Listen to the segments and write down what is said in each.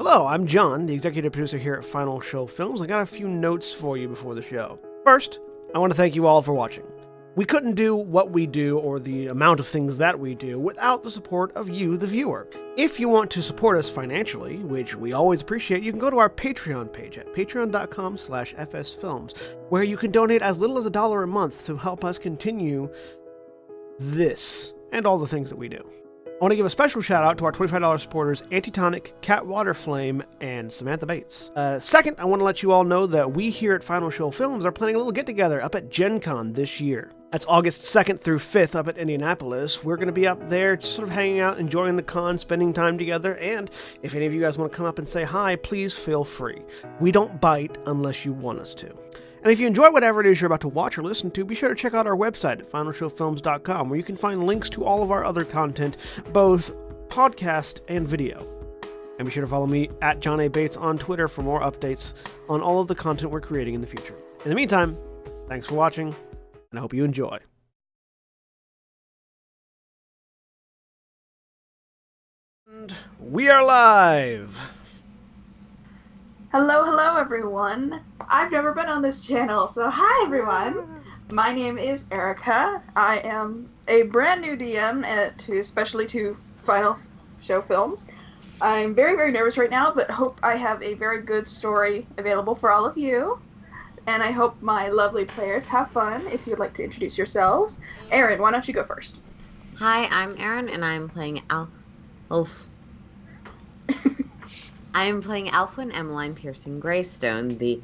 Hello, I'm John, the executive producer here at Final Show Films. I got a few notes for you before the show. First, I want to thank you all for watching. We couldn't do what we do or the amount of things that we do without the support of you, the viewer. If you want to support us financially, which we always appreciate, you can go to our Patreon page at patreon.com/fsfilms, where you can donate as little as $1 a month to help us continue this and all the things that we do. I want to give a special shout out to our $25 supporters, Antitonic, Waterflame, and Samantha Bates. Second, I want to let you all know that we here at Final Show Films are planning a little get-together up at Gen Con this year. That's August 2nd through 5th up at Indianapolis. We're going to be up there just sort of hanging out, enjoying the con, spending time together, and if any of you guys want to come up and say hi, please feel free. We don't bite unless you want us to. And if you enjoy whatever it is you're about to watch or listen to, be sure to check out our website at finalshowfilms.com, where you can find links to all of our other content, both podcast and video. And be sure to follow me at John A. Bates on Twitter for more updates on all of the content we're creating in the future. In the meantime, thanks for watching, and I hope you enjoy. And we are live! Hello everyone. I've never been on this channel, so hi everyone. My name is Erica. I am a brand new DM especially to Final Show Films. I'm very, very nervous right now, but hope I have a very good story available for all of you. And I hope my lovely players have fun. If you'd like to introduce yourselves. Erin, why don't you go first? Hi, I'm Erin, and I'm playing I'm playing Alpha Emmeline Pearson Greystone, the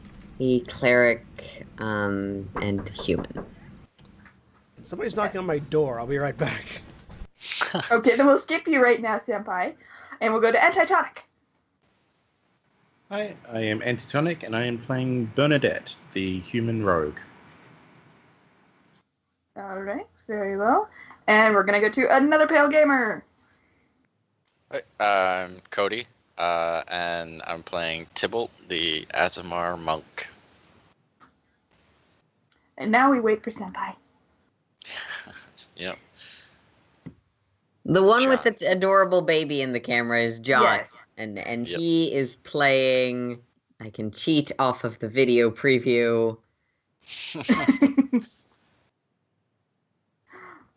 cleric and human. Somebody's knocking on my door. I'll be right back. Okay, then we'll skip you right now, Senpai. And we'll go to Antitonic. Hi, I am Antitonic, and I am playing Bernadette, the human rogue. Alright, very well. And we're going to go to another Pale Gamer. Hi, I'm Cody. And I'm playing Tybalt, the Azamar monk. And now we wait for Senpai. Yep. The one John. with the adorable baby in the camera is John. Yes. And Yep. he is playing... I can cheat off of the video preview.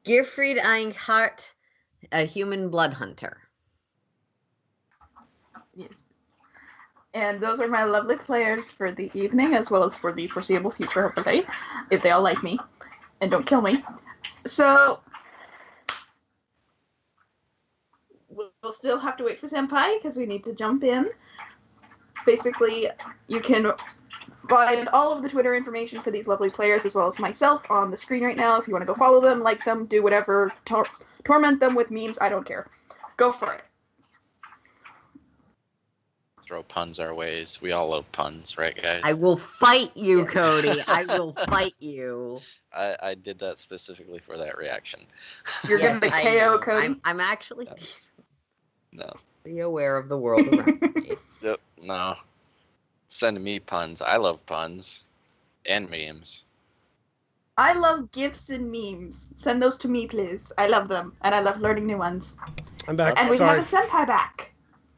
Gearfried Einhart, a human blood hunter. Yes. And those are my lovely players for the evening, as well as for the foreseeable future, hopefully, if they all like me and don't kill me. So, we'll still have to wait for Senpai, because we need to jump in. Basically, you can find all of the Twitter information for these lovely players, as well as myself, on the screen right now. If you want to go follow them, like them, do whatever, torment them with memes, I don't care. Go for it. Throw puns our ways. We all love puns, right, guys? I will fight you, Yes. Cody. I will fight you. I did that specifically for that reaction. You're Yes, gonna I KO know. Cody. I'm actually No. decently aware of the world around me. Yep. No. Send me puns. I love puns. And memes. I love GIFs and memes. Send those to me, please. I love them, and I love learning new ones. I'm back. And we Sorry. have a Senpai back.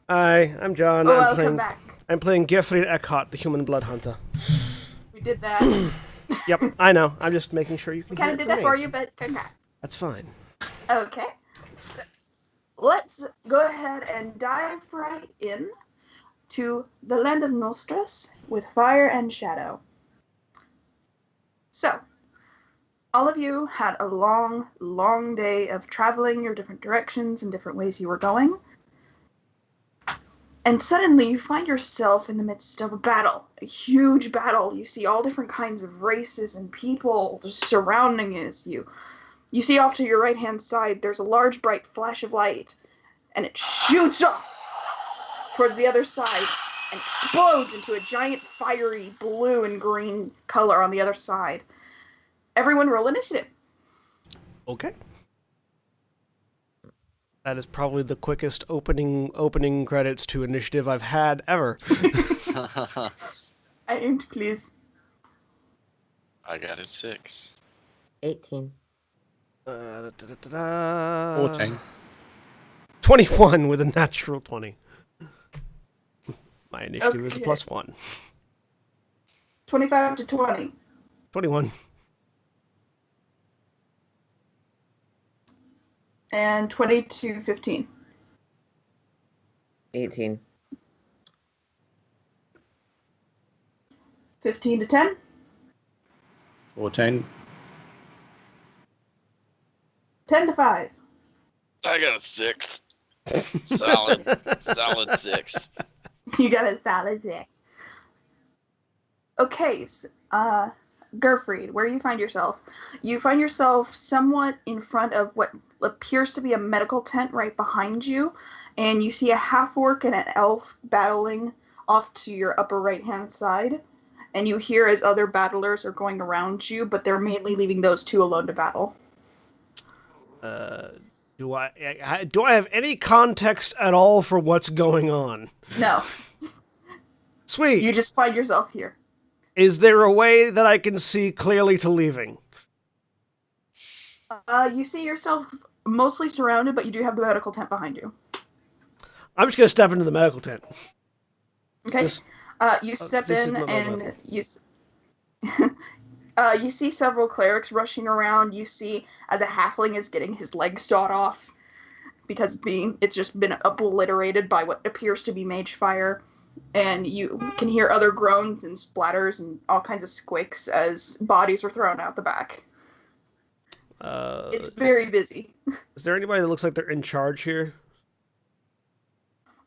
Hi, I'm John. Oh, welcome back. I'm playing Gearfried Eckhart, the human blood hunter. We did that. Yep, I know. I'm just making sure you can We kind hear of it did from that me. for you, but congrats. That's fine. Okay. So, let's go ahead and dive right in to the land of Nostras with Fire and Shadow. So, all of you had a long, long day of traveling your different directions and different ways you were going. And suddenly you find yourself in the midst of a battle, a huge battle. You see all different kinds of races and people just surrounding you. You see off to your right-hand side, there's a large bright flash of light, and it shoots off towards the other side and explodes into a giant fiery blue and green color on the other side. Everyone roll initiative. Okay. That is probably the quickest opening credits to initiative I've had ever. I aim to please. I got a 6. 18. 14. 21 with a natural 20. My initiative is a Okay. +1. 25 to 20. 21. And 20 to 15. 18. 15 to 10. 14. 10 to 5. I got a 6. Solid 6. You got a solid 6. Okay, Gerfried, where do you find yourself? You find yourself somewhat in front of what appears to be a medical tent right behind you, and you see a half-orc and an elf battling off to your upper right-hand side, and you hear as other battlers are going around you, but they're mainly leaving those two alone to battle. Do I have any context at all for what's going on? No, Sweet. you just find yourself here. Is there a way that I can see clearly to leaving? You see yourself mostly surrounded, but you do have the medical tent behind you. I'm just gonna step into the medical tent. Okay. This- You step this is in not my and level. you see several clerics rushing around. You see as a halfling is getting his leg sawed off because it's just been obliterated by what appears to be mage fire. And you can hear other groans and splatters and all kinds of squeaks as bodies are thrown out the back. It's very busy. Is there anybody that looks like they're in charge here?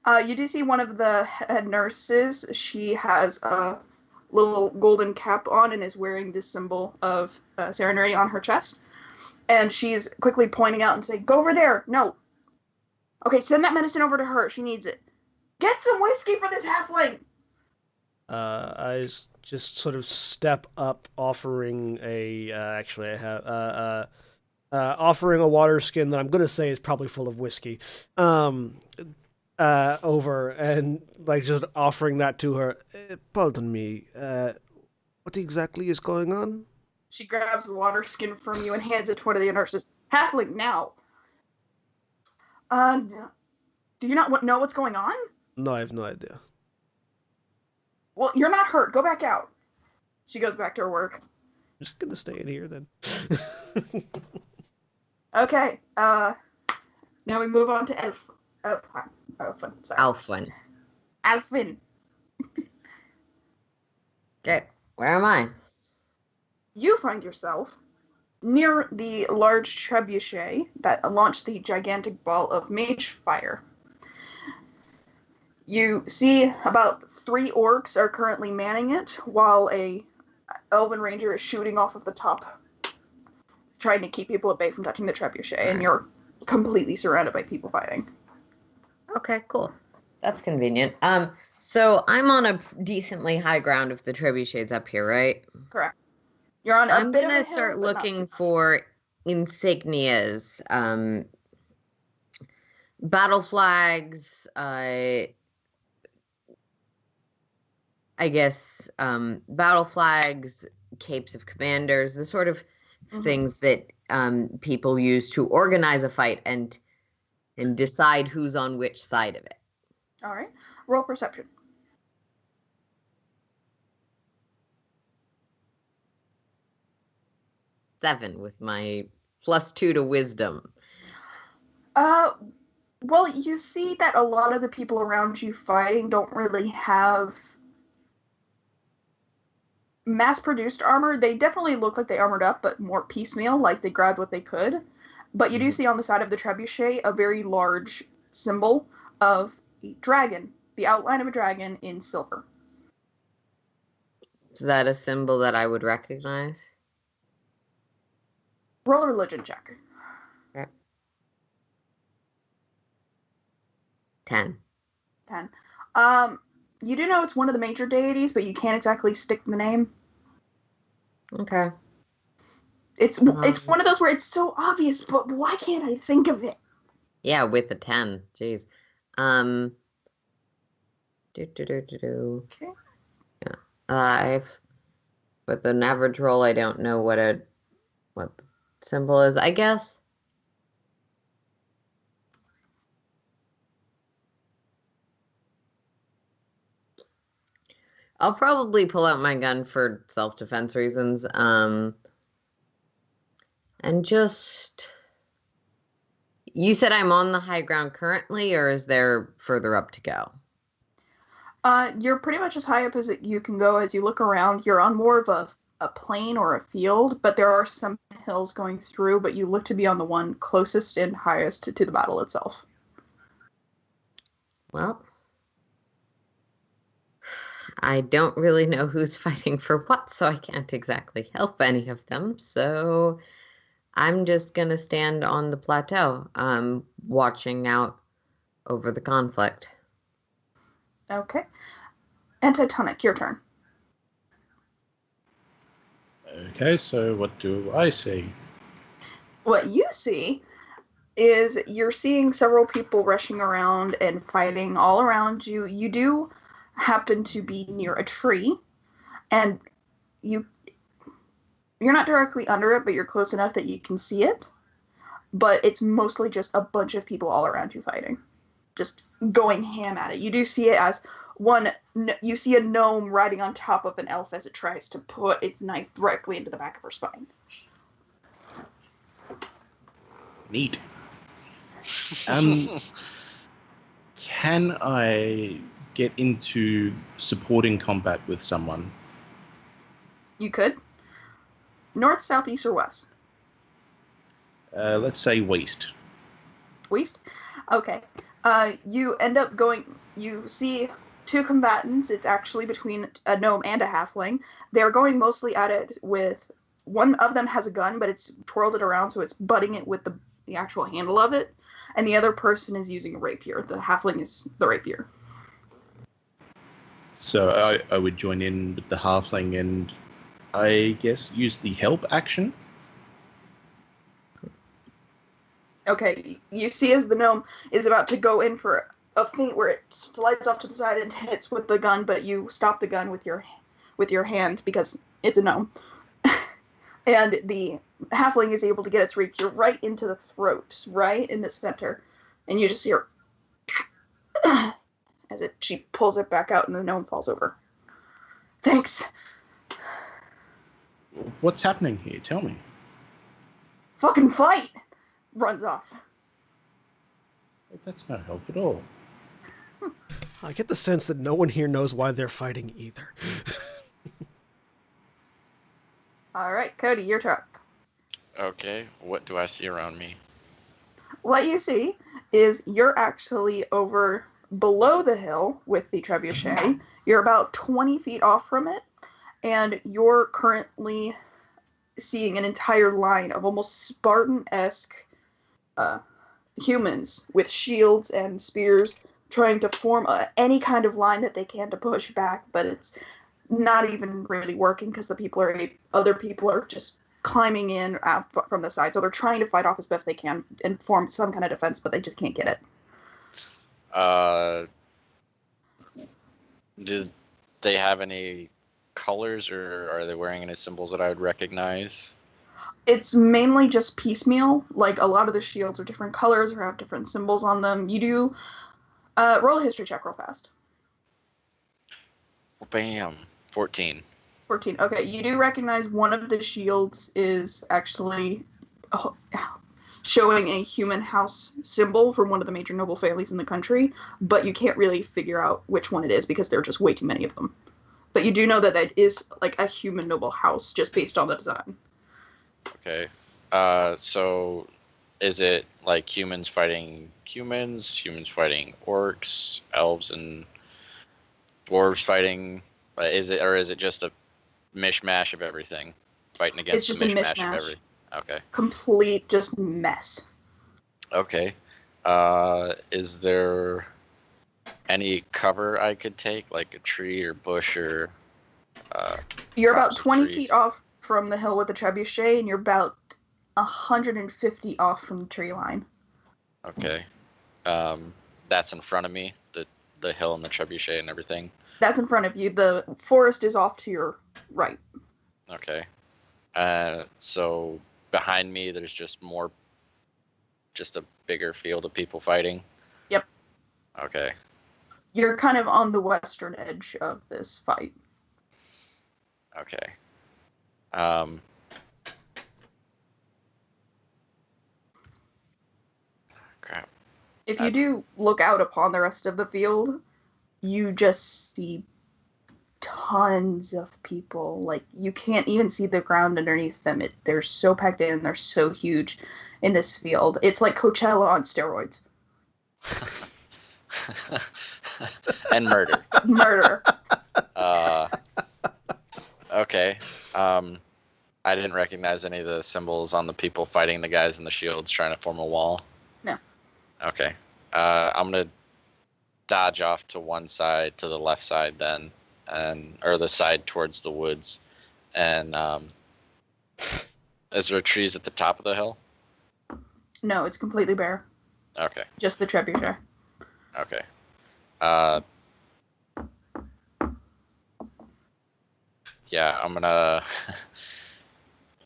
You do see one of the head nurses. She has a little golden cap on and is wearing this symbol of serenity on her chest. And she's quickly pointing out and saying, "Go over there! No! Okay, send that medicine over to her. She needs it. Get some whiskey for this halfling!" I just sort of step up, offering a. Actually, I have offering a water skin that I'm gonna say is probably full of whiskey. Over and like just offering that to her. Pardon me. What exactly is going on? She grabs the water skin from you and hands it to one of the nurses. "Halfling, now! Do you not know what's going on? No, I have no idea. Well, you're not hurt. Go back out." She goes back to her work. I'm just gonna stay in here then. Okay, now we move on to Elfin. Sorry. Alfwin. Alfin. Okay, where am I? You find yourself near the large trebuchet that launched the gigantic ball of mage fire. You see about 3 orcs are currently manning it, while a elven ranger is shooting off of the top, trying to keep people at bay from touching the trebuchet, and you're completely surrounded by people fighting. Okay, cool. That's convenient. So I'm on a decently high ground if the trebuchet's up here, right? Correct. You're on a I'm bit of a gonna hill, start but not looking too for insignias, battle flags, I guess battle flags, capes of commanders, the sort of things that people use to organize a fight and decide who's on which side of it. All right. Roll perception. 7 with my +2 to wisdom. Well, you see that a lot of the people around you fighting don't really have mass-produced armor. They definitely look like they armored up, but more piecemeal, like they grabbed what they could. But you do see on the side of the trebuchet a very large symbol of a dragon, the outline of a dragon in silver. Is that a symbol that I would recognize? Roll a religion check. Okay. 10. 10. You do know it's one of the major deities, but you can't exactly stick the name. Okay. It's one of those where it's so obvious, but why can't I think of it? Yeah, with a 10. Jeez. Okay. Yeah. 5. With an average roll, I don't know what the symbol is. I guess. I'll probably pull out my gun for self-defense reasons. And just... You said I'm on the high ground currently, or is there further up to go? You're pretty much as high up as you can go. As you look around, you're on more of a plain or a field, but there are some hills going through, but you look to be on the one closest and highest to the battle itself. Well, I don't really know who's fighting for what, so I can't exactly help any of them. So I'm just going to stand on the plateau, watching out over the conflict. Okay. Antitonic, your turn. Okay, so what do I see? What you see is you're seeing several people rushing around and fighting all around you. You do happen to be near a tree, and you're not directly under it, but you're close enough that you can see it. But it's mostly just a bunch of people all around you fighting, just going ham at it. You do see it as you see a gnome riding on top of an elf as it tries to put its knife directly into the back of her spine. Neat. Can I get into supporting combat with someone? You could. North, south, east, or west? Let's say west. West? Okay. You end up going... You see two combatants. It's actually between a gnome and a halfling. They're going mostly at it with... One of them has a gun, but it's twirled it around, so it's butting it with the actual handle of it. And the other person is using a rapier. The halfling is the rapier. So I would join in with the halfling and I guess use the help action. Okay, you see as the gnome is about to go in for a feint where it slides off to the side and hits with the gun, but you stop the gun with your hand because it's a gnome. And the halfling is able to get its rapier right into the throat, right in the center. And you just hear as she pulls it back out and the gnome falls over. Thanks. What's happening here? Tell me. Fucking fight! Runs off. That's no help at all. I get the sense that no one here knows why they're fighting either. All right, Cody, your turn. Okay, what do I see around me? What you see is you're actually over below the hill with the trebuchet. You're about 20 feet off from it, and you're currently seeing an entire line of almost Spartan-esque humans with shields and spears trying to form any kind of line that they can to push back, but it's not even really working because other people are just climbing in from the side, so they're trying to fight off as best they can and form some kind of defense, but they just can't get it. Did they have any colors, or are they wearing any symbols that I would recognize? It's mainly just piecemeal. Like, a lot of the shields are different colors or have different symbols on them. You do roll a history check real fast. Bam. 14. 14. Okay, you do recognize one of the shields is actually showing a human house symbol from one of the major noble families in the country, but you can't really figure out which one it is because there are just way too many of them. But you do know that that is like a human noble house just based on the design. Okay. So is it like humans fighting humans fighting orcs, elves and dwarves fighting? Is it just a mishmash of everything? Fighting against It's the just a mishmash of mishmash. everything. Okay. Complete just mess. Okay. Is there any cover I could take, like a tree or bush or You're about crops of 20 trees? feet off from the hill with the trebuchet, and you're about 150 off from the tree line. Okay. That's in front of me, the hill and the trebuchet and everything. That's in front of you. The forest is off to your right. Okay. So behind me, there's just a bigger field of people fighting. Yep. Okay. You're kind of on the western edge of this fight. Okay. Crap. If you do look out upon the rest of the field, you just see tons of people. Like, you can't even see the ground underneath them. They're so packed in, they're so huge in this field. It's like Coachella on steroids. And murder. Murder. Okay. I didn't recognize any of the symbols on the people fighting the guys in the shields trying to form a wall. No. Okay. I'm gonna dodge off to one side, to the left side then, or the side towards the woods. And is there trees at the top of the hill? No, it's completely bare. Okay. Just the trebuchet. Okay. Yeah, I'm gonna.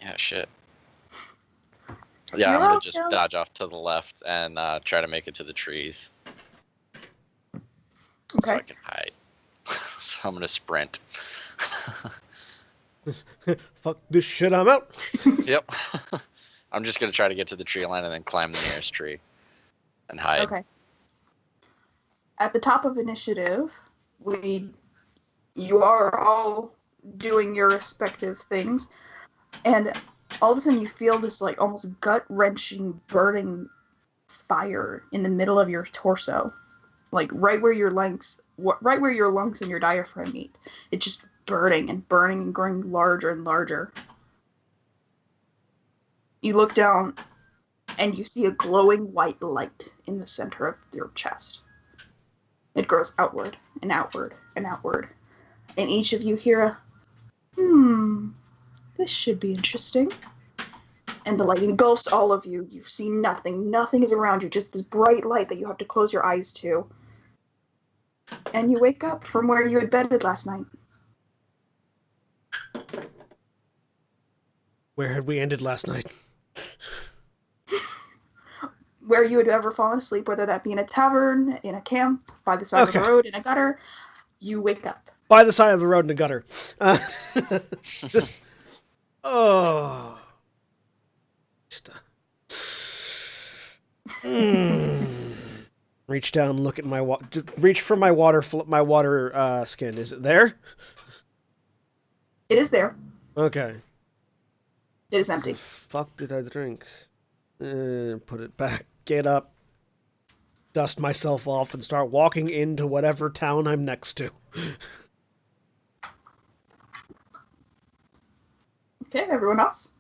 Yeah, shit. Yeah, I'm gonna just dodge off to the left and try to make it to the trees. So I can hide. So I'm gonna sprint. Fuck this shit, I'm out. Yep. I'm just gonna try to get to the tree line and then climb the nearest tree and hide. Okay. At the top of initiative, you are all doing your respective things, and all of a sudden you feel this like almost gut-wrenching, burning fire in the middle of your torso, like right where your lungs and your diaphragm meet. It's just burning and growing larger and larger. You look down, and you see a glowing white light in the center of your chest. It grows outward and outward and outward, and each of you hear a, this should be interesting. And the light engulfs all of you. You see nothing. Nothing is around you. Just this bright light that you have to close your eyes to. And you wake up from where you had bedded last night. Where had we ended last night? Where you had ever fallen asleep, whether that be in a tavern, in a camp, by the side of the road, in a gutter, you wake up. By the side of the road in a gutter. Just, oh. Reach down, look at my reach for my water skin. Is it there? It is there. Okay. It is empty. The fuck did I drink? Put it back. Get up. Dust myself off and start walking into whatever town I'm next to. Okay, everyone else?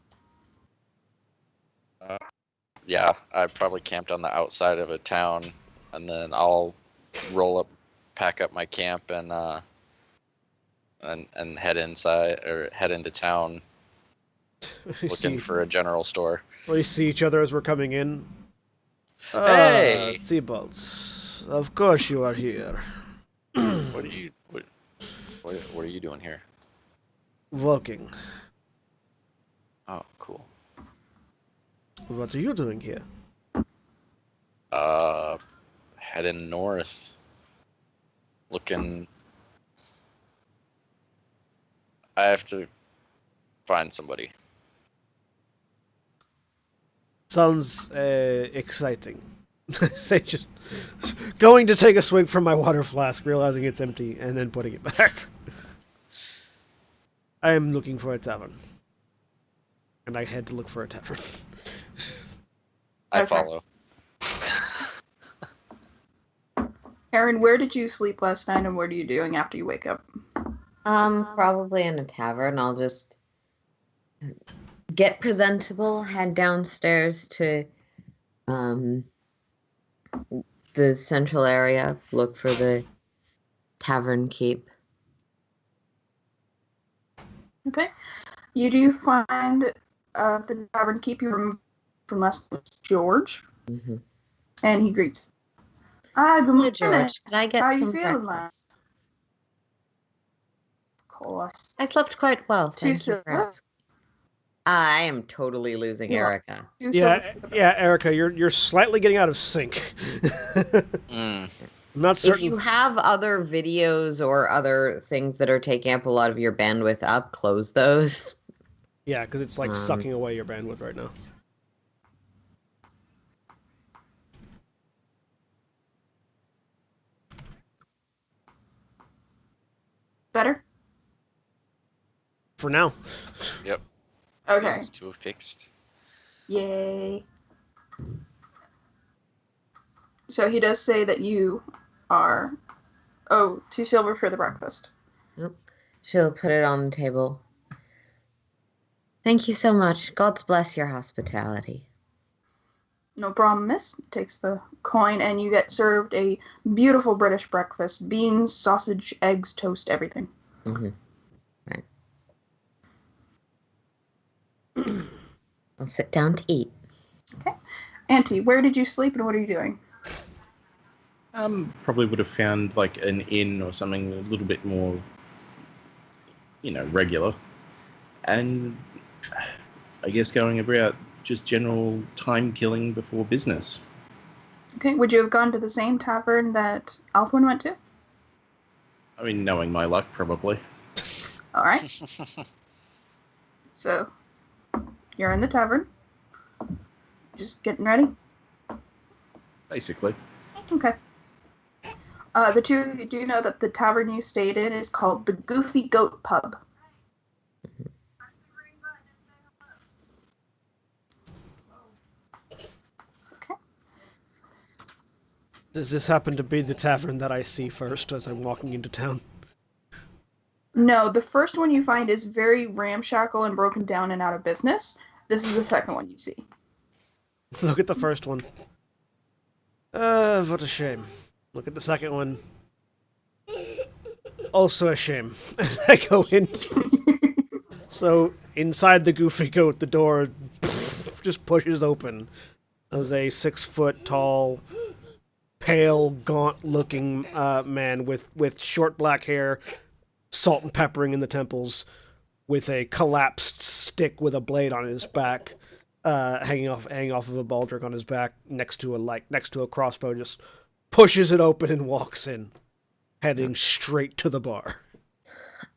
Yeah, I probably camped on the outside of a town, and then I'll pack up my camp, and head inside or head into town, looking for a general store. We see each other as we're coming in. Hey, Seabolts, of course you are here. What are you doing here? Walking. Oh, cool. What are you doing here? Heading north. Looking. I have to find somebody. Sounds exciting. Say just going to take a swig from my water flask, realizing it's empty, and then putting it back. I am looking for a tavern. And I had to look for a tavern. I follow. Erin, where did you sleep last night, and what are you doing after you wake up? Probably in a tavern. I'll just get presentable, head downstairs to the central area, look for the tavern keep. Okay. You do find the tavern keep you removed from last night, George. Mm-hmm. And he greets. Good morning. George, could I get How some you feeling, breakfast? lad? Of course. I slept quite well. Two Thank you for silver. asking. I am totally losing Erica. Yeah, Erica, you're slightly getting out of sync. I'm not If certain. you have other videos or other things that are taking up a lot of your bandwidth up, close those. Yeah, because it's like sucking away your bandwidth right now. Better? For now. Yep. Okay. Seems to have fixed. Yay. So he does say that you are... Oh, 2 silver for the breakfast. Yep. She'll put it on the table. Thank you so much. God bless your hospitality. No problem, miss. Takes the coin, and you get served a beautiful British breakfast. Beans, sausage, eggs, toast, everything. Mm-hmm. Right. I'll sit down to eat. Okay. Auntie, where did you sleep and what are you doing? Probably would have found like an inn or something a little bit more, regular. And I guess going about just general time killing before business. Okay, would you have gone to the same tavern that Alpwin went to? I mean, knowing my luck, probably. Alright. So, you're in the tavern. Just getting ready? Basically. Okay. The two of you do know that the tavern you stayed in is called the Goofy Goat Pub. Okay. Does this happen to be the tavern that I see first as I'm walking into town? No, the first one you find is very ramshackle and broken down and out of business. This is the second one you see. Look at the first one. What a shame. Look at the second one. Also a shame. I go in. So, inside the Goofy Goat, the door just pushes open. As a 6-foot tall, pale, gaunt-looking man with short black hair, salt and peppering in the temples, with a collapsed stick with a blade on his back, hanging off of a baldric on his back, next to a crossbow, just pushes it open and walks in, heading straight to the bar.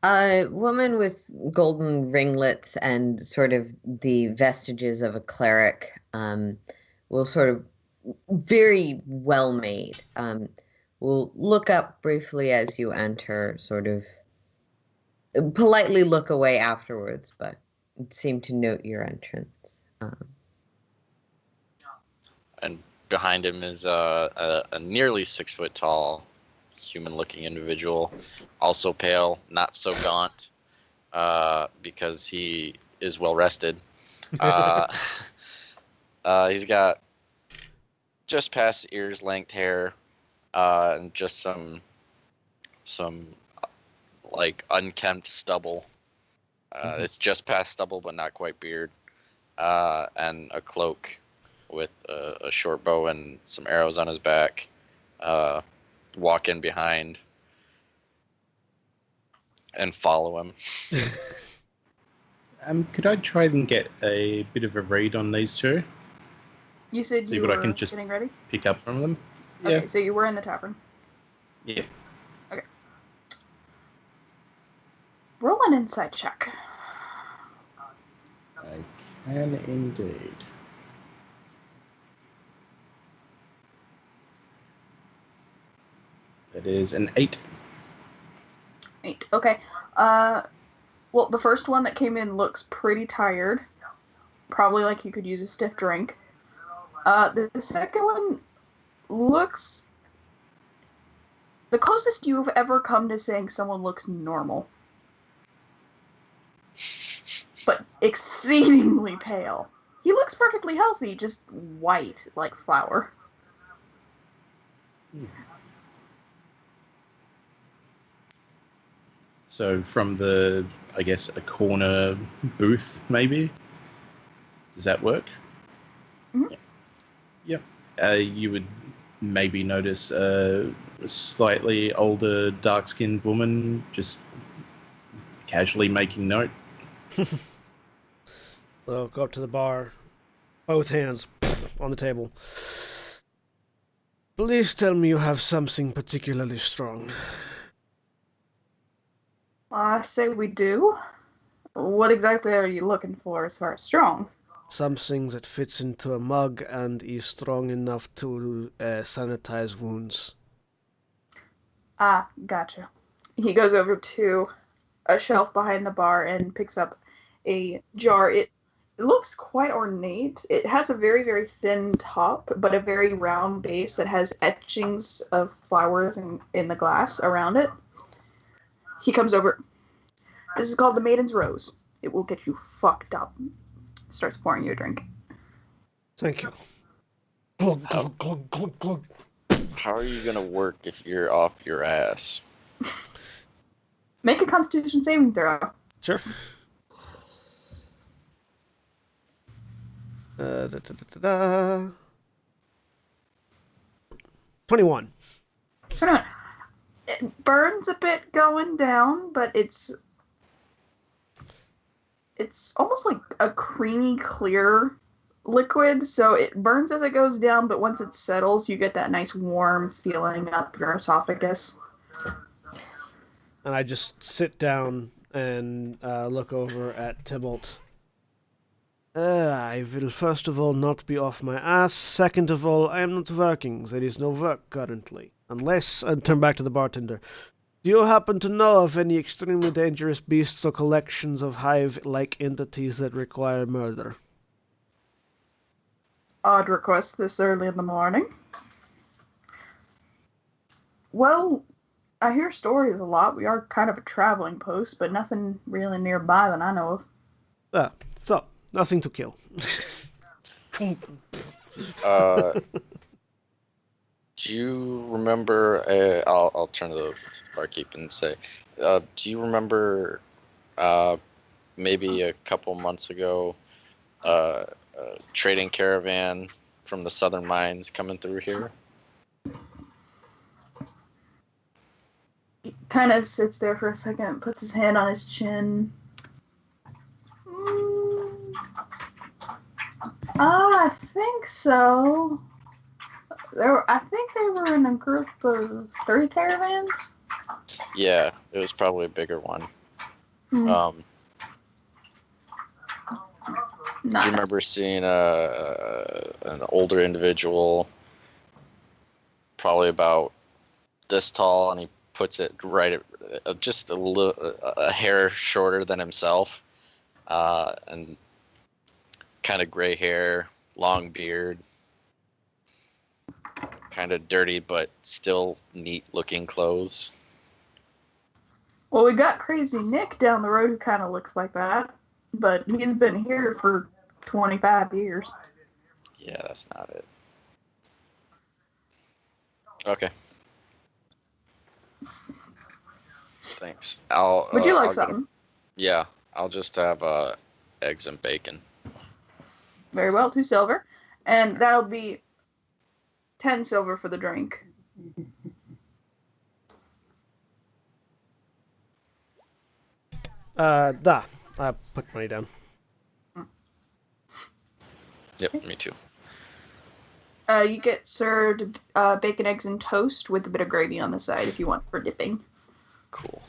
A woman with golden ringlets and sort of the vestiges of a cleric will sort of very well made. Will look up briefly as you enter, sort of politely look away afterwards, but seem to note your entrance. And behind him is a nearly 6 foot tall, human looking individual, also pale, not so gaunt, because he is well rested. He's got just past ears length hair, and just some like unkempt stubble. It's just past stubble, but not quite beard, and a cloak with a short bow and some arrows on his back. Walk in behind and follow him. Could I try and get a bit of a read on these two? You said See you what were I can just getting ready? pick up from them? Okay, Yeah. so you were in the tavern. Yeah. Okay. Roll an insight check. I can indeed. That is an 8. 8. Okay. Well, the first one that came in looks pretty tired. Probably like you could use a stiff drink. The second one looks the closest you've ever come to saying someone looks normal. But exceedingly pale. He looks perfectly healthy, just white like flour. So from the, I guess, a corner booth, maybe? Does that work? Mm-hmm. Yep. You would maybe notice a slightly older, dark-skinned woman just casually making note. So go up to the bar, both hands on the table. Please tell me you have something particularly strong. I say we do. What exactly are you looking for as far as strong? Something that fits into a mug and is strong enough to sanitize wounds. Ah, gotcha. He goes over to a shelf behind the bar and picks up a jar. It looks quite ornate. It has a very, very thin top, but a very round base that has etchings of flowers in the glass around it. He comes over. This is called the Maiden's Rose. It will get you fucked up. Starts pouring you a drink. Thank you. Glug, glug, glug, glug, glug. How are you gonna work if you're off your ass? Make a Constitution saving throw. Sure. Da, da, da, da, da. 21. It burns a bit going down, but it's almost like a creamy clear liquid, so it burns as it goes down, but once it settles, you get that nice warm feeling up your esophagus. And I just sit down and look over at Tybalt. I will first of all not be off my ass. Second of all, I am not working. There is no work currently. Unless, and turn back to the bartender. Do you happen to know of any extremely dangerous beasts or collections of hive-like entities that require murder? Odd request this early in the morning. Well, I hear stories a lot. We are kind of a traveling post, but nothing really nearby that I know of. So, nothing to kill. Do you remember? I'll turn to the barkeep and say, do you remember maybe a couple months ago a trading caravan from the southern mines coming through here? He kind of sits there for a second, puts his hand on his chin. I think so. I think they were in a group of 3 caravans. Yeah, it was probably a bigger one. Mm. Do you remember seeing an older individual, probably about this tall, and he puts it right at just a hair shorter than himself, and kind of gray hair, long beard, kind of dirty but still neat looking clothes? Well, we got Crazy Nick down the road who kind of looks like that, but he's been here for 25 years. Yeah, that's not it. Okay. Thanks. Would you like I'll something? Yeah, I'll just have eggs and bacon. Very well, 2 silver. And that'll be 10 silver for the drink. I put money down. Yep, me too. You get served bacon, eggs, and toast with a bit of gravy on the side if you want for dipping. Cool.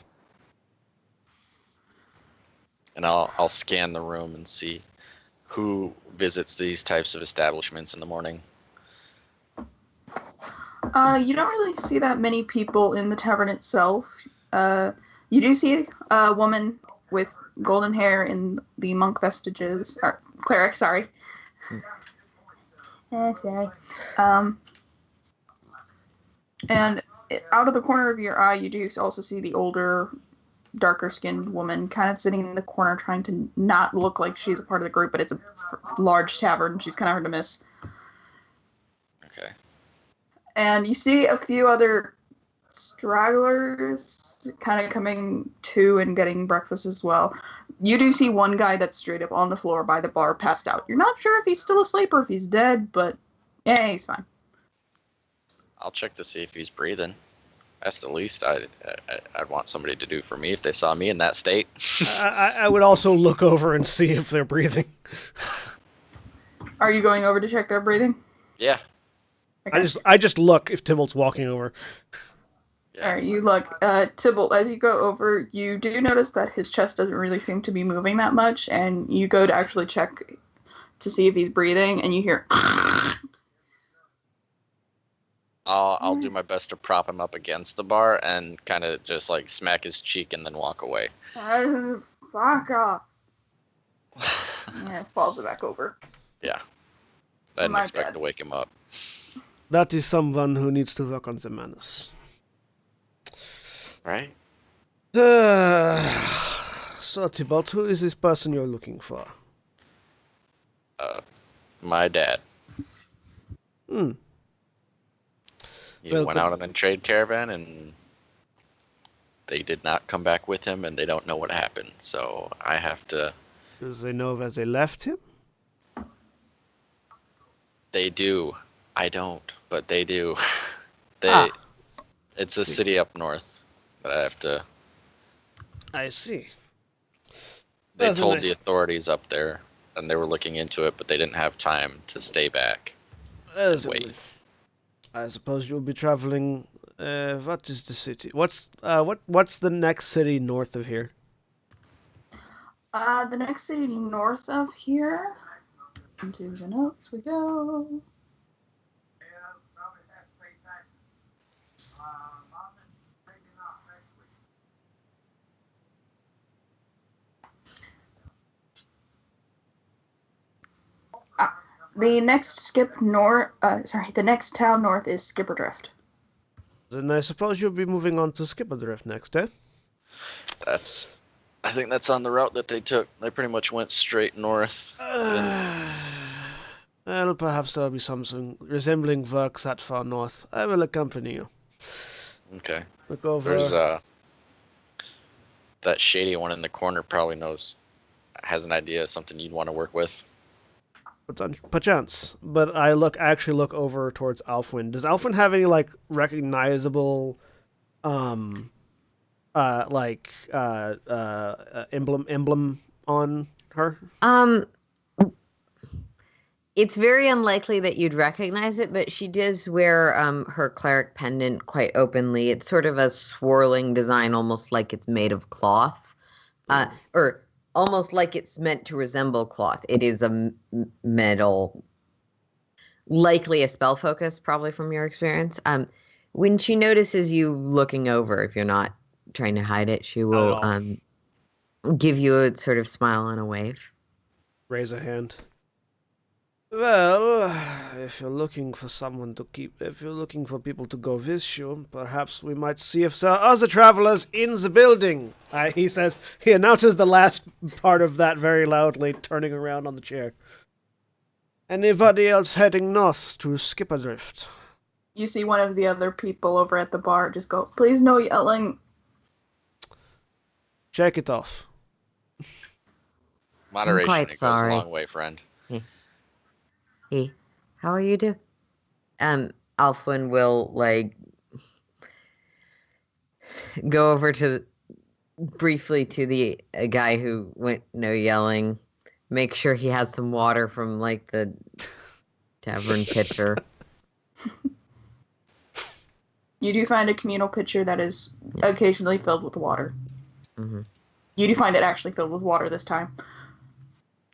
And I'll scan the room and see who visits these types of establishments in the morning. You don't really see that many people in the tavern itself. You do see a woman with golden hair in the monk vestiges, or cleric, sorry. Sorry. And out of the corner of your eye, you do also see the older, darker-skinned woman kind of sitting in the corner trying to not look like she's a part of the group, but it's a large tavern. She's kind of hard to miss. Okay. And you see a few other stragglers kind of coming to and getting breakfast as well. You do see one guy that's straight up on the floor by the bar, passed out. You're not sure if he's still asleep or if he's dead, but yeah, he's fine. I'll check to see if he's breathing. That's the least I'd want somebody to do for me if they saw me in that state. I would also look over and see if they're breathing. Are you going over to check their breathing? Yeah. Okay. I just look if Tybalt's walking over. Yeah. Alright, you look. Tybalt, as you go over, you do notice that his chest doesn't really seem to be moving that much, and you go to actually check to see if he's breathing, and you hear. I'll do my best to prop him up against the bar and kind of just like smack his cheek and then walk away. Fuck off. Yeah, it falls back over. Yeah. I didn't My expect bad. to wake him up. That is someone who needs to work on the manners. Right? So, Tybalt, who is this person you're looking for? My dad. Hmm. He Well, went out on a trade caravan and they did not come back with him and they don't know what happened. So I have to. Do they know where they left him? They do. I don't, but they do. It's a See. city up north that I have to. I see. They That's a told nice- the authorities up there and they were looking into it, but they didn't have time to stay back. Wait. I suppose you'll be traveling. What is the city? What's the next city north of here? The next city north of here. Into the notes we go. The next the next town north is Skipperdrift. Then I suppose you'll be moving on to Skipperdrift next, eh? I think that's on the route that they took. They pretty much went straight north. Well, perhaps there'll be something resembling work that far north. I will accompany you. Okay. Look over. There's that shady one in the corner probably has an idea of something you'd want to work with. Perchance. But I actually look over towards Alfwin. Does Alfwin have any like recognizable emblem on her? It's very unlikely that you'd recognize it, but she does wear her cleric pendant quite openly. It's sort of a swirling design, almost like it's made of cloth, or almost like it's meant to resemble cloth. It is a metal, likely a spell focus, probably from your experience. When she notices you looking over, if you're not trying to hide it, she will give you a sort of smile and a wave. Raise a hand. Well, if you're looking for people to go with you, perhaps we might see if there are other travelers in the building. He announces the last part of that very loudly, turning around on the chair. Anybody else heading north to Skipperdrift? You see one of the other people over at the bar just go, "Please no yelling." Check it off. Moderation, quite it sorry. goes a long way, friend. Hey, how are you doing? Alfwin will go over briefly to the guy who went no yelling, make sure he has some water from the tavern pitcher. You do find a communal pitcher that is occasionally filled with water. Mm-hmm. You do find it actually filled with water this time.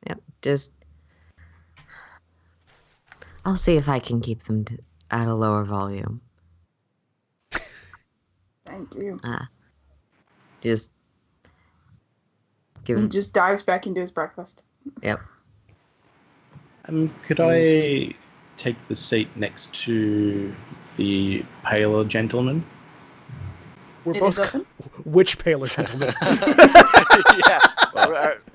Yep, just I'll see if I can keep them at a lower volume. Thank you. Just give He him. just dives back into his breakfast. Yep. Could I take the seat next to the paler gentleman? We're It both. is open. Which paler gentleman? Yeah.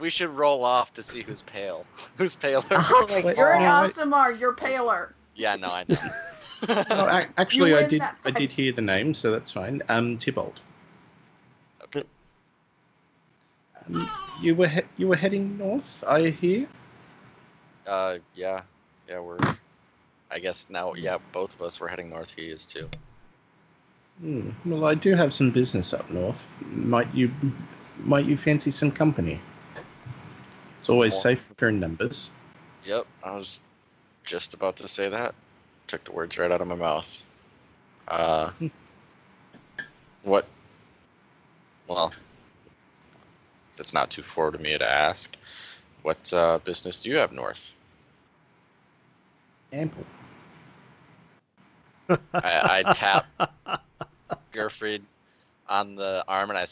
We should roll off to see who's pale. Who's paler? Oh my Wait, You're an god. Asimar. You're paler. Yeah, no, I know. No, actually, You I win did. that I did hear the name, so that's fine. Tybalt. Okay. You were heading north, I hear. Yeah, I guess now, yeah, both of us were heading north. He is too. Well, I do have some business up north. Might you fancy some company? It's always Well- safer in numbers. Yep, I was just about to say that. took the words right out of my mouth. What? Well, that's not too forward of me to ask. What business do you have north? Ample. I tap Gerfried on the arm and I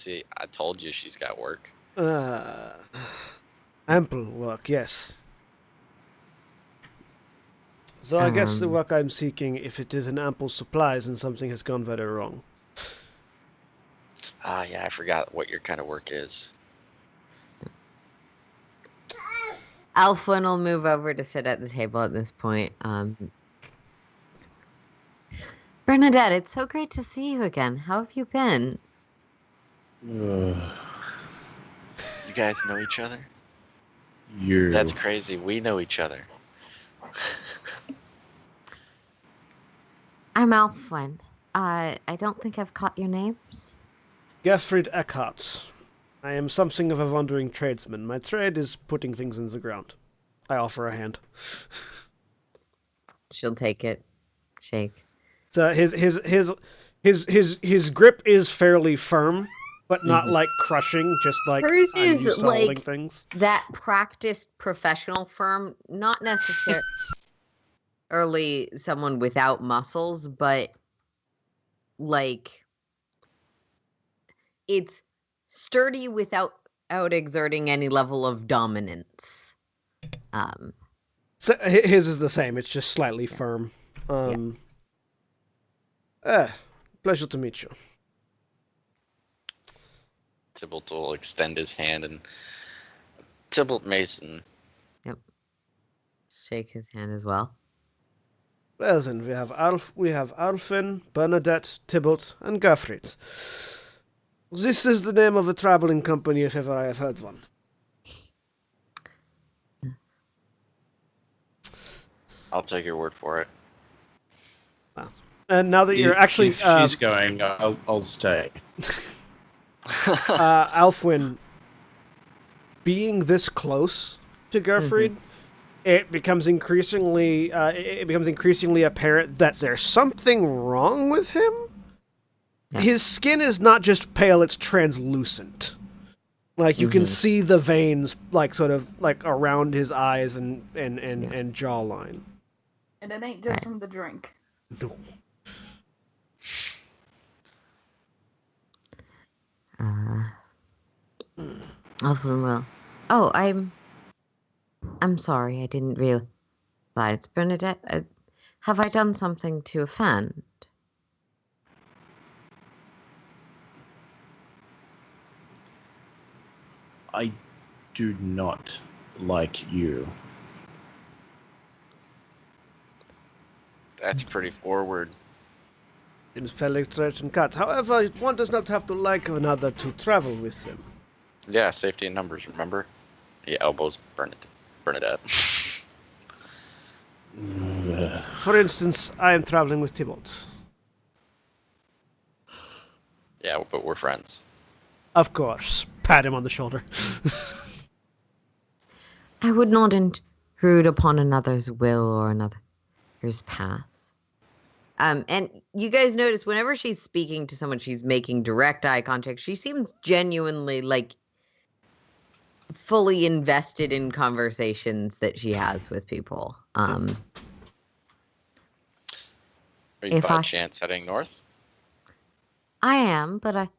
told you she's got work. Ample work, yes. So I guess the work I'm seeking, if it is in ample supplies, then something has gone very wrong. Yeah, I forgot what your kind of work is. Alfwin will move over to sit at the table at this point. Bernadette, it's so great to see you again. How have you been? You guys know each other? That's crazy. We know each other. I'm Alfwin. I don't think I've caught your names. Gerfried Eckhart. I am something of a wandering tradesman. My trade is putting things in the ground. I offer a hand. She'll take it. Shake. So his grip is fairly firm, but not like crushing, just like Hers I'm is used to holding like things. that practiced professional firm, not necessarily someone without muscles, but like it's sturdy without exerting any level of dominance. So his is the same. It's just slightly firm. Pleasure to meet you. Tybalt will extend his hand and Tybalt Mason. Yep. Shake his hand as well. Well then, we have Alfin, Bernadette, Tybalt, and Gerfried. This is the name of a traveling company, if ever I have heard one. I'll take your word for it. And now that you're actually... If she's going, I'll stay. Alfwin, being this close to Gerfried, it becomes increasingly apparent that there's something wrong with him. Yeah. His skin is not just pale, it's translucent. Like, you can see the veins, like, sort of, like, around his eyes and jawline. And it ain't just from the drink. No. Alfwin will. Oh, I'm sorry, I didn't realize. Bernadette, have I done something to offend? I do not like you. That's pretty forward. Seems fairly straight and cut. However, one does not have to like another to travel with them. Yeah, safety in numbers, remember? He elbows Bernadette. For instance, I am traveling with Tybalt. Yeah, but we're friends. Of course. Pat him on the shoulder. I would not intrude upon another's will or another's path. And you guys notice whenever she's speaking to someone, she's making direct eye contact. She seems genuinely, like, fully invested in conversations that she has with people. Are you by chance heading north? I am, but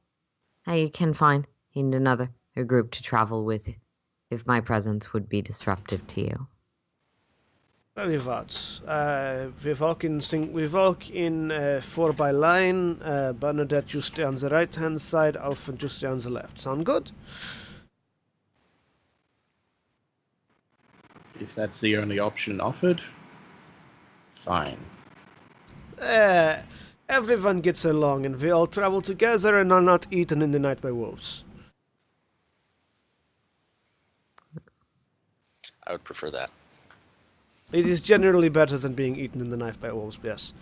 I can find another group to travel with if my presence would be disruptive to you. Very what? We walk in 4 by line. Bernadette, you stay on the right-hand side. Alfin, you stay on the left. Sound good? If that's the only option offered, fine. Everyone gets along, and we all travel together and are not eaten in the night by wolves. I would prefer that. It is generally better than being eaten in the night by wolves, yes.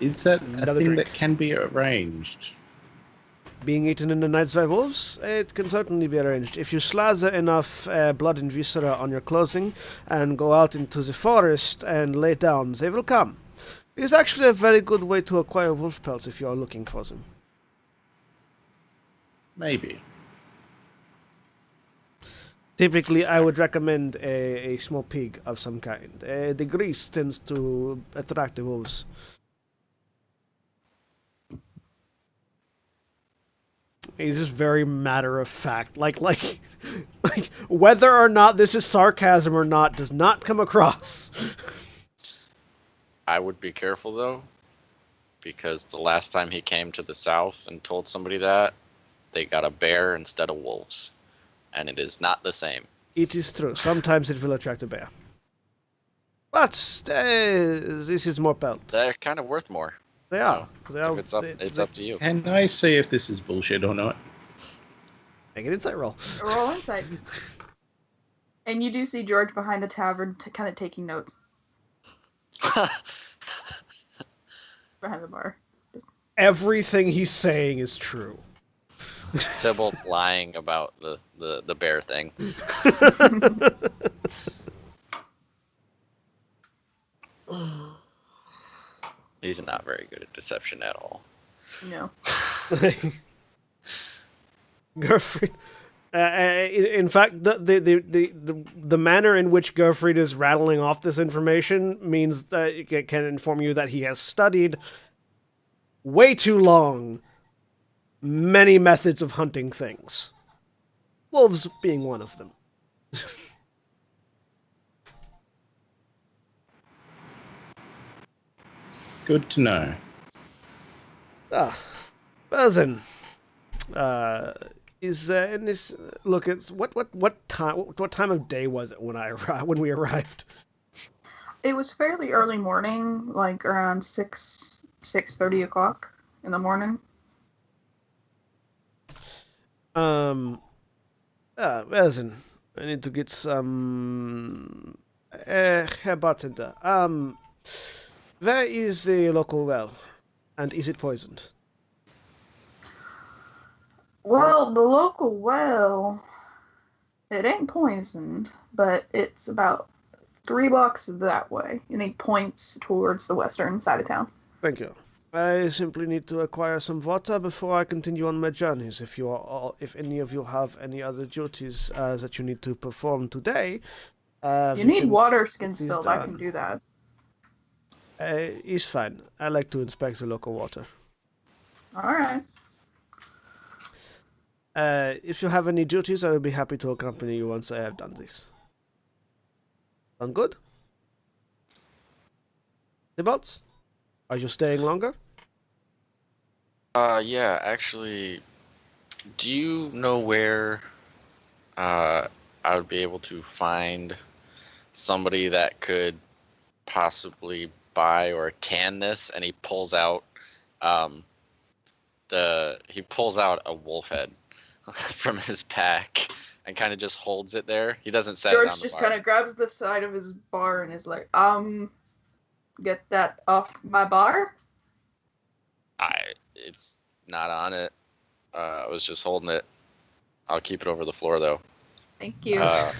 Is that a thing that can be arranged? being eaten in the night by wolves, it can certainly be arranged. If you slather enough blood and viscera on your clothing and go out into the forest and lay down, they will come. It's actually a very good way to acquire wolf pelts if you are looking for them. Maybe. Typically, I would recommend a small pig of some kind. The grease tends to attract the wolves. He's just very matter of fact. Like whether or not this is sarcasm or not does not come across. I would be careful though, because the last time he came to the south and told somebody that, they got a bear instead of wolves, and it is not the same. It is true. Sometimes it will attract a bear. But this is more pelt. They're kind of worth more. They So, are. They are. If it's up, it's up to you. Can I see if this is bullshit or not? Make an insight roll. Roll insight. And you do see George behind the tavern kind of taking notes behind the bar. Everything he's saying is true. Tybalt's lying about the bear thing. He's not very good at deception at all. No. Gerfried. In fact, the manner in which Gerfried is rattling off this information means that it can inform you that he has studied way too long many methods of hunting things. Wolves being one of them. Good to know. Well then, is in this look? It's what time of day was it when we arrived? It was fairly early morning, like around 6:30 o'clock in the morning. Well then, I need to get some. Herr bartender, where is the local well, and is it poisoned? Well, the local well, it ain't poisoned, but it's about 3 blocks that way, and he points towards the western side of town. Thank you. I simply need to acquire some water before I continue on my journeys. If any of you have any other duties that you need to perform today, You need water skin spilled, I can do that. It's fine. I like to inspect the local water. Alright. If you have any duties, I will be happy to accompany you once I have done this. Sound good? Tybalt? Are you staying longer? Yeah, actually, do you know where I would be able to find somebody that could possibly buy or tan this? And he pulls out a wolf head from his pack and kind of just holds it there. He doesn't set it on George the just bar. kind of grabs the side of his bar and is like, get that off my bar? It's not on it. I was just holding it. I'll keep it over the floor though. Thank you. I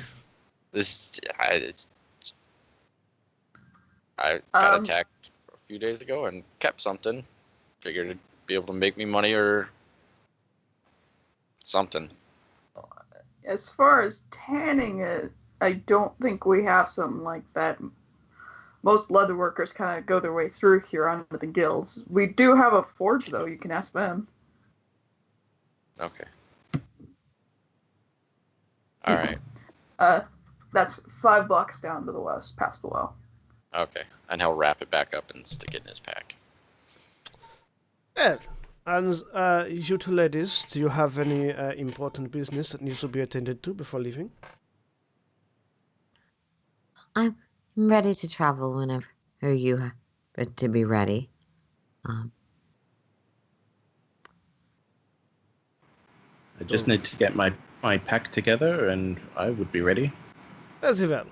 got attacked a few days ago and kept something. Figured it'd be able to make me money or something. As far as tanning it, I don't think we have something like that. Most leather workers kind of go their way through here onto the guilds. We do have a forge, though. You can ask them. Okay. All right. That's 5 blocks down to the west, past the well. Okay. And he'll wrap it back up and stick it in his pack. Well, and you two ladies, do you have any important business that needs to be attended to before leaving? I'm ready to travel whenever you have to be ready. I just need to get my pack together and I would be ready. Very well.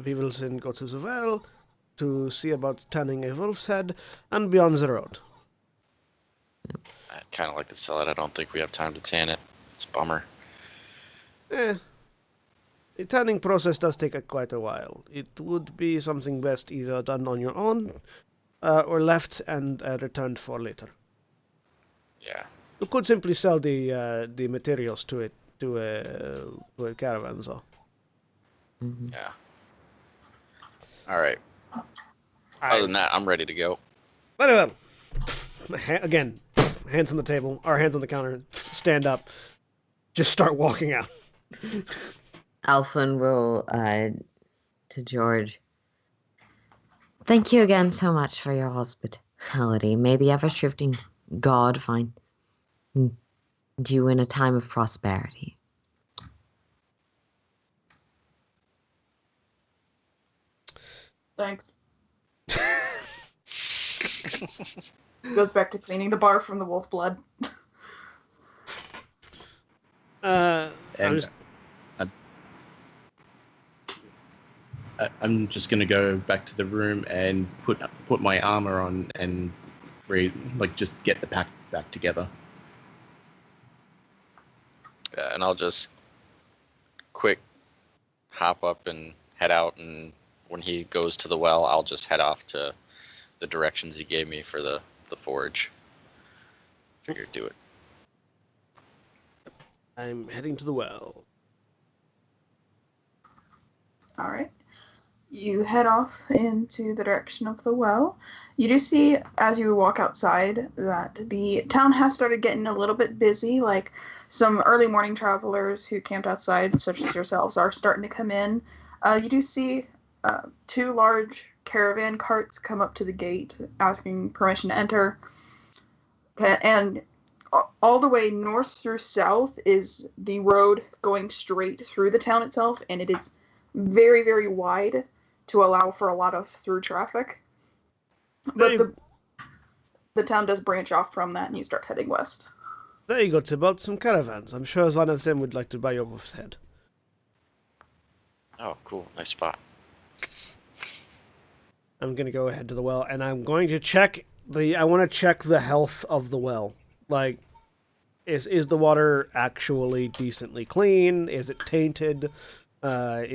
We will then go to the well to see about tanning a wolf's head and be on the road. kind of like to sell it. I don't think we have time to tan it. It's a bummer. The tanning process does take quite a while. It would be something best either done on your own, or left and returned for later. Yeah. You could simply sell the materials to a caravan, though. Mhm. Yeah. All right. Other than that, I'm ready to go. Very well. Again, hands on the table, or hands on the counter, stand up, just start walking out. Alphen will, to George, thank you again so much for your hospitality. May the ever-shifting God find you in a time of prosperity. Thanks. Goes back to cleaning the bar from the wolf blood. I'm just gonna go back to the room and put my armor on and just get the pack back together. Yeah, and I'll just quick hop up and head out, and when he goes to the well, I'll just head off to the directions he gave me for the forge. Figured do it. I'm heading to the well. All right. You head off into the direction of the well. You do see, as you walk outside, that the town has started getting a little bit busy. Like, some early morning travelers who camped outside, such as yourselves, are starting to come in. You do see 2 large caravan carts come up to the gate, asking permission to enter. And all the way north through south is the road going straight through the town itself, and it is very, very wide to allow for a lot of through traffic. But the town does branch off from that, and you start heading west. There you go, Tybalt. Some caravans. I'm sure one of them would like to buy your wolf's head. Oh, cool. Nice spot. I'm gonna go ahead to the well, and I'm going to check I want to check the health of the well. Like, is the water actually decently clean? Is it tainted? Are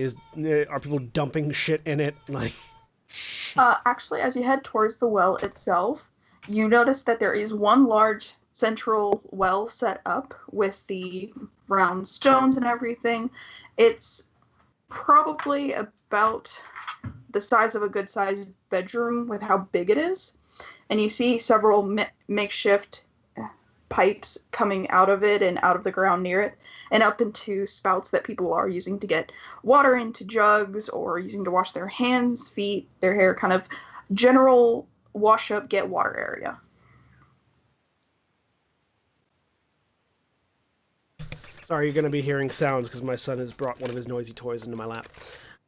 people dumping shit in it? Like, Actually, as you head towards the well itself, you notice that there is one large central well set up with the round stones and everything. It's probably about the size of a good-sized bedroom with how big it is. And you see several makeshift pipes coming out of it and out of the ground near it and up into spouts that people are using to get water into jugs or using to wash their hands, feet, their hair, kind of general wash up, get water area. sorry, you're going to be hearing sounds because my son has brought one of his noisy toys into my lap.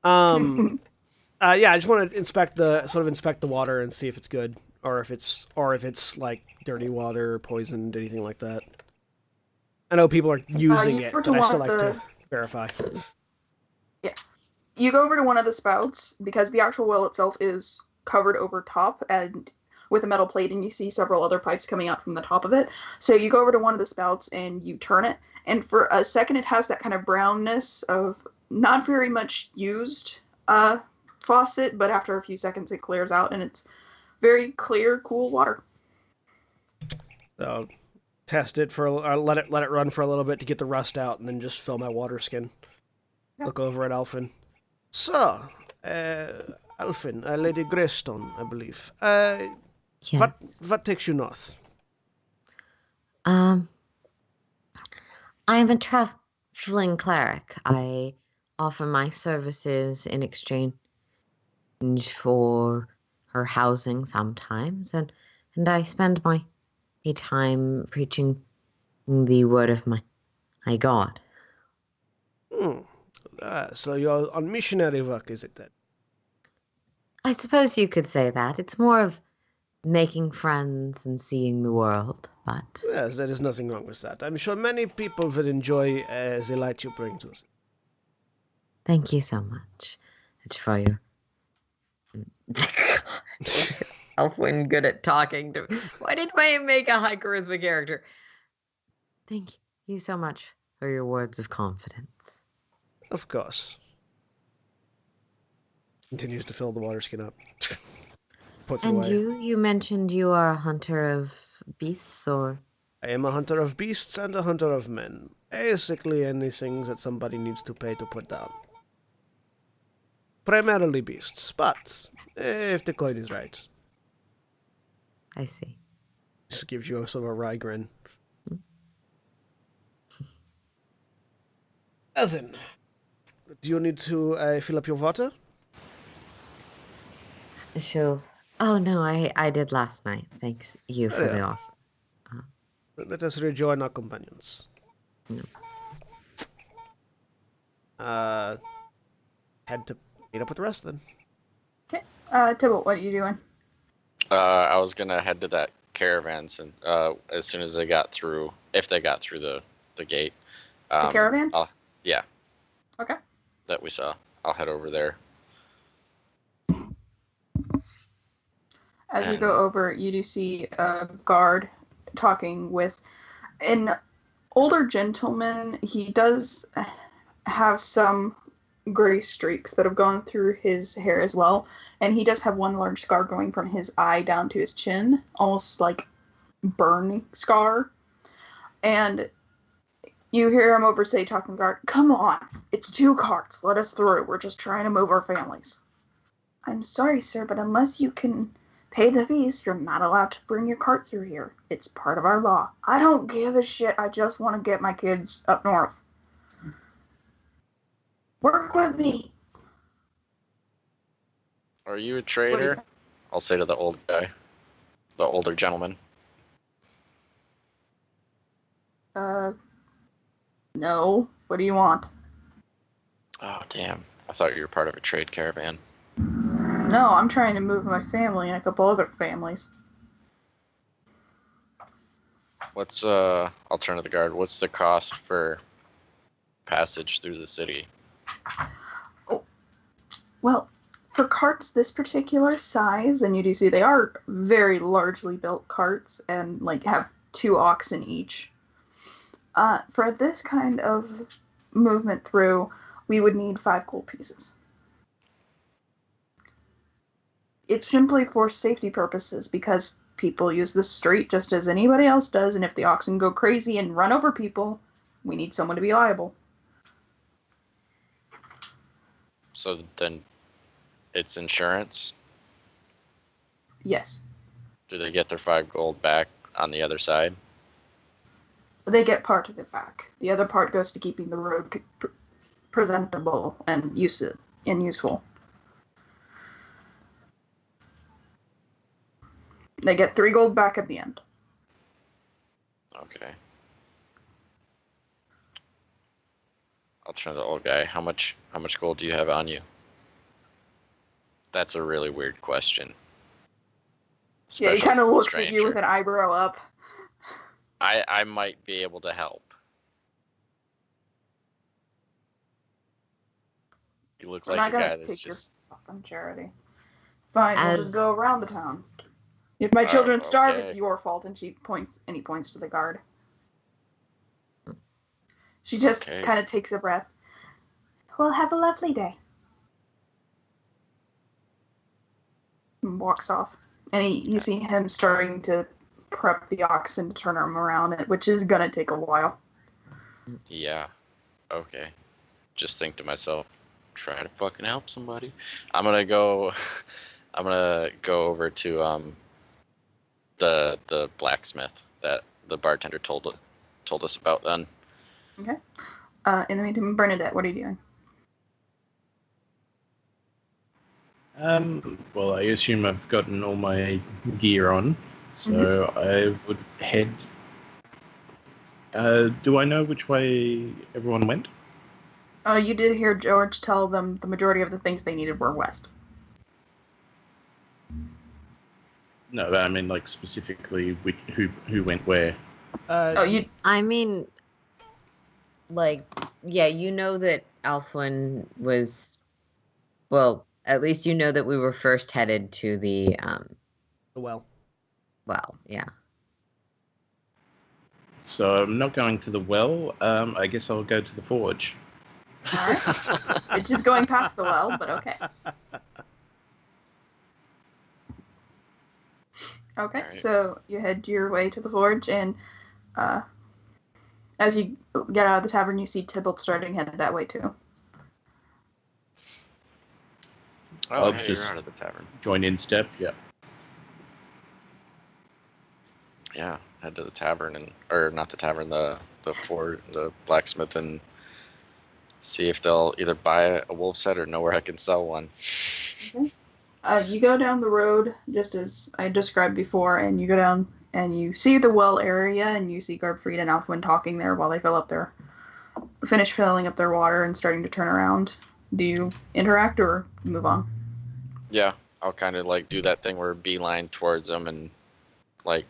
Yeah, I just want to inspect the water and see if it's good, or if it's like dirty water, poisoned, anything like that. I know people are using it, but I still like to verify. Yeah. You go over to one of the spouts, because the actual well itself is covered over top and with a metal plate, and you see several other pipes coming out from the top of it. So you go over to one of the spouts and you turn it, and for a second it has that kind of brownness of not very much used faucet, but after a few seconds it clears out and it's very clear, cool water. So test it for let it run for a little bit to get the rust out, and then just fill my water skin. Yep. Look over at Alphen. So, Alphen, Lady Greystone, I believe. Yes. What takes you north? I am a traveling cleric. I offer my services in exchange for her housing sometimes, and I spend my time preaching the word of my God. So you're on missionary work, is it then? I suppose you could say that. It's more of making friends and seeing the world, but... Yes, there is nothing wrong with that. I'm sure many people will enjoy the light you bring to us. Thank you so much for your... Elfwin good at talking to. Why did I make a high charisma character? Thank you so much for your words of confidence. Of course. Continues to fill the water skin up. Puts it And away. you mentioned you are a hunter of beasts, or? I am a hunter of beasts and a hunter of men. Basically anything that somebody needs to pay to put down. Primarily beasts, but if the coin is right. I see. Just gives you a sort of a wry grin. Listen, do you need to fill up your water? She'll. Oh no, I did last night. Thanks you for the offer. Let us rejoin our companions. No. Head to meet up with the rest then. Okay. Tybalt, what are you doing? I was gonna head to that caravan as soon as they got through, if they got through the gate. The caravan? Yeah. Okay. That we saw. I'll head over there. As you go over, you do see a guard talking with an older gentleman. He does have some gray streaks that have gone through his hair as well, and he does have one large scar going from his eye down to his chin, almost like burn scar. And you hear him over say, talking guard, "Come on, it's 2 carts. Let us through. We're just trying to move our families." "I'm sorry, sir, but unless you can pay the fees, you're not allowed to bring your cart through here. It's part of our law." "I don't give a shit. I just want to get my kids up north." "Work with me." Are you a trader? I'll say to the old guy, the older gentleman. No. What do you want? Oh, damn. I thought you were part of a trade caravan. No, I'm trying to move my family and a couple other families. I'll turn to the guard. What's the cost for passage through the city? Oh, well, for carts this particular size, and you do see they are very largely built carts and like have 2 oxen each. For this kind of movement through, we would need 5 gold pieces. It's simply for safety purposes because people use the street just as anybody else does, and if the oxen go crazy and run over people, we need someone to be liable. So then it's insurance? Yes. Do they get their 5 gold back on the other side? They get part of it back. The other part goes to keeping the road presentable and useful. They get 3 gold back at the end. Okay. I'll turn to the old guy. How much gold do you have on you? That's a really weird question. Yeah, he Especially kind of from a looks at you with stranger. an eyebrow up. I might be able to help. You look I'm like not a guy gonna that's take your just... stuff on charity. Fine, we'll just go around the town. If my children starve, okay. it's your fault. And he points to the guard. She just kind of takes a breath. "Well, have a lovely day." And walks off. And you see him starting to prep the oxen to turn them around, which is gonna take a while. Yeah. Okay. Just think to myself, try to fucking help somebody. I'm gonna go over to the blacksmith that the bartender told us about then. Okay. In the meantime, Bernadette, what are you doing? Well, I assume I've gotten all my gear on, so I would head. Do I know which way everyone went? You did hear George tell them the majority of the things they needed were west. No, I mean like specifically who went where. I mean, like, yeah, you know that Alfwin was, well, at least you know that we were first headed to the The well. Well, yeah. So I'm not going to the well. I guess I'll go to the forge. All right. It's just going past the well, but okay. Okay, Alright. so you head your way to the forge, and as you get out of the tavern, you see Tybalt starting headed that way too. Oh, I'll hey, just- you're out of the tavern. Join in step. Yeah. Yeah, head to the tavern or not the tavern, the blacksmith, and see if they'll either buy a wolf's head or know where I can sell one. You go down the road just as I described before, and you go down and you see the well area, and you see Garbfried and Alfwin talking there while they finish filling up their water and starting to turn around. Do you interact or move on? Yeah, I'll kind of like do that thing where beeline towards them and like,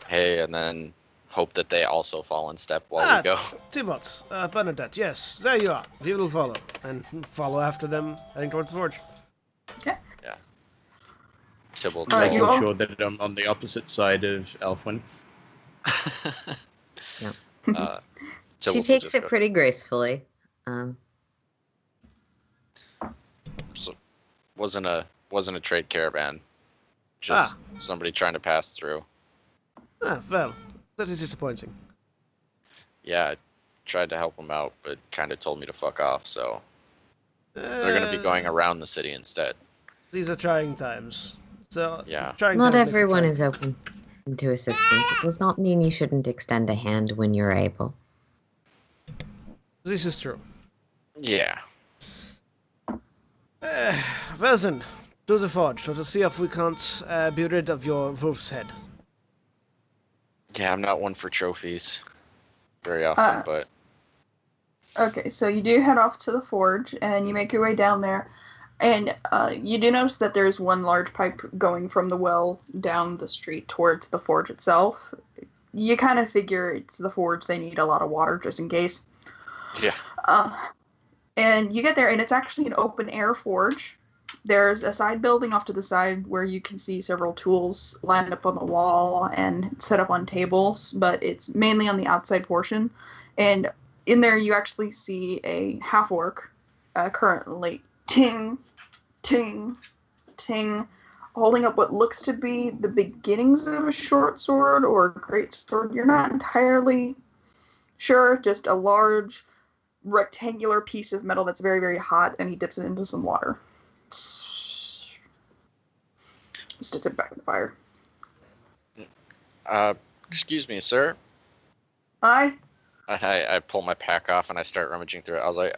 hey, and then hope that they also fall in step while we go. Tybalt, Bernadette, yes, there you are. We will follow. And follow after them, heading towards the forge. Okay. Tybalt. Alright, you Making all- sure that I'm on the opposite side of Alfwin. Yeah. Tybalt She will takes just it go- pretty gracefully. Wasn't a trade caravan, just somebody trying to pass through. Well, that is disappointing. Yeah, I tried to help them out, but kind of told me to fuck off. So they're gonna be going around the city instead. These are trying times. So, Yeah. trying Not times make for everyone trying. is open to assistance. It does not mean you shouldn't extend a hand when you're able. This is true. Yeah. Well then, to the forge. Let us see if we can't be rid of your wolf's head. Yeah, I'm not one for trophies very often, but Okay, so you do head off to the forge, and you make your way down there, and you do notice that there's one large pipe going from the well down the street towards the forge itself. You kind of figure it's the forge, they need a lot of water just in case. yeah. And you get there, and it's actually an open air forge. There's a side building off to the side where you can see several tools lined up on the wall and set up on tables, but it's mainly on the outside portion. And in there, you actually see a half orc currently ting, ting, ting, holding up what looks to be the beginnings of a short sword or a great sword. You're not entirely sure, just a large rectangular piece of metal that's very, very hot, and he dips it into some water. Sticks it back in the fire. Excuse me, sir. I I pull my pack off and I start rummaging through it. I was like,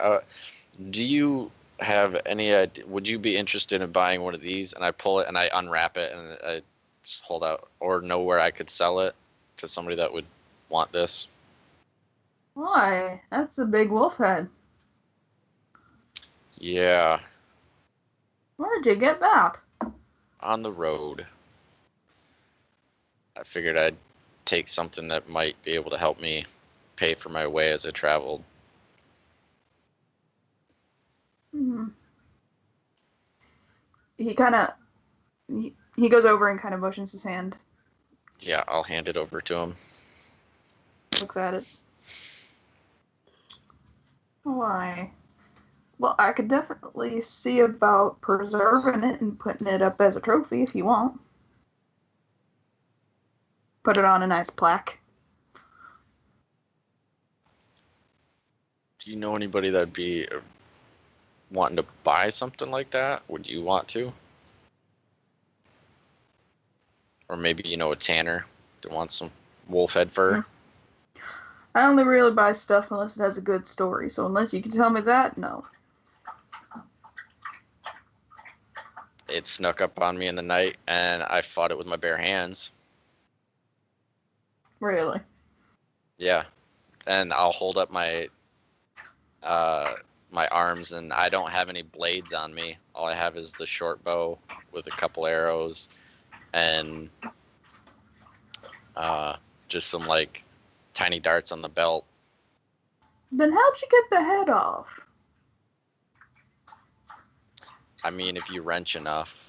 do you have any idea? Would you be interested in buying one of these? And I pull it and I unwrap it and I just hold out, or know where I could sell it to somebody that would want this. Why? That's a big wolf head. Yeah, Where'd you get that? on the road. I figured I'd take something that might be able to help me pay for my way as I traveled. He kind of he goes over and kind of motions his hand, Yeah, I'll hand it over to him. looks at it. Why? Well, I could definitely see about preserving it and putting it up as a trophy if you want. Put it on a nice plaque. Do you know anybody that'd be wanting to buy something like that? Would you want to? Or maybe you know a tanner that wants some wolf head fur? I only really buy stuff unless it has a good story, so unless you can tell me that, no. It snuck up on me in the night and I fought it with my bare hands. Really. Yeah. And I'll hold up my my arms and I don't have any blades on me. All I have is the short bow with a couple arrows and just some like tiny darts on the belt. Then how'd you get the head off? I mean, if you wrench enough.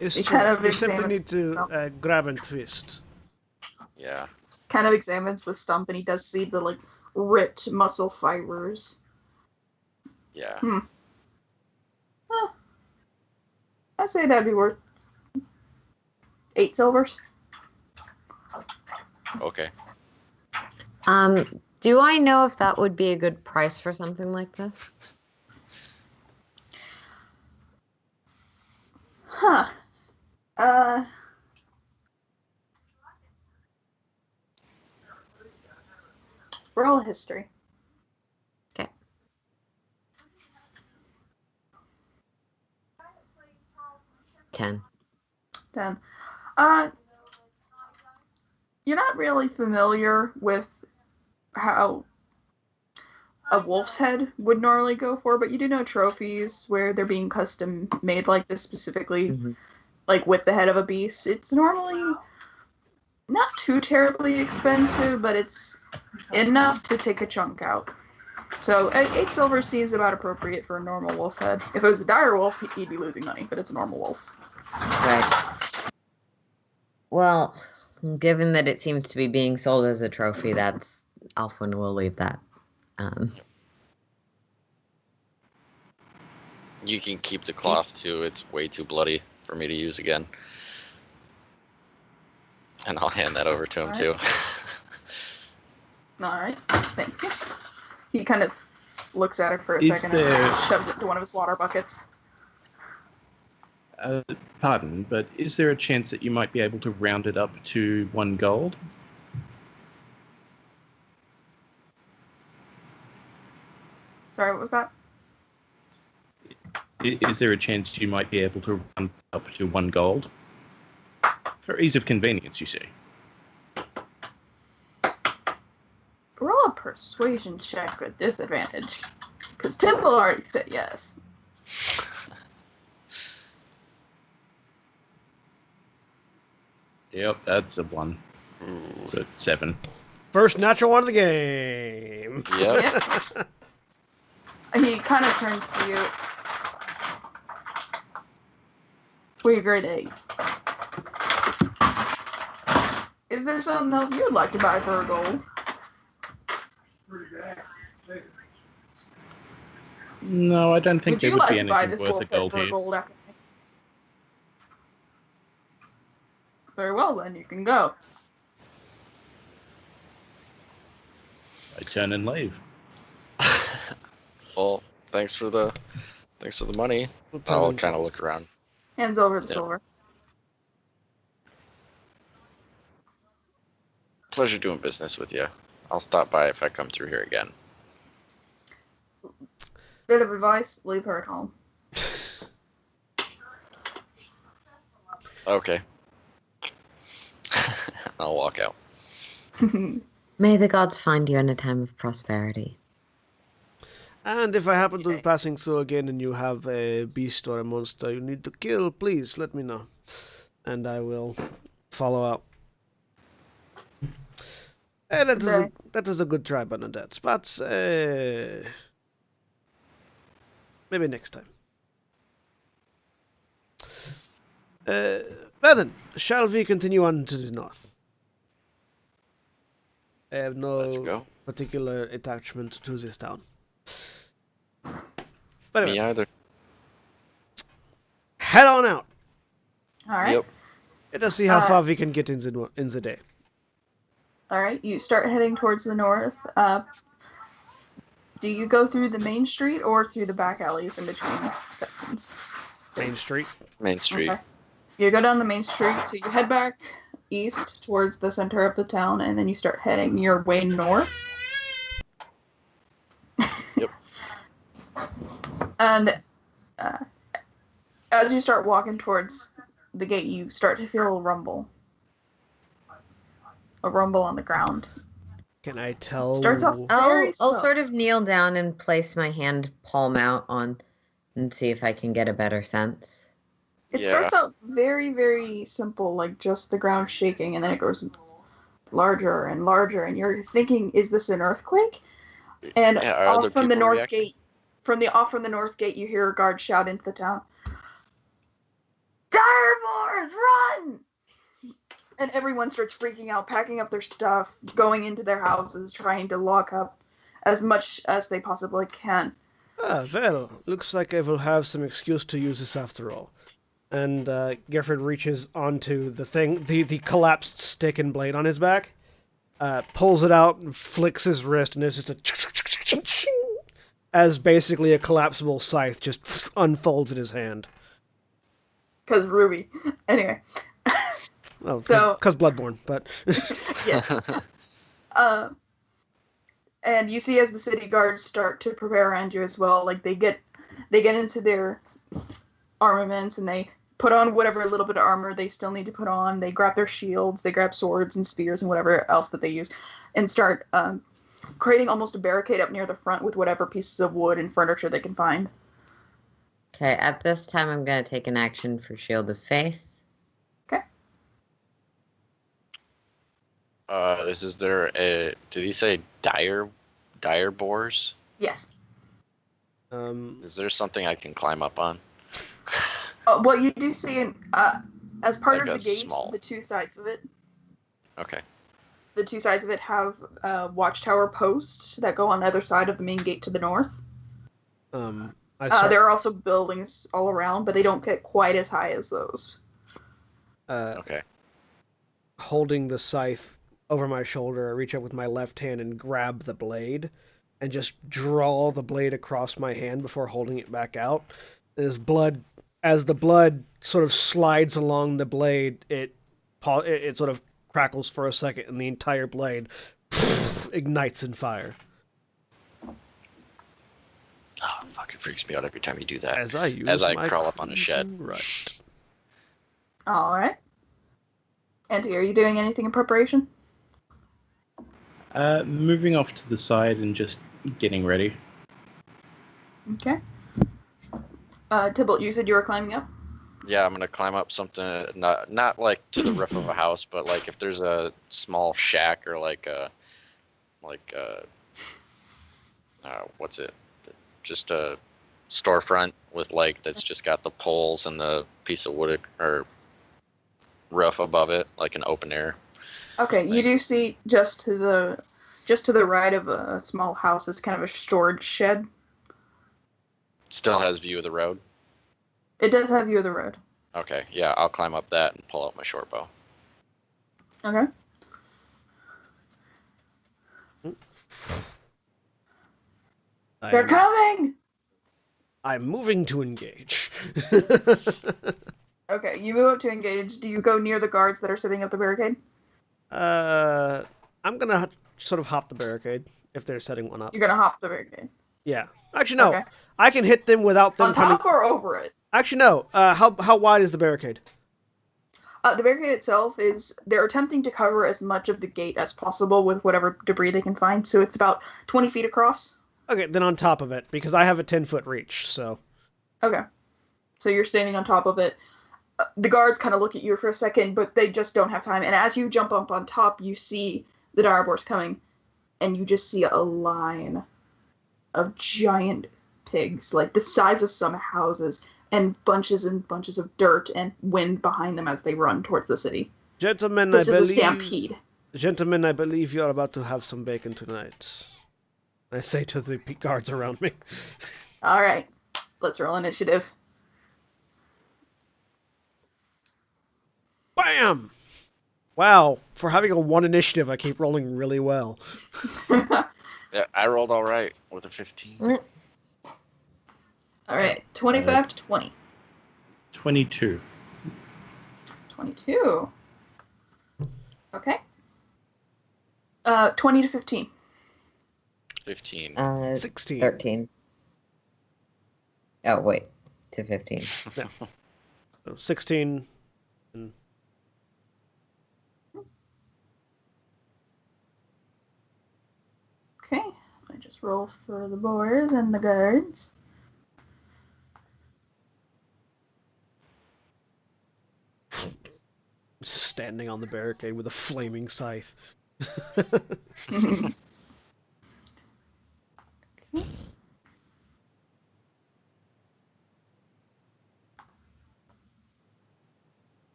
It's He true. kind of You simply examines need to the grab and twist. Yeah. kind of examines the stump, and he does see the like ripped muscle fibers. Yeah. I'd say that'd be worth 8 silvers. Okay. Do I know if that would be a good price for something like this? Huh. Roll a history. Okay. 10. 10. You're not really familiar with how a wolf's head would normally go for, but you do know trophies where they're being custom made like this specifically, like with the head of a beast. It's normally not too terribly expensive, but it's enough to take a chunk out. So 8 silver seems about appropriate for a normal wolf head. If it was a dire wolf, he'd be losing money, but it's a normal wolf. Right. Well, given that it seems to be being sold as a trophy, that's Alfwin will leave that. You can keep the cloth too. It's way too bloody for me to use again. And I'll hand that over to him too. Alright, thank you. He kind of looks at it for a Is second and there- shoves it to one of his water buckets. Pardon, but is there a chance that you might be able to round it up to 1 gold? Sorry, what was that? Is there a chance you might be able to round up to 1 gold? For ease of convenience, you see. Roll a persuasion check with disadvantage. Because Temple already said yes. Yep, that's a 1. Ooh. So 7. First natural one of the game. Yep. He kind of turns to you. For your grade 8. Is there something else you'd like to buy for a gold? No, I don't think Would there you would like be to buy anything this worth wolf a head gold for a here. gold after? Very well, then you can go. I turn and leave. Well, thanks for the money. I'll kind of look around. Hands over the Yep. silver. Pleasure doing business with you. I'll stop by if I come through here again. Bit of advice: leave her at home. Okay. I'll walk out. May the gods find you in a time of prosperity. And if I happen to be passing through again and you have a beast or a monster you need to kill, please let me know. And I will follow up. That was a good try, Bernadette. But maybe next time. Well then, shall we continue on to the north? I have Let's no go. particular attachment to this town. But Me anyway, either. head on out. All right. Yep. Let us see how far we can get in the day. All right. You start heading towards the north. Do you go through the main street or through the back alleys in between sections? Main Street. Main Street. Okay. You go down the main street, so you head back east towards the center of the town, and then you start heading your way north. Yep. And as you start walking towards the gate, you start to feel a rumble. A rumble on the ground. Can I tell? Starts off I'll very slow. sort of kneel down and place my hand palm out on and see if I can get a better sense. It Yeah. starts out very, very simple, like just the ground shaking, and then it grows larger and larger, and you're thinking, is this an earthquake? And Yeah, are other off from the people north reacting? gate, from the north gate, you hear a guard shout into the town, "Dire guards, run! And everyone starts freaking out, packing up their stuff, going into their houses, trying to lock up as much as they possibly can. Ah, well, looks like I will have some excuse to use this after all. And Gifford reaches onto the thing, the collapsed stick and blade on his back, pulls it out and flicks his wrist, and there's just a as basically a collapsible scythe just unfolds in his hand. Because Ruby. Anyway. Oh, So- because Bloodborne, but Yeah. And you see as the city guards start to prepare around you as well, like they get into their armaments and they put on whatever little bit of armor they still need to put on. They grab their shields, they grab swords and spears and whatever else that they use, and start creating almost a barricade up near the front with whatever pieces of wood and furniture they can find. Okay, at this time I'm going to take an action for Shield of Faith. Okay. Is there a? Did he say dire boars? Yes. Is there something I can climb up on? Well, you do see as part Like of a the gate, small- the two sides of it. Okay. The two sides of it have watchtower posts that go on either side of the main gate to the north. There are also buildings all around, but they don't get quite as high as those. Okay. Holding the scythe over my shoulder, I reach up with my left hand and grab the blade, and just draw the blade across my hand before holding it back out. As the blood sort of slides along the blade, it sort of crackles for a second, and the entire blade ignites in fire. Oh, fucking freaks me out every time you do that. As I crawl up on a shed. Right. All right. Auntie, are you doing anything in preparation? Moving off to the side and just getting ready. Okay. Tybalt, you said you were climbing up? Yeah, I'm gonna climb up something, not like to the roof of a house, but like if there's a small shack or what's it? Just a storefront with that's just got the poles and the piece of wood or roof above it, like an open air. Okay, you do see just to the right of a small house is kind of a storage shed. Still has view of the road. It does have view of the road. Okay, yeah, I'll climb up that and pull out my short bow. Okay. They're coming! I'm moving to engage. Okay, you move up to engage. Do you go near the guards that are setting up the barricade? I'm gonna sort of hop the barricade if they're setting one up. You're gonna hop the barricade. Yeah. Actually, no. Okay. I can hit them without them On coming. top or over it? Actually, no. How wide is the barricade? The barricade itself they're attempting to cover as much of the gate as possible with whatever debris they can find, so it's about 20 feet across. Okay, then on top of it, because I have a 10-foot reach, so. Okay. So you're standing on top of it. The guards kind of look at you for a second, but they just don't have time. And as you jump up on top, you see the direboars coming, and you just see a line of giant pigs, like the size of some houses, and bunches of dirt and wind behind them as they run towards the city. Gentlemen, This is a stampede. Gentlemen, I believe you are about to have some bacon tonight. I say to the guards around me. All right, let's roll initiative. Bam! Wow, for having a 1 initiative, I keep rolling really well. Yeah, I rolled all right with a 15. All right, 25 to 20. 22. 22. Okay. 20 to 15. 15. 16. 13. Oh, wait. To 15. So 16. And Okay, I just roll for the boars and the guards. standing on the barricade with a flaming scythe.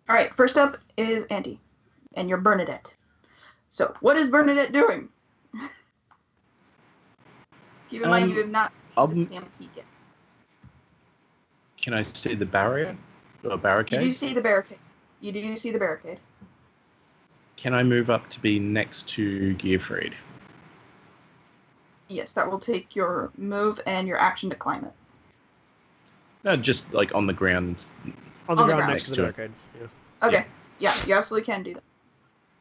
All right, first up is Andy, and you're Bernadette. So, what is Bernadette doing? Keep in mind you have not seen the stampede yet. Can I see the barrier or barricade? You do see the barricade. You do see the barricade. Can I move up to be next to Gearfried? Yes, that will take your move and your action to climb it. No, just like on the ground. On the ground next to the barricade. Yeah. Okay. Yeah, you absolutely can do that.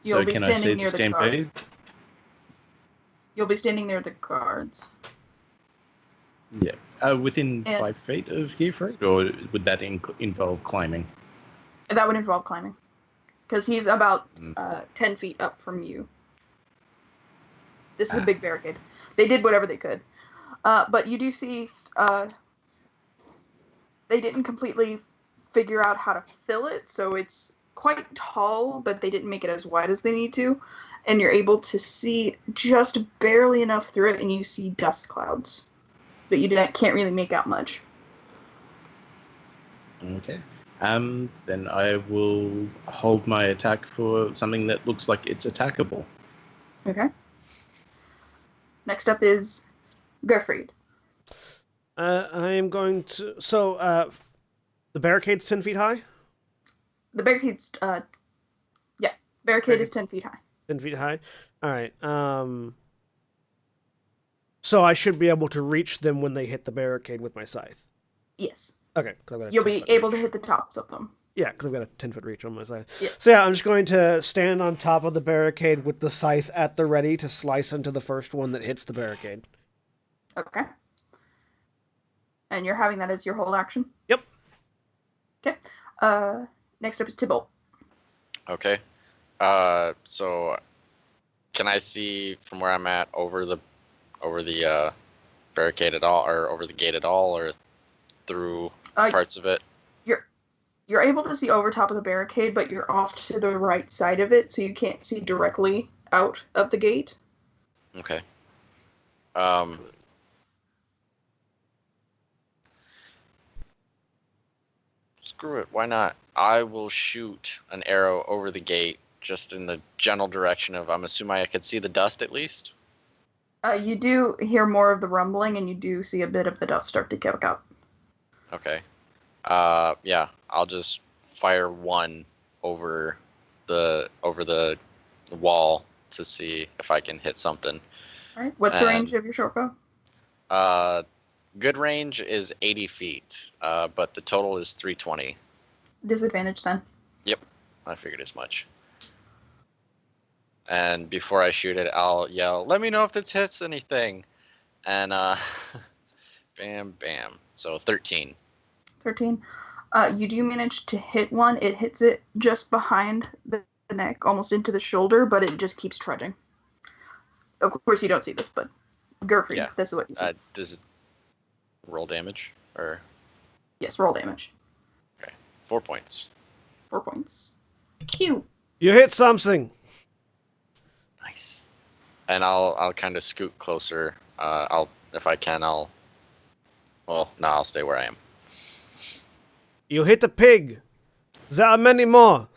You'll So be can I see standing the near the stampede? guards. You'll be standing near the guards. Yeah. Within And- 5 feet of Gearfried? Or would that involve climbing? That would involve climbing. Because he's about Mm. 10 feet up from you. This is a big barricade. They did whatever they could. But you do see they didn't completely figure out how to fill it, so it's quite tall, but they didn't make it as wide as they need to. And you're able to see just barely enough through it, and you see dust clouds. But you can't really make out much. Okay. Then I will hold my attack for something that looks like it's attackable. Okay. Next up is Gerfried. I am going to. So, the barricade's 10 feet high? The barricade's, barricade is 10 feet high. 10 feet high? Alright. So I should be able to reach them when they hit the barricade with my scythe. Yes. Okay. 'Cause I've got a You'll be 10-foot able to reach. hit the tops of them. Yeah, because I've got a 10-foot reach on my scythe. Yeah. So yeah, I'm just going to stand on top of the barricade with the scythe at the ready to slice into the first one that hits the barricade. Okay. And you're having that as your whole action? Yep. Okay. Next up is Tybalt. Okay. So can I see from where I'm at over the barricade at all, or over the gate at all, or through parts of it? You're able to see over top of the barricade, but you're off to the right side of it, so you can't see directly out of the gate. Okay. Screw it. Why not? I will shoot an arrow over the gate, just in the general direction of. I'm assuming I could see the dust at least. You do hear more of the rumbling, and you do see a bit of the dust start to kick up. Okay. Yeah. I'll just fire one over the wall to see if I can hit something. All right. What's the range of your short bow? Good range is 80 feet, but the total is 320. Disadvantage then. Yep, I figured as much. And before I shoot it, I'll yell, "Let me know if this hits anything." And bam, bam. So 13. 13. You do manage to hit one. It hits it just behind the neck, almost into the shoulder, but it just keeps trudging. Of course, you don't see this, but Gerfried, Yeah. this is what you see. Does it roll damage or? Yes, roll damage. Okay, 4 points. 4 points. Cute. You hit something. Nice. And I'll kind of scoot closer. If I can, Well, no, I'll stay where I am. You hit a pig. There are many more.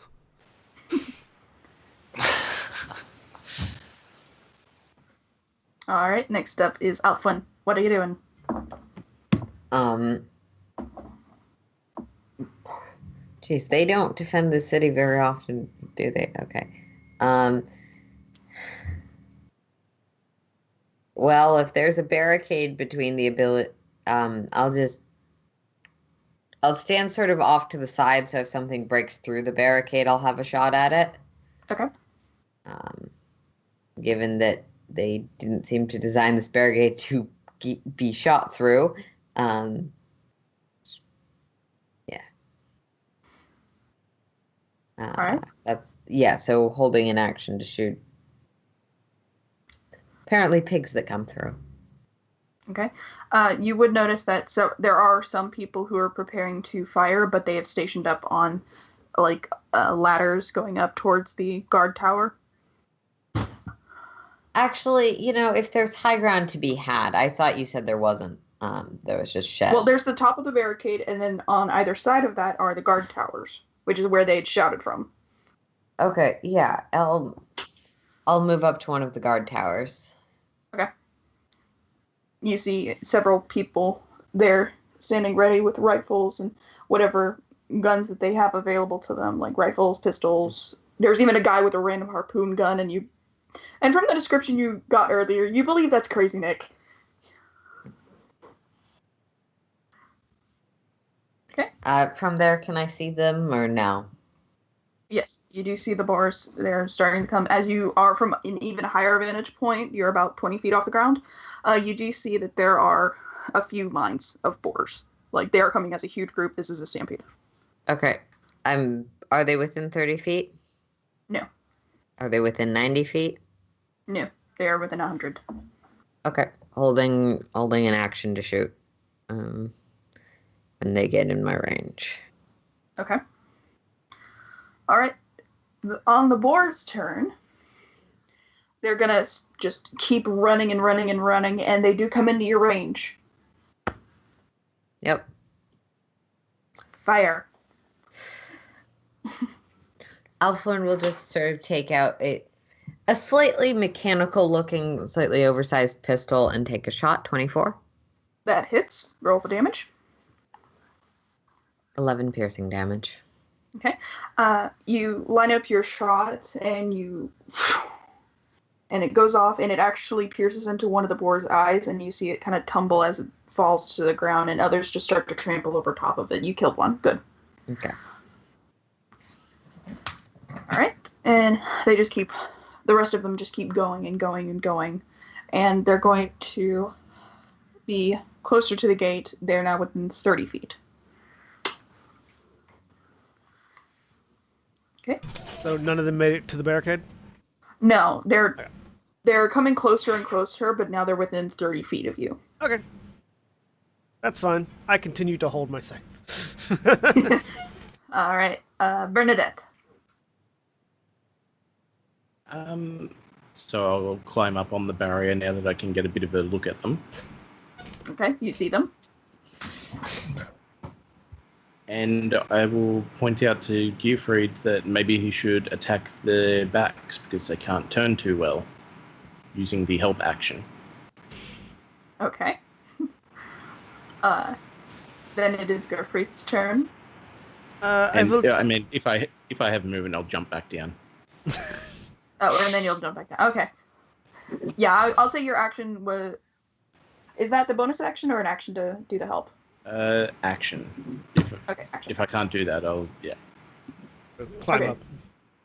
All right, next up is Alfun. What are you doing? Geez, they don't defend the city very often, do they? Okay. Well, if there's a barricade between the ability, I'll stand sort of off to the side, so if something breaks through the barricade, I'll have a shot at it. Okay. Given that they didn't seem to design this barricade to be shot through. Yeah. All right. So holding an action to shoot. Apparently pigs that come through. Okay. You would notice that there are some people who are preparing to fire, but they have stationed up on ladders going up towards the guard tower. Actually, if there's high ground to be had, I thought you said there wasn't. There was just shed. Well, there's the top of the barricade, and then on either side of that are the guard towers. which is where they had shouted from. Okay, yeah. I'll move up to one of the guard towers. Okay. You see several people there standing ready with rifles and whatever guns that they have available to them, like rifles, pistols. There's even a guy with a random harpoon gun, and from the description you got earlier, you believe that's Crazy Nick. Okay. From there, can I see them or no? Yes, you do see the bars. They're starting to come. As you are from an even higher vantage point, you're about 20 feet off the ground. You do see that there are a few lines of boars. Like, they are coming as a huge group. This is a stampede. Okay. Are they within 30 feet? No. Are they within 90 feet? No, they are within 100. Okay. Holding an action to shoot. When they get in my range. Okay. All right. On the boar's turn, they're going to just keep running and running and running, and they do come into your range. Yep. Fire. Alphorn will just sort of take out a slightly mechanical-looking, slightly oversized pistol and take a shot. 24. That hits. Roll for damage. 11 piercing damage. Okay. You line up your shot, and it goes off, and it actually pierces into one of the boar's eyes, and you see it kind of tumble as it falls to the ground, and others just start to trample over top of it. You killed one. Good. Okay. All right. And the rest of them just keep going and going and going, and they're going to be closer to the gate. They're now within 30 feet. Okay. So none of them made it to the barricade? No, they're coming closer and closer, but now they're within 30 feet of you. Okay. That's fine. I continue to hold my scythe. All right. Bernadette. So I'll climb up on the barrier now that I can get a bit of a look at them. Okay, you see them. And I will point out to Gearfried that maybe he should attack the backs because they can't turn too well using the help action. Okay. Then it is Gerfried's turn. I mean, if I have movement, I'll jump back down. Oh, and then you'll jump back down. Okay. Yeah, I'll say your action was... Is that the bonus action or an action to do the help? Action. Okay, action. If I can't do that, I'll Climb Okay. up.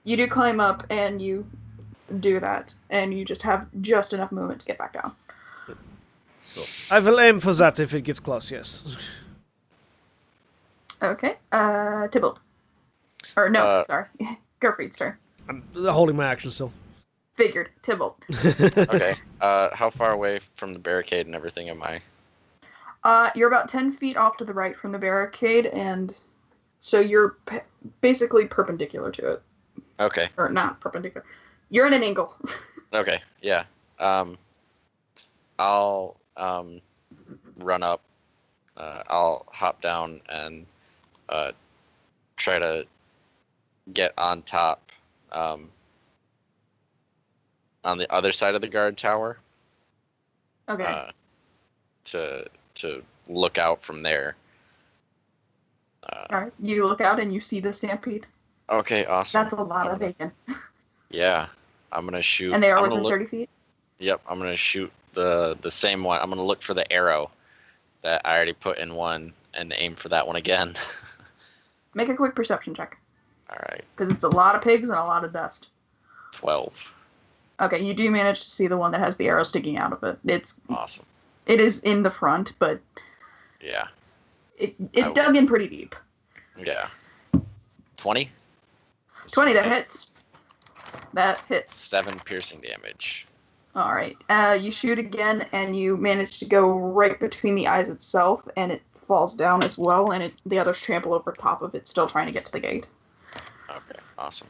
You do climb up, and you do that, and you just have just enough movement to get back down. Cool. I will aim for that if it gets close, yes. Okay, Tybalt. Or no, sorry. Gerfried's turn. I'm holding my action still. Figured. Tybalt. Okay. How far away from the barricade and everything am I? You're about 10 feet off to the right from the barricade, and so you're basically perpendicular to it. Okay. Or not perpendicular. You're in an angle. Okay. Yeah. I'll run up. I'll hop down and try to get on top on the other side of the guard tower. Okay. To look out from there. All right. You look out and you see the stampede. Okay, awesome. That's a lot of bacon. Yeah, I'm gonna shoot. And they are I'm gonna within 30 feet? Yep, I'm gonna shoot the same one. I'm gonna look for the arrow that I already put in one and aim for that one again. Make a quick perception check. All right. Because it's a lot of pigs and a lot of dust. 12. Okay, you do manage to see the one that has the arrow sticking out of it. Awesome. It is in the front, but Yeah. it dug in pretty deep. Yeah. 20? 20, that hits. That hits. 7 piercing damage. All right. You shoot again, and you manage to go right between the eyes itself, and it falls down as well, and the others trample over top of it, still trying to get to the gate. Okay, awesome.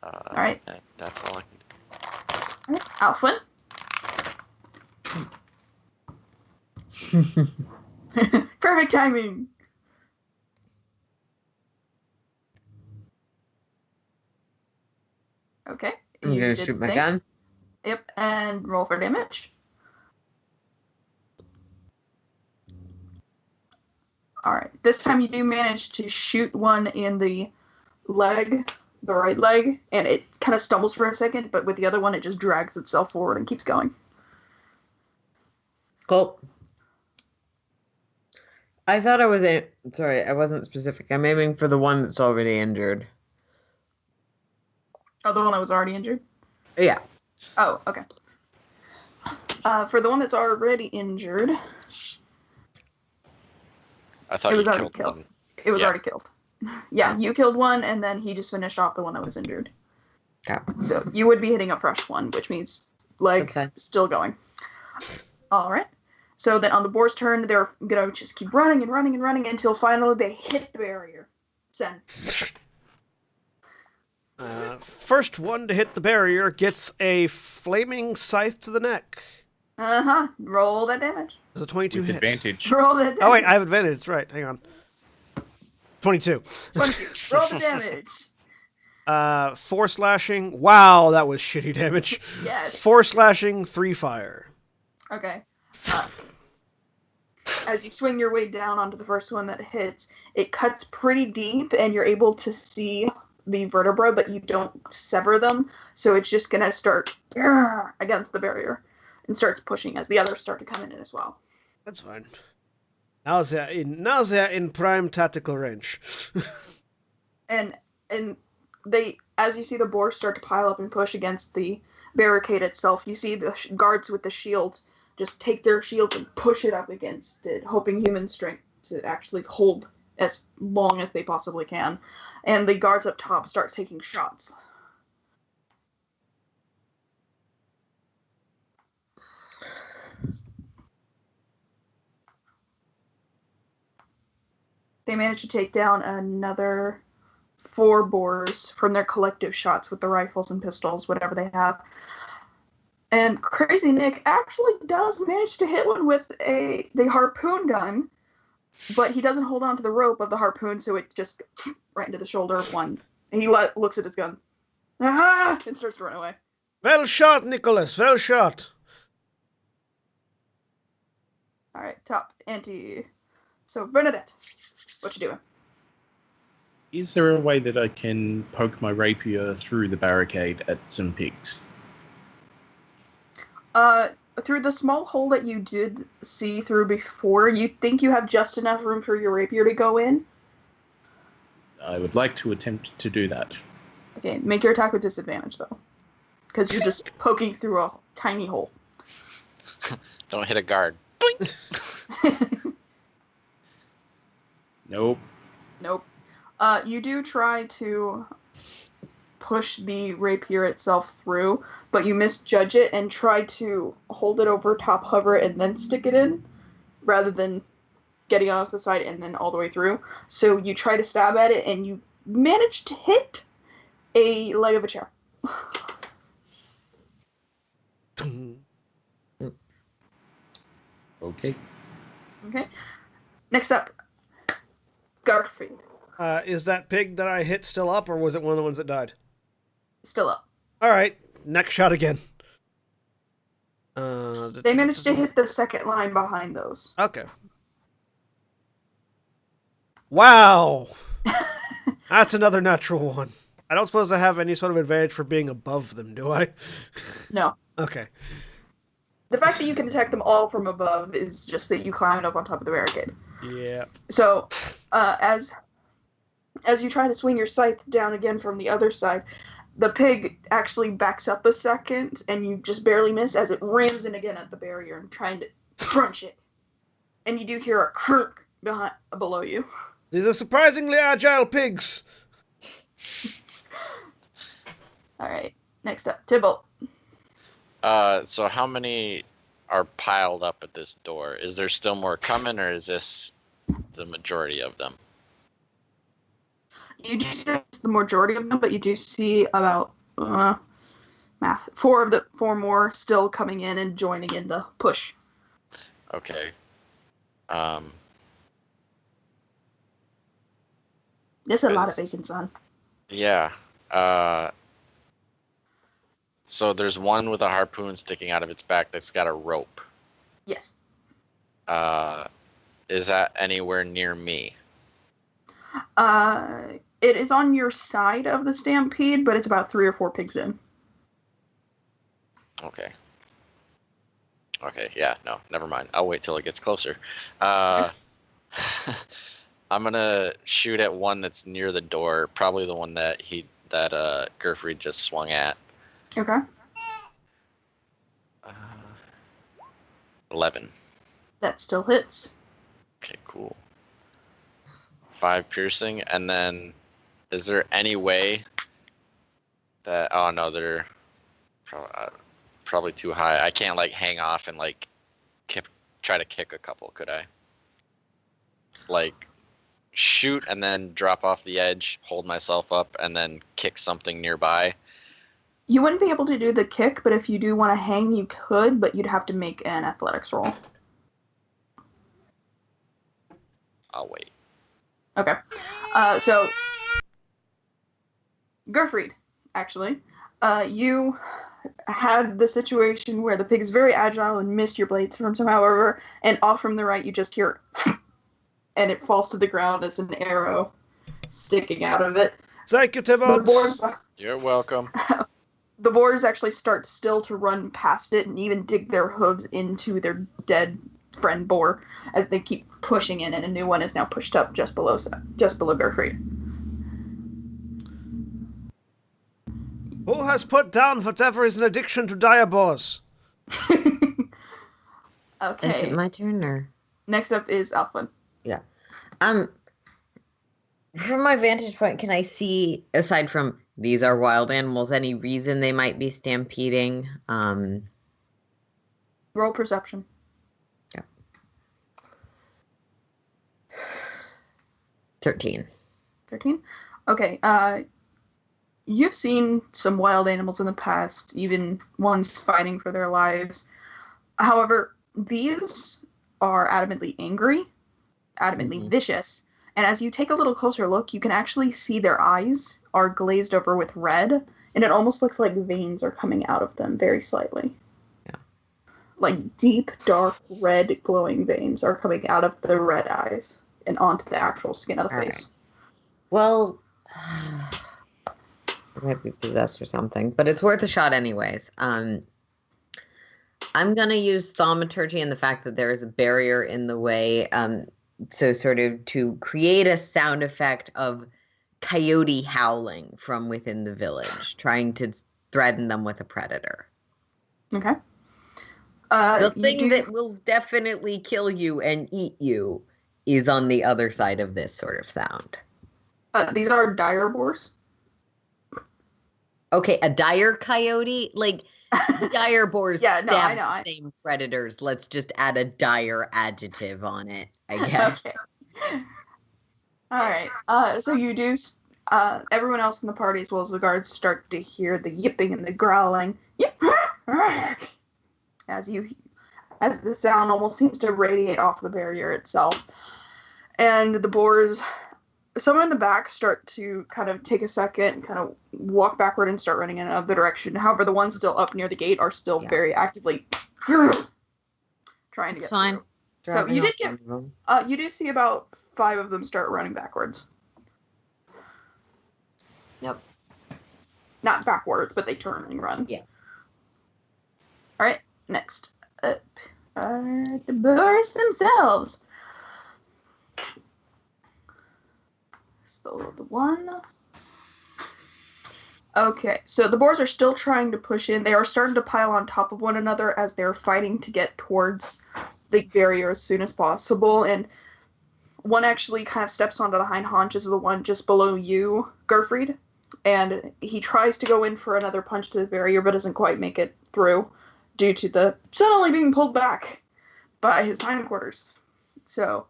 All right. That's all I can do. All right. Alfwin. Perfect timing. Okay. I'm You gonna did shoot the my same. gun. Yep, and roll for damage. Alright, this time you do manage to shoot one in the leg, the right leg, and it kind of stumbles for a second, but with the other one it just drags itself forward and keeps going. Cool. I thought I was sorry, I wasn't specific. I'm aiming for the one that's already injured. Oh, the one that was already injured? Yeah. Oh, okay. For the one that's already injured, I thought it was you already killed killed. one. It was Yeah. already killed. Yeah, you killed one, and then he just finished off the one that was injured. Okay. So you would be hitting a fresh one, which means leg That's fine. still going. All right. So then on the boar's turn, they're gonna just keep running and running and running until finally they hit the barrier. Sen. First one to hit the barrier gets a flaming scythe to the neck. Roll that damage. There's a 22 With hit. advantage. Roll that damage. Oh wait, I have advantage. That's right. Hang on. 22. 22. Roll the damage. 4 slashing. Wow, that was shitty damage. Yes. 4 slashing, 3 fire. Okay. As you swing your way down onto the first one that hits, it cuts pretty deep, and you're able to see the vertebra, but you don't sever them. So it's just gonna start against the barrier and starts pushing as the others start to come in as well. That's fine. Now they're in prime tactical range. And they, as you see the boars start to pile up and push against the barricade itself, you see the guards with the shields just take their shields and push it up against it, hoping human strength to actually hold as long as they possibly can. And the guards up top start taking shots. They manage to take down another 4 boars from their collective shots with the rifles and pistols, whatever they have. And Crazy Nick actually does manage to hit one with the harpoon gun, but he doesn't hold on to the rope of the harpoon, so it just right into the shoulder of one. And he looks at his gun. Ah! And starts to run away. Well shot, Nicholas. Well shot. Alright, top anti. So, Bernadette, what you doing? Is there a way that I can poke my rapier through the barricade at some pigs? Through the small hole that you did see through before, you think you have just enough room for your rapier to go in? I would like to attempt to do that. Okay, make your attack with disadvantage, though. Because you're just poking through a tiny hole. Don't hit a guard. Boink! Nope. Nope. You do try to push the rapier itself through, but you misjudge it and try to hold it over top, hover, and then stick it in, rather than getting off the side and then all the way through. So you try to stab at it, and you manage to hit a leg of a chair. Okay. Okay. Next up, Garfield. Is that pig that I hit still up, or was it one of the ones that died? Still up. All right, next shot again. They managed to hit the second line behind those. Okay. Wow. That's another natural one. I don't suppose I have any sort of advantage for being above them, do I? No. Okay. The fact that you can attack them all from above is just that you climbed up on top of the barricade. Yeah. So, as you try to swing your scythe down again from the other side, the pig actually backs up a second, and you just barely miss as it rams in again at the barrier and trying to crunch it. And you do hear a crunk below you. These are surprisingly agile pigs. All right, next up, Tybalt. So how many are piled up at this door? Is there still more coming, or is this the majority of them? You do see the majority of them, but you do see about 4 more still coming in and joining in the push. Okay. There's a lot of bacon, son. Yeah. So there's one with a harpoon sticking out of its back that's got a rope. Yes. Is that anywhere near me? It is on your side of the stampede, but it's about 3 or 4 pigs in. Okay. Okay, yeah, no, never mind. I'll wait till it gets closer. I'm gonna shoot at one that's near the door, probably the one that Gerfried just swung at. Okay. 11. That still hits. Okay, cool. 5 piercing, and then is there any way that? Oh no, they're probably too high. I can't like hang off and like try to kick a couple, could I? Like shoot and then drop off the edge, hold myself up, and then kick something nearby. You wouldn't be able to do the kick, but if you do want to hang, you could, but you'd have to make an athletics roll. I'll wait. Okay. So, Gerfried, actually, you had the situation where the pig is very agile and missed your blades from somehow over, and off from the right you just hear and it falls to the ground as an arrow sticking out of it. Thank you, The boars, Tibbons. You're welcome. the boars actually start still to run past it and even dig their hooves into their dead friend boar as they keep pushing in, and a new one is now pushed up just below Gertrude. Who has put down whatever is an addiction to diabos? Okay. Is it my turn or? Next up is Alpha. Yeah. From my vantage point, can I see, aside from these are wild animals, any reason they might be stampeding? Roll perception. Yeah. 13. 13? Okay, you've seen some wild animals in the past, even ones fighting for their lives. However, these are adamantly angry, adamantly vicious, and as you take a little closer look, you can actually see their eyes are glazed over with red, and it almost looks like veins are coming out of them very slightly. Yeah. Like deep, dark, red, glowing veins are coming out of the red eyes and onto the actual skin of the face. Right. Well, it might be possessed or something, but it's worth a shot anyways. I'm going to use thaumaturgy and the fact that there is a barrier in the way, so sort of to create a sound effect of coyote howling from within the village, trying to threaten them with a predator. Okay. The thing that will definitely kill you and eat you is on the other side of this sort of sound. These are dire boars. Okay, a dire coyote? Like, dire boars stab the same predators. Let's just add a dire adjective on it, I guess. Okay. All right. So you do. Everyone else in the party, as well as the guards, start to hear the yipping and the growling. Yip, as the sound almost seems to radiate off the barrier itself, and the boars. Someone in the back start to kind of take a second and kind of walk backward and start running in another direction. However, the ones still up near the gate are still very actively trying to get through. So you did get, you do see about 5 of them start running backwards. Yep. Not backwards, but they turn and run. Yeah. All right, next up are the boars themselves. The one. Okay, so the boars are still trying to push in. They are starting to pile on top of one another as they're fighting to get towards the barrier as soon as possible. And one actually kind of steps onto the hind haunches of the one just below you, Gerfried. And he tries to go in for another punch to the barrier, but doesn't quite make it through due to the suddenly being pulled back by his hindquarters. So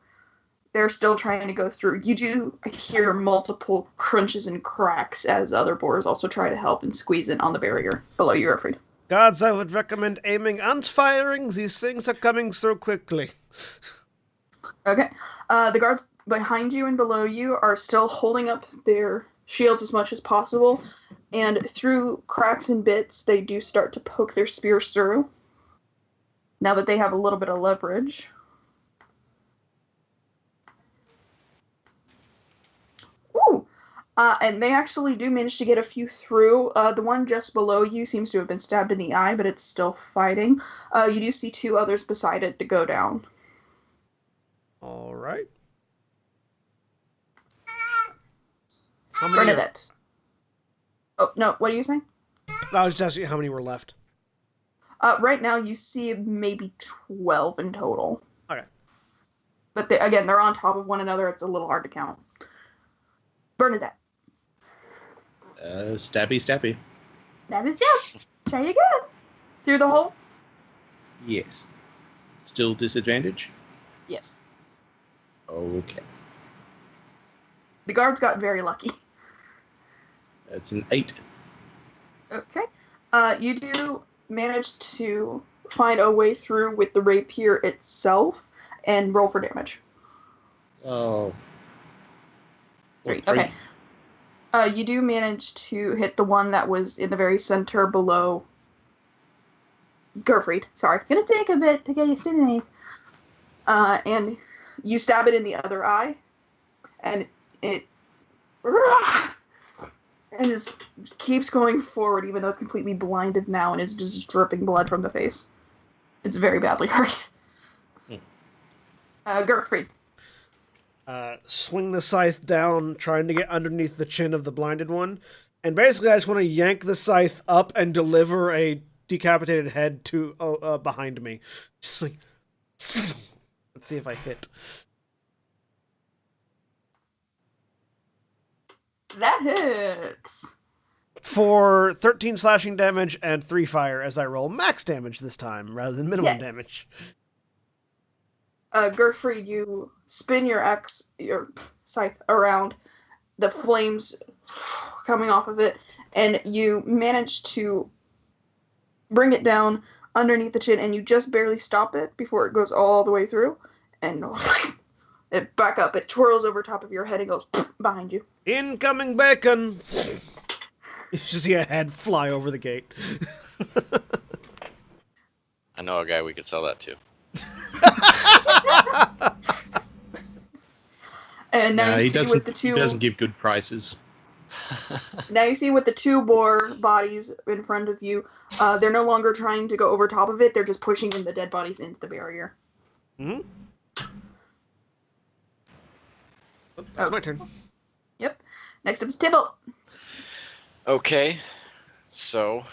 they're still trying to go through. You do hear multiple crunches and cracks as other boars also try to help and squeeze in on the barrier below you, Gerfried. Guards, I would recommend aiming and firing. These things are coming through quickly. Okay. The guards behind you and below you are still holding up their shields as much as possible. And through cracks and bits, they do start to poke their spears through. Now that they have a little bit of leverage. Ooh! And they actually do manage to get a few through. The one just below you seems to have been stabbed in the eye, but it's still fighting. You do see 2 others beside it to go down. All right. How many? Bernadette. Oh, no, what are you saying? I was just asking how many were left. Right now you see maybe 12 in total. Okay. But they're on top of one another. It's a little hard to count. Bernadette. Stabby. That is down. Try again. Through the hole? Yes. Still disadvantage? Yes. Okay. The guards got very lucky. That's an 8. Okay. You do manage to find a way through with the rapier itself and roll for damage. Oh. 3. Okay. You do manage to hit the one that was in the very center below Gerfried. Sorry. Gonna take a bit to get used to the names. And you stab it in the other eye, and it just keeps going forward, even though it's completely blinded now and is just dripping blood from the face. It's very badly hurt. Gerfried. Swing the scythe down, trying to get underneath the chin of the blinded one. And basically, I just want to yank the scythe up and deliver a decapitated head to behind me. Just like, let's see if I hit. That hits. For 13 slashing damage and 3 fire as I roll max damage this time, rather than minimum damage. Gerfried, you spin your scythe around, the flames coming off of it, and you manage to bring it down underneath the chin, and you just barely stop it before it goes all the way through, and it back up. It twirls over top of your head and goes behind you. Incoming bacon! You just see a head fly over the gate. I know a guy we could sell that to. And now you see with the 2... He doesn't give good prices. Now you see with the 2 boar bodies in front of you, they're no longer trying to go over top of it, they're just pushing in the dead bodies into the barrier. Mm-hmm. That's my turn. Yep. Next up is Tybalt. Okay. So,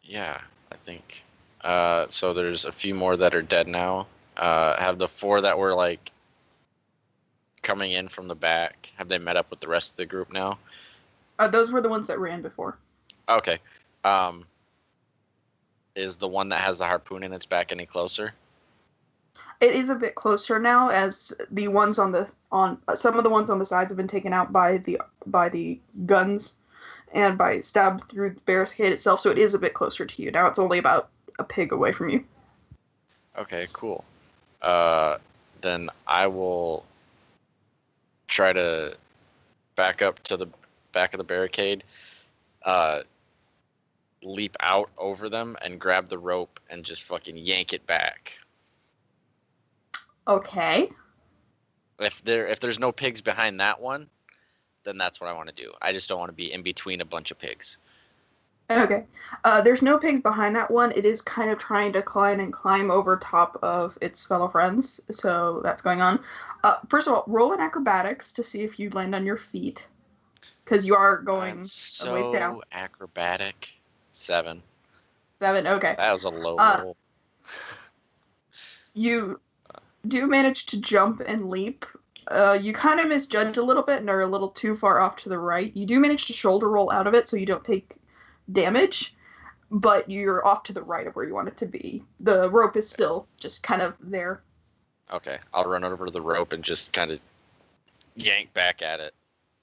yeah, I think. So there's a few more that are dead now. Have the 4 that were, like, coming in from the back, have they met up with the rest of the group now? Those were the ones that ran before. Okay. Is the one that has the harpoon in its back any closer? It is a bit closer now, as the ones some of the ones on the sides have been taken out by the guns and by stabbed through the barricade itself, so it is a bit closer to you. Now it's only about a pig away from you. Okay, cool. Then I will try to back up to the back of the barricade, leap out over them and grab the rope and just fucking yank it back. Okay. If there's no pigs behind that one, then that's what I want to do. I just don't want to be in between a bunch of pigs. Okay. There's no pigs behind that one. It is kind of trying to climb over top of its fellow friends, so that's going on. First of all, roll in acrobatics to see if you land on your feet, because you are going a ways down. So acrobatic. 7. 7, okay. That was a low roll. You do manage to jump and leap. You kind of misjudge a little bit and are a little too far off to the right. You do manage to shoulder roll out of it so you don't take damage, but you're off to the right of where you want it to be. The rope is still just kind of there. Okay, I'll run over to the rope and just kind of yank back at it.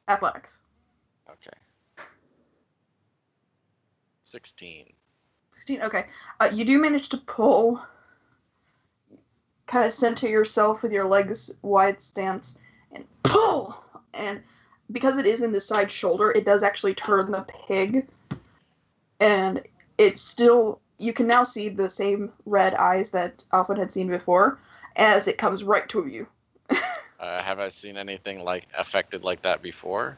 Athletics. Okay. 16. 16, okay. You do manage to pull, kind of center yourself with your legs wide stance, and pull! And because it is in the side shoulder, it does actually turn the pig, and it's still, you can now see the same red eyes that Alfred had seen before as it comes right to you. Have I seen anything like affected like that before?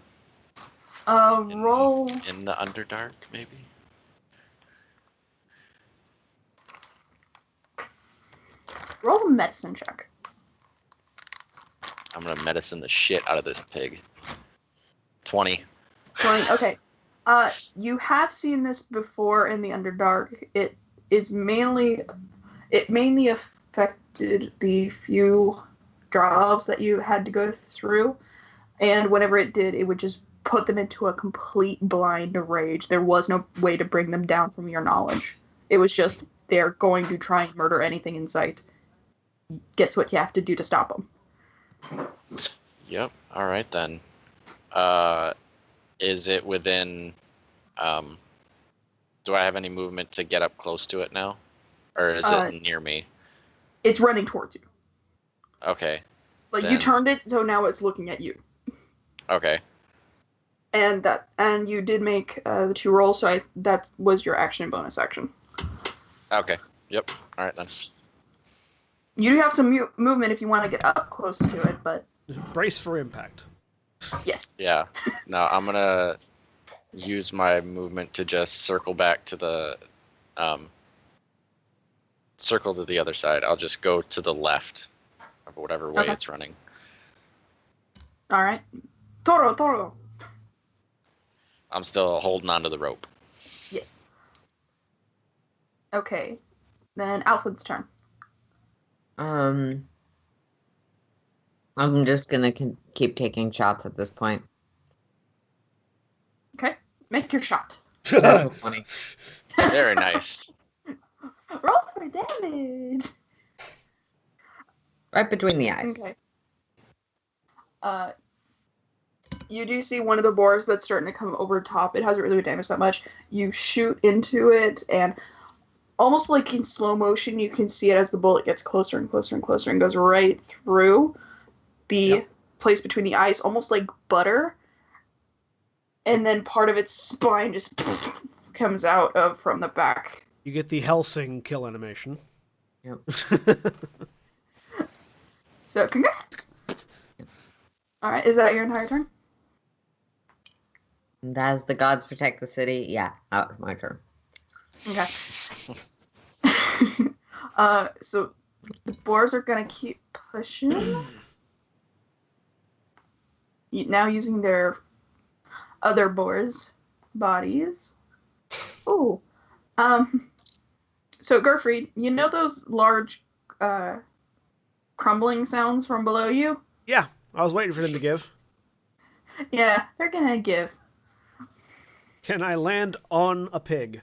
Roll. In the Underdark, maybe? Roll a medicine check. I'm gonna medicine the shit out of this pig. 20. 20. Okay. You have seen this before in the Underdark. It mainly affected the few drops that you had to go through, and whenever it did, it would just put them into a complete blind rage. There was no way to bring them down from your knowledge. It was just, they're going to try and murder anything in sight. Guess what you have to do to stop them? Yep. All right then. Is it within? Do I have any movement to get up close to it now, or is it near me? It's running towards you. Okay. Like, you turned it, so now it's looking at you. Okay. And you did make the 2 rolls, so that was your action and bonus action. Okay. Yep. All right then. You do have some movement if you want to get up close to it, but Brace for impact. yes. Yeah. No, I'm gonna use my movement to just circle back to the circle to the other side. I'll just go to the left of whatever way it's running. All right. Toro. I'm still holding onto the rope. Yes. Okay. Then Alfred's turn. I'm just gonna keep taking shots at this point. Okay. Make your shot. Natural 20. Very nice. Roll for damage. Right between the eyes. Okay. You do see one of the boars that's starting to come over top. It hasn't really been damaged that much. You shoot into it, and almost like in slow motion, you can see it as the bullet gets closer and closer and closer and goes right through the place between the eyes, almost like butter. And then part of its spine just comes out from the back. You get the Helsing kill animation. Yep. So, congrats. Alright, is that your entire turn? And as the gods protect the city, yeah, my turn. Okay. So the boars are gonna keep pushing. Now using their other boars' bodies. Ooh. So Gerfried, you know those large crumbling sounds from below you? Yeah, I was waiting for them to give. Yeah, they're gonna give. Can I land on a pig?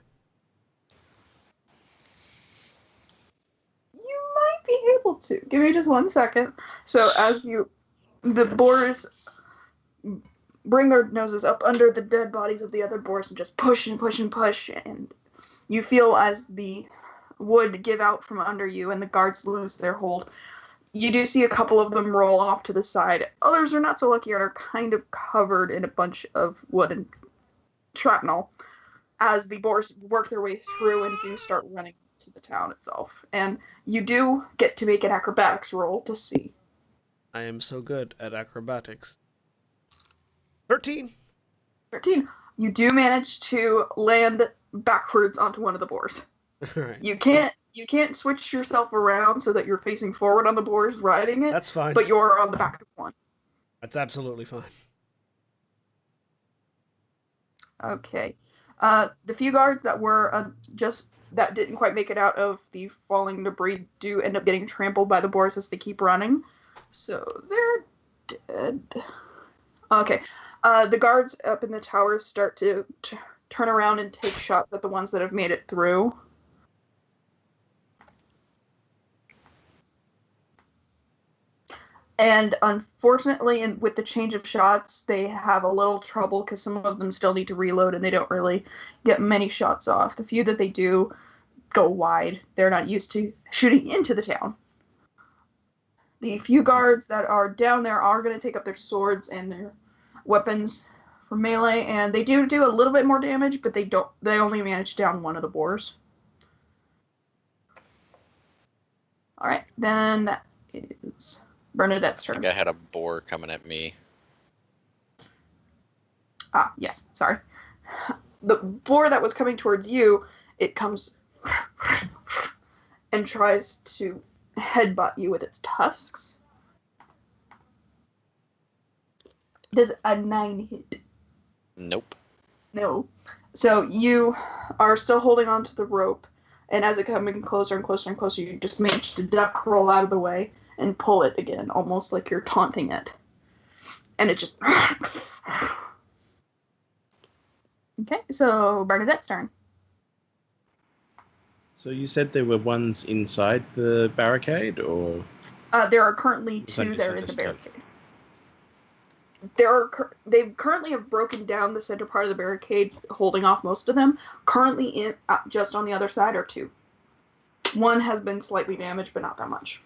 You might be able to. Give me just 1 second. So as the boars bring their noses up under the dead bodies of the other boars and just push and push and push, and you feel as the wood give out from under you and the guards lose their hold. You do see a couple of them roll off to the side. Others are not so lucky and are kind of covered in a bunch of wood and shrapnel as the boars work their way through and do start running to the town itself. And you do get to make an acrobatics roll to see. I am so good at acrobatics. 13. 13. You do manage to land backwards onto one of the boars. All right. You can't switch yourself around so that you're facing forward on the boars riding it. That's fine. But you're on the back of one. That's absolutely fine. Okay. The few guards that were that didn't quite make it out of the falling debris do end up getting trampled by the boars as they keep running. So they're dead. Okay. The guards up in the towers start to turn around and take shots at the ones that have made it through. And unfortunately, with the change of shots, they have a little trouble because some of them still need to reload and they don't really get many shots off. The few that they do go wide. They're not used to shooting into the town. The few guards that are down there are going to take up their swords and their weapons for melee, and they do a little bit more damage, but they only manage down one of the boars. All right, then that is Bernadette's I turn. think I had a boar coming at me. Ah, yes, sorry. The boar that was coming towards you, it comes and tries to headbutt you with its tusks. Does a 9 hit? Nope. No. So you are still holding on to the rope, and as it coming closer and closer and closer, you just manage to duck, roll out of the way, and pull it again, almost like you're taunting it. And it just... Okay, so Bernadette's turn. So you said there were ones inside the barricade, or There are currently Was that 2 that are in the misunderstood? barricade. They currently have broken down the center part of the barricade, holding off most of them. Currently, in just on the other side are 2. One has been slightly damaged, but not that much.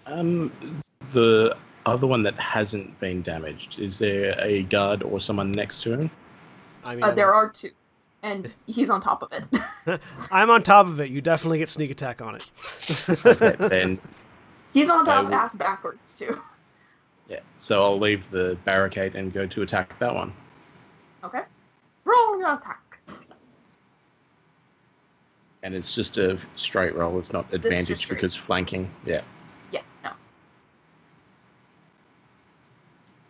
the other one that hasn't been damaged? Is there a guard or someone next to him? I mean, There are 2, and he's on top of it. I'm on top of it. You definitely get sneak attack on it. Okay, then He's on top, I will- ass backwards too. yeah. So I'll leave the barricade and go to attack that one. Okay. Roll your attack. And it's just a straight roll. It's not is just advantage straight. because flanking. Yeah, Yeah, no.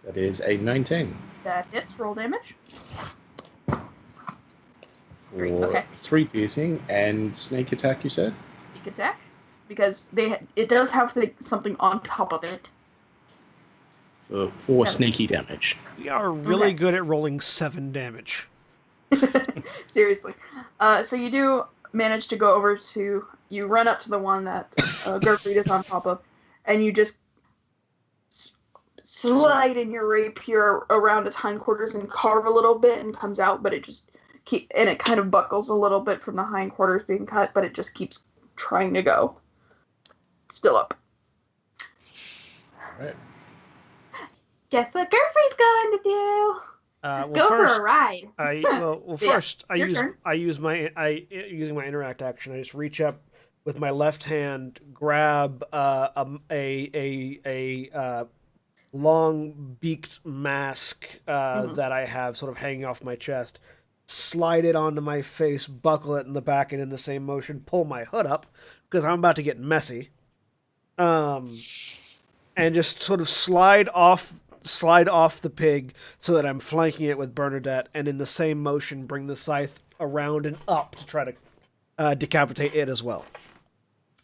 that is a 19 That hits. Roll damage. for Okay. 3 piercing and sneak attack. You said Sneak attack. Because it does have something on top of it. for 4 Yeah. sneaky damage. We are really Okay. good at rolling 7 damage. Seriously. So you do manage to go over to... You run up to the one that Gertrude is on top of, and you just slide in your rapier around its hindquarters and carve a little bit, and comes out, but it just and it kind of buckles a little bit from the hindquarters being cut, but it just keeps trying to go. Still up. All right. Guess what Gertrude's going to do? Well, Go first, for a ride. Yeah, first your turn. using my interact action. I just reach up with my left hand, grab a long beaked mask that I have sort of hanging off my chest, slide it onto my face, buckle it in the back, and in the same motion pull my hood up because I'm about to get messy. And just sort of slide off the pig so that I'm flanking it with Bernadette, and in the same motion bring the scythe around and up to try to decapitate it as well.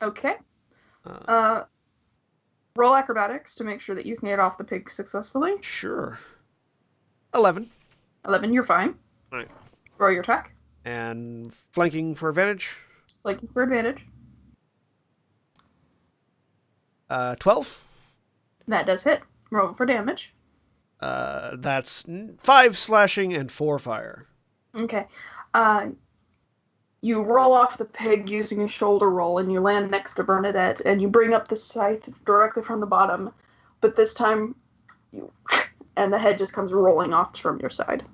Okay. Roll acrobatics to make sure that you can get off the pig successfully. Sure. 11. 11, you're fine. Right. Roll your attack. And flanking for advantage. Flanking for advantage. 12. That does hit. Roll for damage. That's 5 slashing and 4 fire. Okay. You roll off the pig using a shoulder roll, and you land next to Bernadette, and you bring up the scythe directly from the bottom, but this time, and the head just comes rolling off from your side.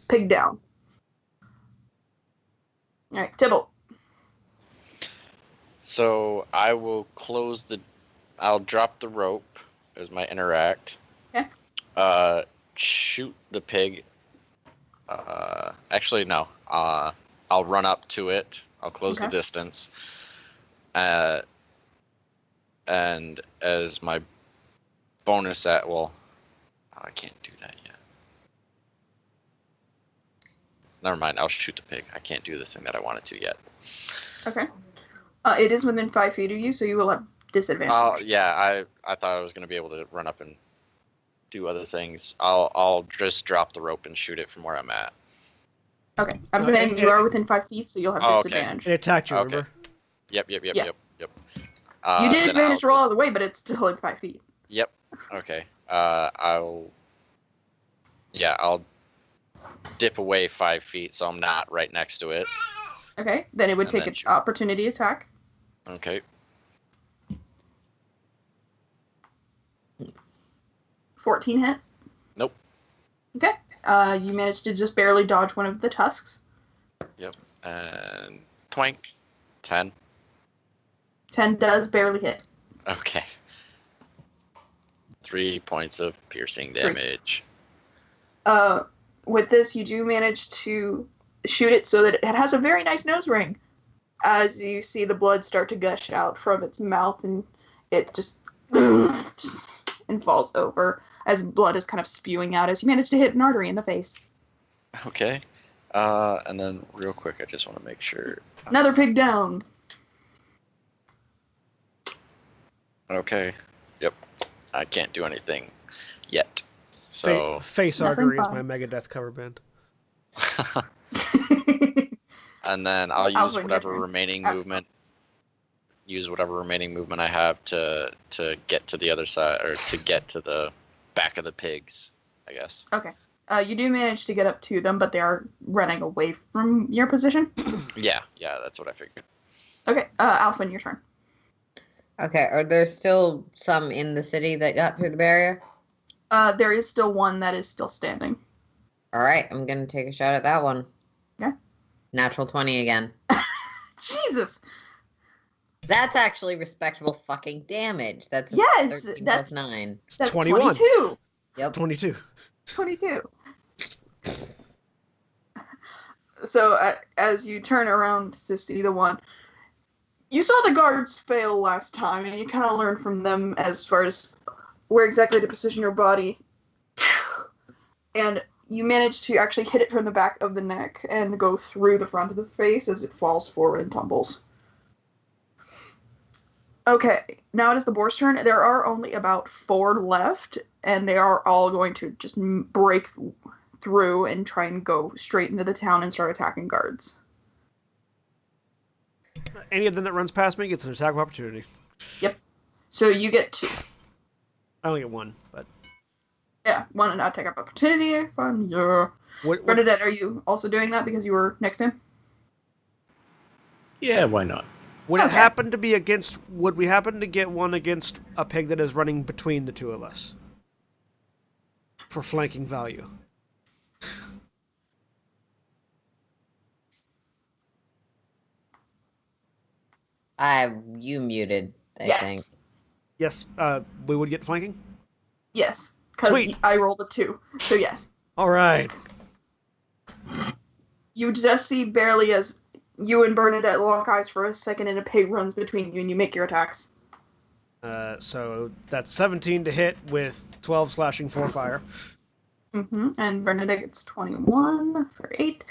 Pig down. All right, Tybalt. So I will I'll drop the rope as my interact. Okay. Shoot the pig. Actually, no. I'll run up to it. I'll close the Okay. distance. And as my bonus I can't do that yet. Never mind. I'll shoot the pig. I can't do the thing that I wanted to yet. Okay. It is within 5 feet of you, so you will have disadvantage. Yeah. I thought I was going to be able to run up and do other things. I'll just drop the rope and shoot it from where I'm at. Okay. I'm saying you are within 5 feet, so you'll have Oh, okay. disadvantage. It attacked you, Okay. remember? Yep. Yeah. You You did advantage roll out of the way, but it's still in 5 feet. Yep. Okay. I'll dip away 5 feet, so I'm not right next to it. Okay. Then it would And take then an shoot. opportunity attack. Okay. 14 hit. Nope. Okay. You managed to just barely dodge one of the tusks. Yep. And twink. 10. 10 does barely hit. Okay. 3 points of piercing 3. damage. With this, you do manage to shoot it so that it has a very nice nose ring. As you see the blood start to gush out from its mouth, and it just and falls over as blood is kind of spewing out as you manage to hit an artery in the face. Okay. And then real quick, I just want to make sure. Another pig down. Okay. Yep. I can't do anything yet. So. Face Nothing artery is fun. my Megadeth cover band. And then I'll use Alvin, whatever your turn. remaining movement. Use whatever remaining movement I have to get to the other side, or to get to the back of the pigs, I guess. Okay. You do manage to get up to them, but they are running away from your position. Yeah, that's what I figured. Okay, Alphen, your turn. Okay, are there still some in the city that got through the barrier? There is still one that is still standing. All right, I'm going to take a shot at that one. Okay. Natural 20 again. Jesus! That's actually respectable fucking damage. That's Yes, 13 that's- plus 9. That's 21. 22. Yep. 22. 22. So, as you turn around to see the one, you saw the guards fail last time, and you kind of learned from them as far as where exactly to position your body. And you managed to actually hit it from the back of the neck and go through the front of the face as it falls forward and tumbles. Okay, now it is the boar's turn. There are only about 4 left, and they are all going to just break through and try and go straight into the town and start attacking guards. Any of them that runs past me gets an attack of opportunity. So you get 2. I only get 1, but Yeah, 1 attack of opportunity. Fun, yeah. what Bernadette, are you also doing that because you were next to him? Yeah, why not? would it Okay. happen to be against? Would we happen to get one against a pig that is running between the two of us for flanking value? You muted, I Yes. think. Yes, we would get flanking. Yes. Because Sweet. I rolled a 2. So yes. All right. You just see barely as you and Bernadette lock eyes for a second and a pig runs between you and you make your attacks. So that's 17 to hit with 12 slashing, 4 fire. And Bernadette gets 21 for 8.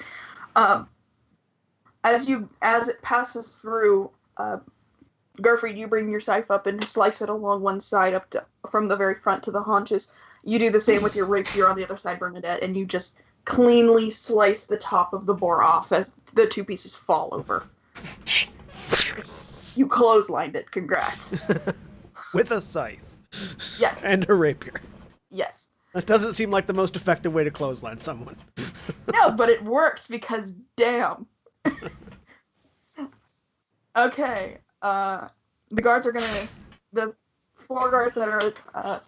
As it passes through, Gerfried, you bring your scythe up and slice it along one side up to, from the very front to the haunches. You do the same with your rapier on the other side, Bernadette, and you just cleanly slice the top of the boar off as the 2 pieces fall over. You clotheslined it. Congrats. With a scythe. Yes. And a rapier. Yes. That doesn't seem like the most effective way to clothesline someone. No, but it works because damn. Okay. The guards are gonna. The 4 guards that are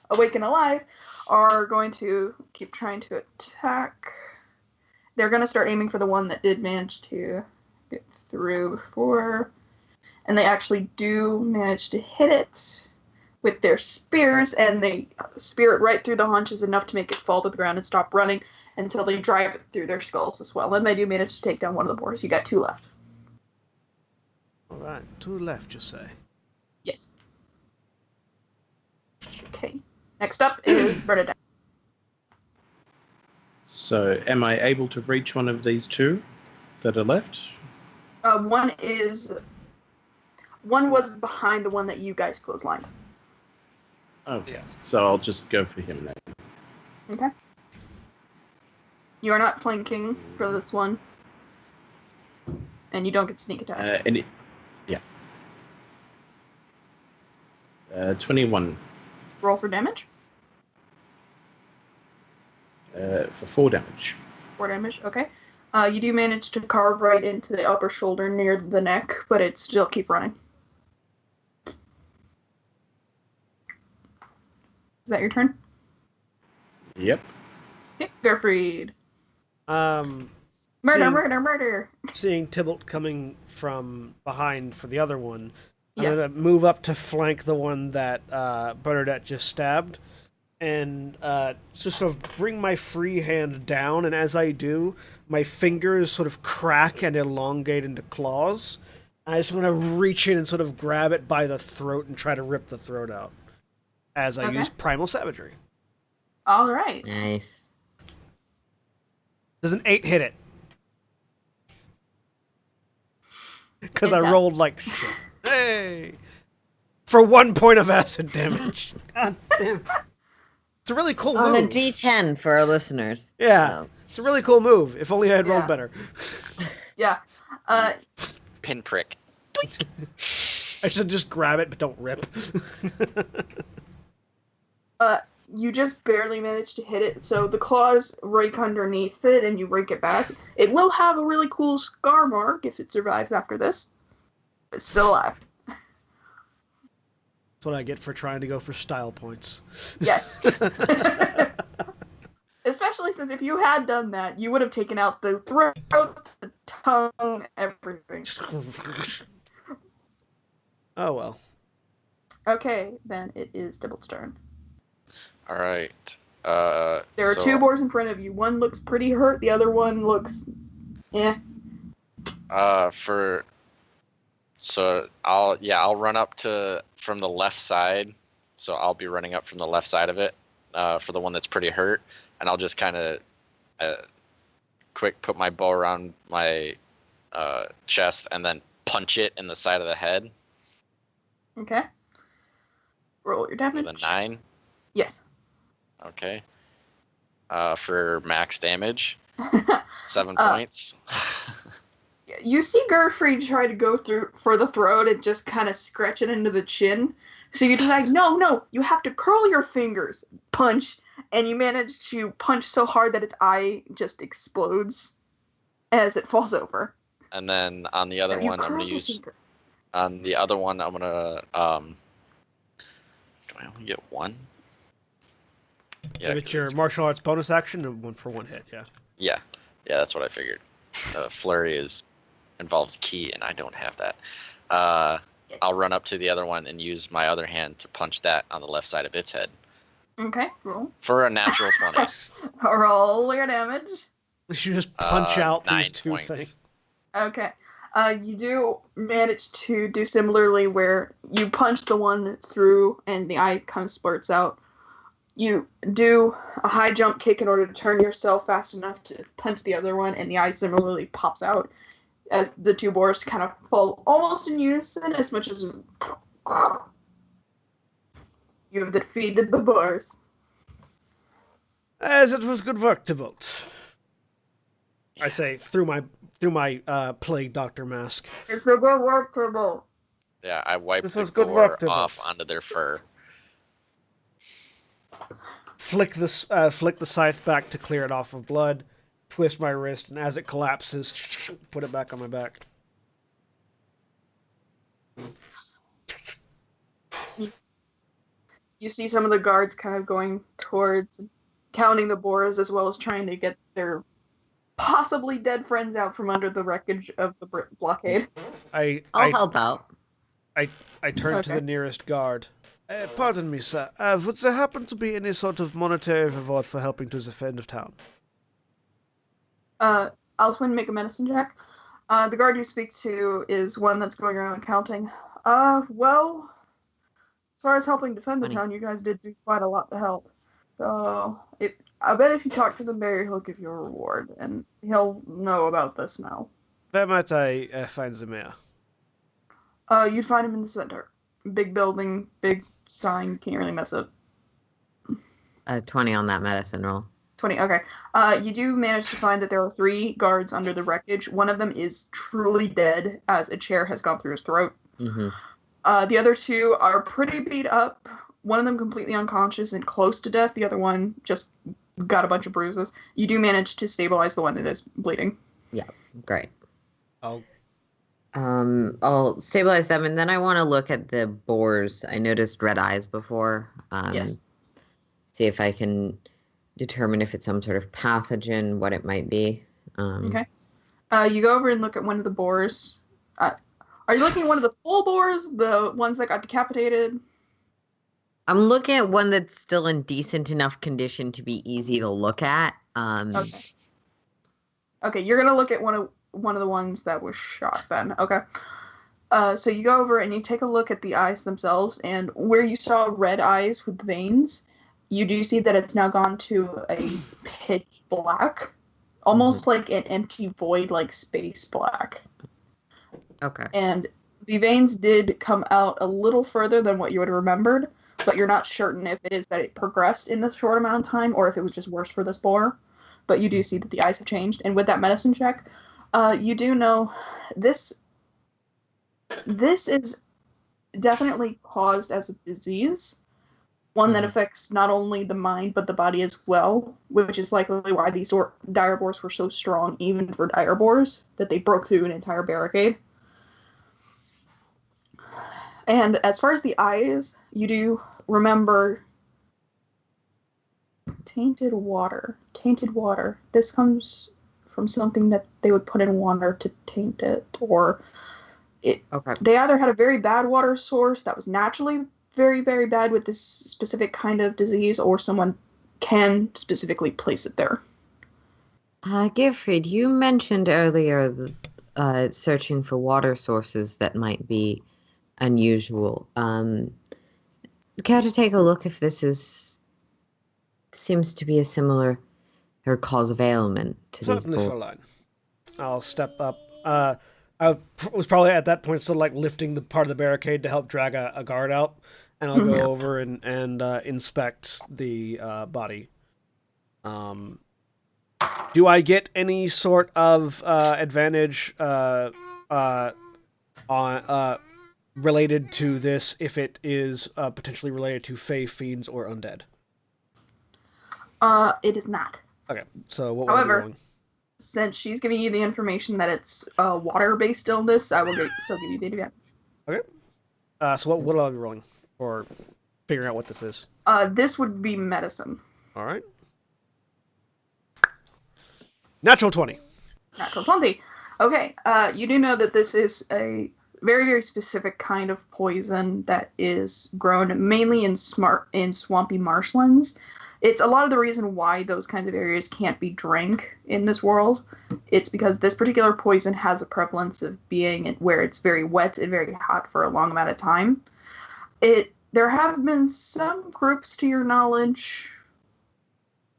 awake and alive are going to keep trying to attack. They're gonna start aiming for the one that did manage to get through before, and they actually do manage to hit it with their spears, and they spear it right through the haunches enough to make it fall to the ground and stop running until they drive it through their skulls as well. And they do manage to take down one of the boars. You got 2 left. All right, 2 left, you say. Yes. Okay. Next up is Bernadette. So, am I able to reach one of these 2 that are left? One was behind the one that you guys clotheslined. Oh, Yes. so I'll just go for him then. Okay. You are not flanking for this one. And you don't get sneak attack. Yeah. 21 Roll for damage. for 4 damage. 4 damage, okay. You do manage to carve right into the upper shoulder near the neck, but it still keep running. Is that your turn? Yep. Gerfried. Um, Murder, seeing, murder, murder. seeing, Murder. seeing Tybalt coming from behind for the other one, I'm Yeah. gonna move up to flank the one that Bernadette just stabbed, and just sort of bring my free hand down. And as I do, my fingers sort of crack and elongate into claws. And I just want to reach in and sort of grab it by the throat and try to rip the throat out as I Okay. use primal savagery. All right. Nice. Does an 8 hit it? Because It I does. rolled like shit. Hey! For 1 point of acid damage. God damn. It's a really cool On move. a D10 for our listeners. Yeah. So, It's a really cool move. If only I had rolled Yeah. better. Yeah. Pinprick. I should just grab it, but don't rip. You just barely managed to hit it, so the claws rake underneath it and you rake it back. It will have a really cool scar mark if it survives after this. But it's still alive. That's what I get for trying to go for style points. Yes. Especially since if you had done that, you would have taken out the throat, the tongue, everything. Oh well. Okay, then it is Dibble's turn. All right. There are two boars in front of you. One looks pretty hurt, the other one looks So I'll run up from the left side. So I'll be running up from the left side of it for the one that's pretty hurt, and I'll just kind of quick put my bow around my chest and then punch it in the side of the head Okay. Roll your damage. with a 9. Yes. Okay. For max damage, 7 Uh, points. You see Gerfried try to go through for the throat and just kind of scratch it into the chin. So you decide, no, you have to curl your fingers, punch, and you manage to punch so hard that its eye just explodes as it falls over. And then on the other You one, I'm curl gonna your use. finger. On the other one, I'm gonna. Do I only get one? Yeah, If it's 'cause your martial arts bonus action, and 1 for 1 hit, yeah. yeah, that's what I figured. Flurry involves ki, and I don't have that. I'll run up to the other one and use my other hand to punch that on the left side of its head Okay, roll. for a natural 20. Roll your damage. You just punch out 9 these two points. things. Okay. You do manage to do similarly where you punch the one through and the eye kind of splurts out. You do a high jump kick in order to turn yourself fast enough to punch the other one, and the eye similarly pops out as the two boars kind of fall almost in unison as much as you have defeated the boars. As it was good work, Tybalt. I say through my plague doctor mask. It's a good work, Turbo. Yeah, I wiped This the was good gore work, off Tybalt. onto their fur. Flick the scythe back to clear it off of blood. Twist my wrist, and as it collapses, put it back on my back. You see some of the guards kind of going towards counting the boars as well as trying to get their possibly dead friends out from under the wreckage of the blockade. I help out. I turn to Okay. the nearest guard. Pardon me, sir. Would there happen to be any sort of monetary reward for helping to defend the town? Alfwin, make a medicine check. The guard you speak to is one that's going around counting. Well, as far as helping defend the Funny. town, you guys did do quite a lot to help. So, I bet if you talk to the mayor, he'll give you a reward, and he'll know about this now. Where might I find the mayor? You'd find him in the center. Big building, big sign, can't really mess up. 20 on that medicine roll. 20, okay. You do manage to find that there are 3 guards under the wreckage. One of them is truly dead, as a chair has gone through his throat. Mm-hmm. The other 2 are pretty beat up. One of them completely unconscious and close to death. The other one just got a bunch of bruises. You do manage to stabilize the one that is bleeding. Yeah, great. I'll I'll stabilize them, and then I want to look at the boars. I noticed red eyes before. Yes. See if I can determine if it's some sort of pathogen, what it might be. Okay. You go over and look at one of the boars. Are you looking at one of the full boars, the ones that got decapitated? I'm looking at one that's still in decent enough condition to be easy to look at. Okay. Okay, you're gonna look at one of the ones that was shot then. Okay. So you go over and you take a look at the eyes themselves, and where you saw red eyes with veins, you do see that it's now gone to a pitch black, almost like an empty void, like space black. Okay. And the veins did come out a little further than what you would have remembered, but you're not certain if it is that it progressed in this short amount of time or if it was just worse for this boar. But you do see that the eyes have changed, and with that medicine check, you do know this is definitely caused as a disease, one that affects not only the mind but the body as well, which is likely why these dire boars were so strong, even for dire boars, that they broke through an entire barricade. And as far as the eyes, you do remember tainted water. Tainted water. This comes from something that they would put in water to taint it, or they either had a very bad water source that was naturally very, very bad with this specific kind of disease, or someone can specifically place it there. Gifrid, you mentioned earlier searching for water sources that might be unusual. Care to take a look if this seems to be a similar or cause of ailment to Certainly, these Fräulein. I'll step up. I was probably at that point still like lifting the part of the barricade to help drag a guard out, and I'll go over and inspect the body. Do I get any sort of advantage on related to this if it is potentially related to Fey, Fiends, or Undead? It is not. Okay, so what will I be rolling? Since she's giving you the information that it's a water-based illness, I will still give you the advantage. Okay. So what will I be rolling for figuring out what this is? This would be medicine. All right. Natural 20. Natural 20. Okay. You do know that this is a very, very specific kind of poison that is grown mainly in swampy marshlands. It's a lot of the reason why those kinds of areas can't be drank in this world. It's because this particular poison has a prevalence of being where it's very wet and very hot for a long amount of time. There have been some groups, to your knowledge,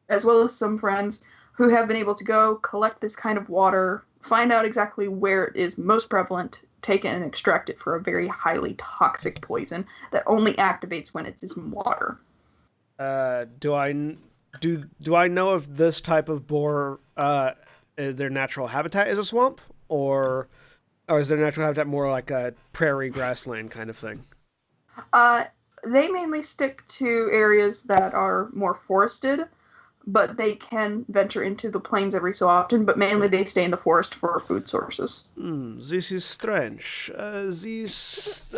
as well as some friends, who have been able to go collect this kind of water, find out exactly where it is most prevalent, take it and extract it for a very highly toxic poison that only activates when it's in water. Do I know if this type of boar, their natural habitat is a swamp, or is their natural habitat more like a prairie grassland kind of thing? They mainly stick to areas that are more forested, but they can venture into the plains every so often, but mainly they stay in the forest for food sources. This is strange. These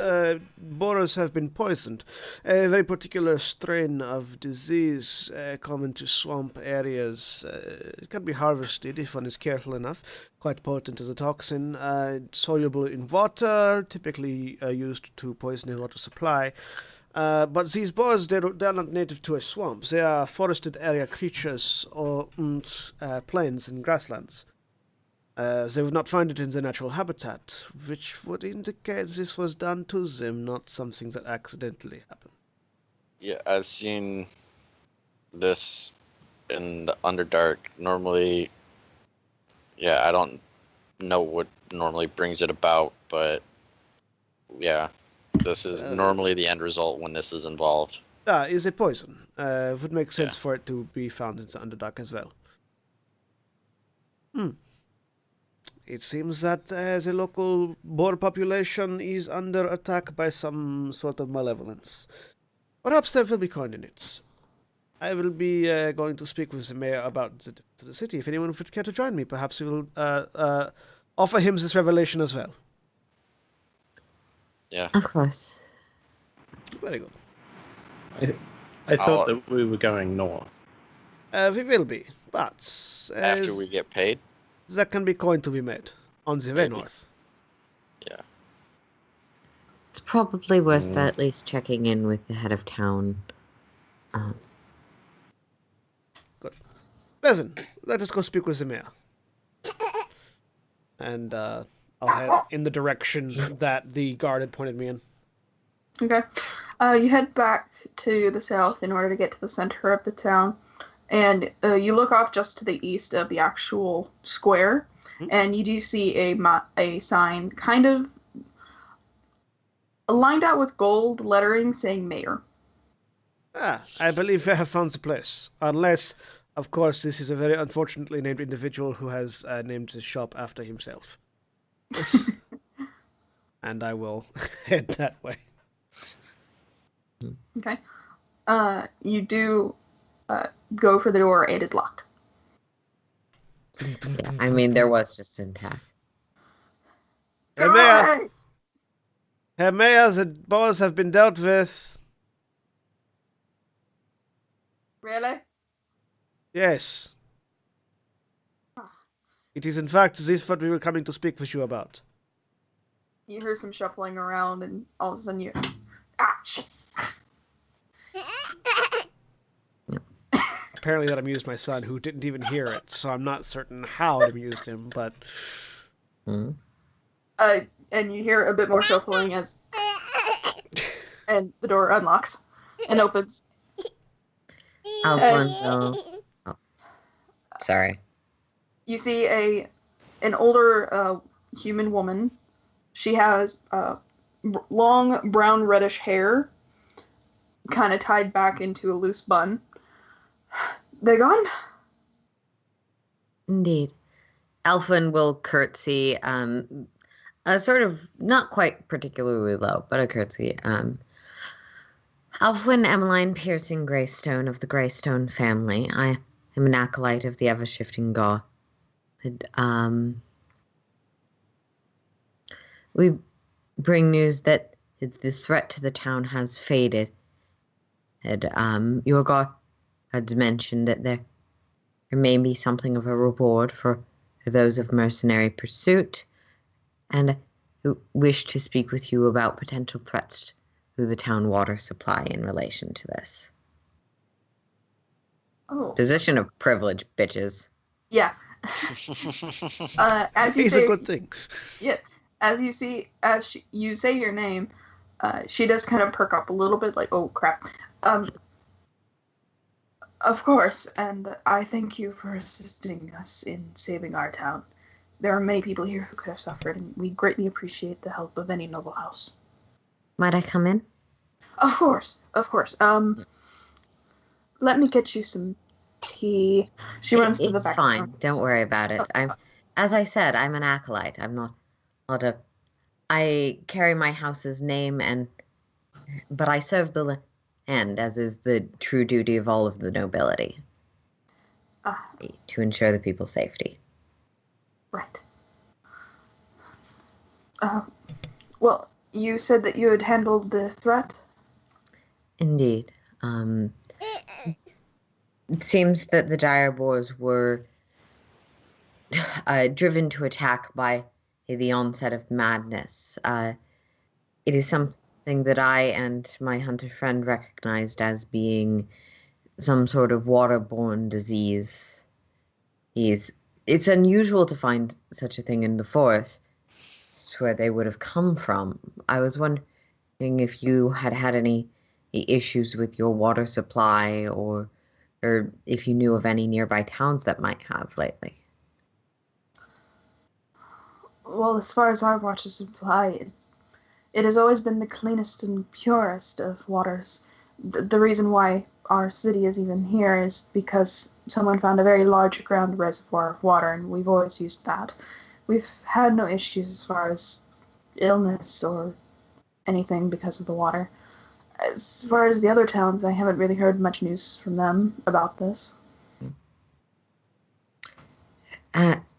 boars have been poisoned. A very particular strain of disease common to swamp areas. It can be harvested if one is careful enough. Quite potent as a toxin. Soluble in water, typically used to poison a water supply. But these boars, they're not native to a swamp. They are forested area creatures or plains and grasslands. They would not find it in their natural habitat, which would indicate this was done to them, not something that accidentally happened. Yeah, I've seen this in the Underdark. Normally, I don't know what normally brings it about, but yeah. This is normally the end result when this is involved. Is a poison. It would make sense for it to be found in the Underdark as well. It seems that the local boar population is under attack by some sort of malevolence. Perhaps there will be coordinates. I will be going to speak with the mayor about the city. If anyone would care to join me, perhaps we will offer him this revelation as well. Yeah. Of course. Very good. I thought that we were going north. We will be, but After we get paid? there can be coin to be made on the way Maybe. north. Yeah. It's probably worth at least checking in with the head of town. Bezin, let us go speak with the mayor. And I'll head in the direction that the guard had pointed me in. Okay. You head back to the south in order to get to the center of the town. And you look off just to the east of the actual square. And you do see a sign kind of lined out with gold lettering saying mayor. I believe I have found the place. Unless, of course, this is a very unfortunately named individual who has named his shop after himself. And I will head that way. Okay. You do go for the door. It is locked. Yeah, I mean, there was just intact. Herr Mayor! Herr Mayor, the boys have been dealt with. Really? Yes. It is in fact this what we were coming to speak with you about. You hear some shuffling around, and all of a sudden you... Ah, shit. Apparently that amused my son, who didn't even hear it, so I'm not certain how it amused him, but... And you hear a bit more shuffling as... and the door unlocks and opens. Alfonso. Oh, sorry. You see an older human woman. She has long brown reddish hair, kind of tied back into a loose bun. They gone? Indeed. Alphen will curtsy, a sort of, not quite particularly low, but a curtsy. Alphen Emmeline Piercing Greystone of the Greystone family. I am an acolyte of the ever-shifting god. We bring news that the threat to the town has faded. Your god had mentioned that there may be something of a reward for those of mercenary pursuit, and who wish to speak with you about potential threats to the town water supply in relation to this. Oh. Position of privilege, bitches. Yeah. As you It's say, a good thing. Yeah. As you say your name, she does kind of perk up a little bit, like, oh crap. Of course, and I thank you for assisting us in saving our town. There are many people here who could have suffered, and we greatly appreciate the help of any noble house. Might I come in? Of course. Let me get you some tea. She runs to the back. It's fine. Don't worry about it. As I said, I'm an acolyte. I'm not I carry my house's name, but I serve the land, as is the true duty of all of the nobility, to ensure the people's safety. Right. Well, you said that you had handled the threat? Indeed. It seems that the dire boars were driven to attack by the onset of madness. It is something that I and my hunter friend recognized as being some sort of waterborne disease. It's unusual to find such a thing in the forest where they would have come from. I was wondering if you had any issues with your water supply, or if you knew of any nearby towns that might have lately. Well, as far as our water supply, it has always been the cleanest and purest of waters. The reason why our city is even here is because someone found a very large ground reservoir of water, and we've always used that. We've had no issues as far as illness or anything because of the water. As far as the other towns, I haven't really heard much news from them about this.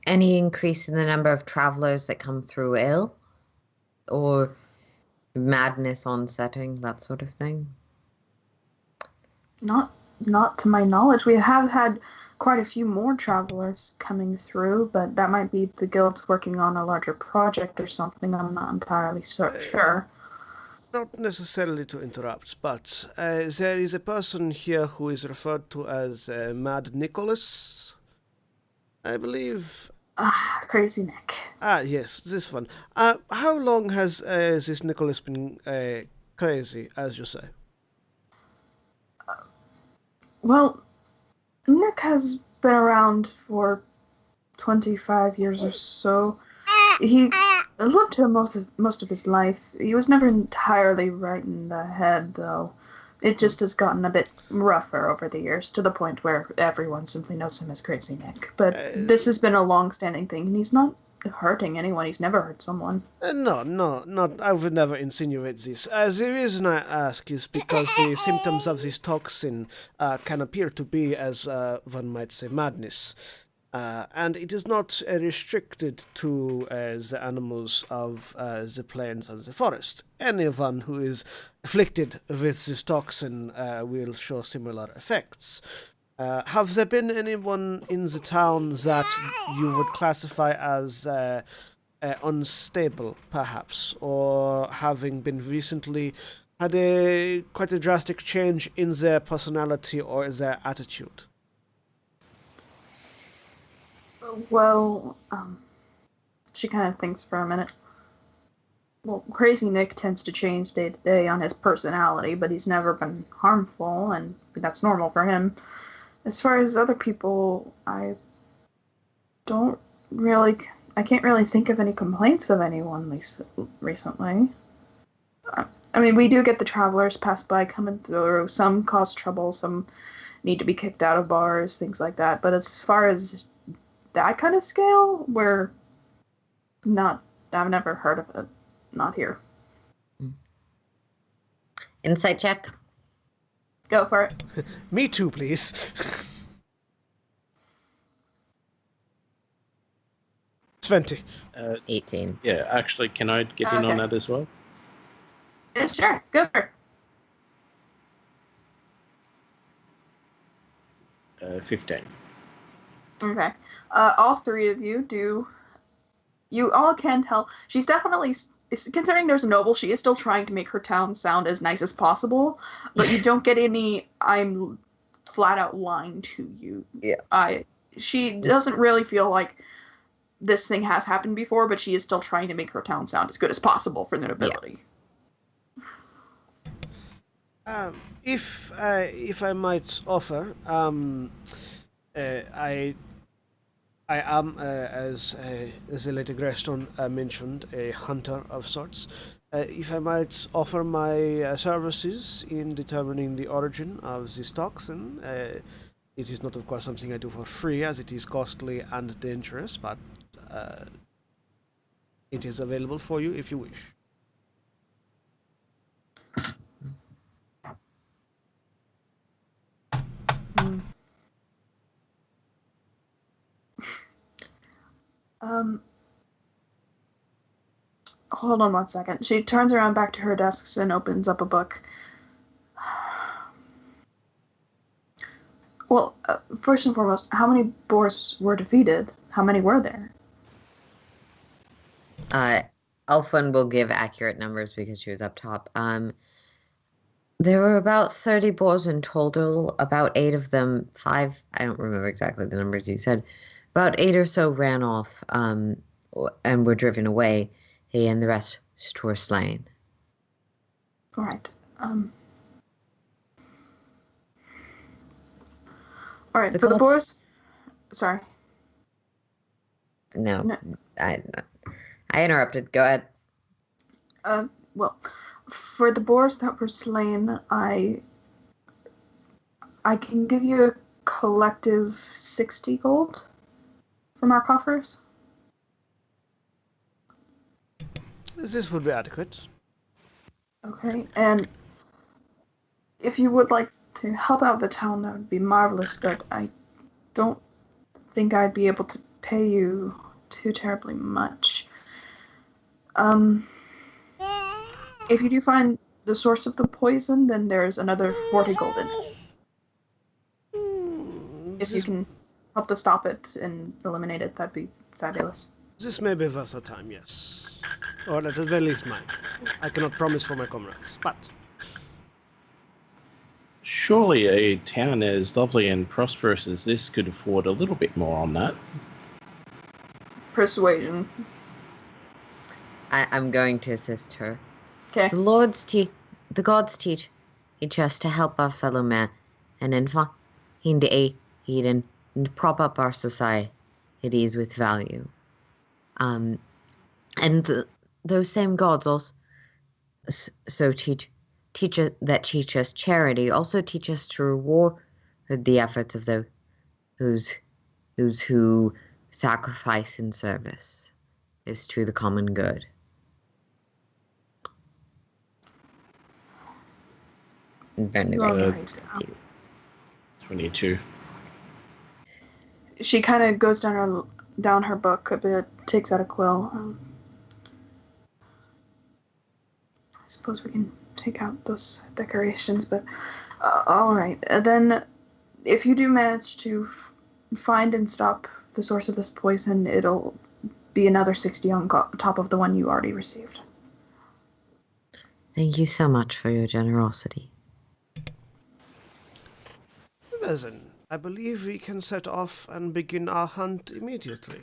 Any increase in the number of travelers that come through ill? Or madness onsetting, that sort of thing? Not Not to my knowledge. We have had quite a few more travelers coming through, but that might be the guilds working on a larger project or something. I'm not entirely sure. Not necessarily to interrupt, but there is a person here who is referred to as Mad Nicholas, I believe. Crazy Nick. Yes, this one. How long has this Nicholas been crazy, as you say? Well, Nick has been around for 25 years or so. He lived here most of his life. He was never entirely right in the head, though. It just has gotten a bit rougher over the years, to the point where everyone simply knows him as Crazy Nick. But this has been a long-standing thing, and he's not hurting anyone. He's never hurt someone. No, not. I would never insinuate this. The reason I ask is because the symptoms of this toxin can appear to be, as one might say, madness. And it is not restricted to the animals of the plains and the forest. Anyone who is afflicted with this toxin will show similar effects. Have there been anyone in the town that you would classify as unstable, perhaps, or having been recently had quite a drastic change in their personality or their attitude? Well, she kind of thinks for a minute. Well, Crazy Nick tends to change day to day on his personality, but he's never been harmful, and that's normal for him. As far as other people, I can't really think of any complaints of anyone recently. I mean, we do get the travelers pass by coming through. Some cause trouble, some need to be kicked out of bars, things like that. But as far as that kind of scale, I've never heard of it. Not here. Insight check. Go for it. Me too, please. 20. 18. Yeah, actually, can I get in on that as well? Yeah, sure. Go for it. 15. Okay. All three of you do. You all can tell. She's definitely, considering there's a noble, she is still trying to make her town sound as nice as possible, but you don't get any, I'm flat out lying to you. Yeah. She doesn't really feel like this thing has happened before, but she is still trying to make her town sound as good as possible for the nobility. Yeah. If I might offer, I am, as the Lady Greystone mentioned, a hunter of sorts. If I might offer my services in determining the origin of this toxin, it is not, of course, something I do for free, as it is costly and dangerous, but it is available for you if you wish. Hold on one second. She turns around back to her desks and opens up a book. Well, first and foremost, how many boars were defeated? How many were there? Elfwin will give accurate numbers because she was up top. There were about 30 boars in total. About 8 of them, 5, I don't remember exactly the numbers you said. About 8 or so ran off and were driven away. And the rest were slain. All right. All right. For the boars. Sorry. No. I interrupted. Go ahead. Well, for the boars that were slain, I can give you a collective 60 gold from our coffers. This would be adequate. Okay, and if you would like to help out the town, that would be marvelous, but I don't think I'd be able to pay you too terribly much. If you do find the source of the poison, then there's another 40 gold in it. If you can help to stop it and eliminate it, that'd be fabulous. This may be worth our time, yes. Or at the very least mine. I cannot promise for my comrades, but... Surely a town as lovely and prosperous as this could afford a little bit more on that. Persuasion. I'm going to assist her. Okay. The gods teach us to help our fellow man, and in aid and prop up our societies with value. Those same gods also teach us charity. Also teach us to reward the efforts of those who sacrifice in service is to the common good. Right. 22. She kind of goes down her book a bit, takes out a quill. I suppose we can take out those decorations, but all right. Then, if you do manage to find and stop the source of this poison, it'll be another 60 on top of the one you already received. Thank you so much for your generosity. Listen, I believe we can set off and begin our hunt immediately.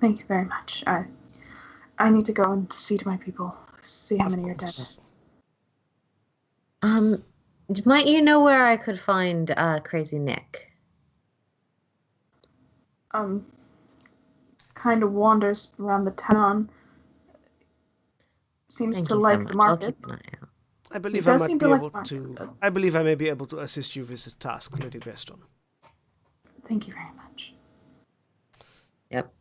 Thank you very much. I need to go and see to my people, see how many are dead. Might you know where I could find Crazy Nick? Kind of wanders around the town. Seems Thank to you so like much. the market. I'll keep an eye out. I believe He I does might seem be to like able market, to. though. I believe I may be able to assist you with this task, Lady Beston. Thank you very much. Yep.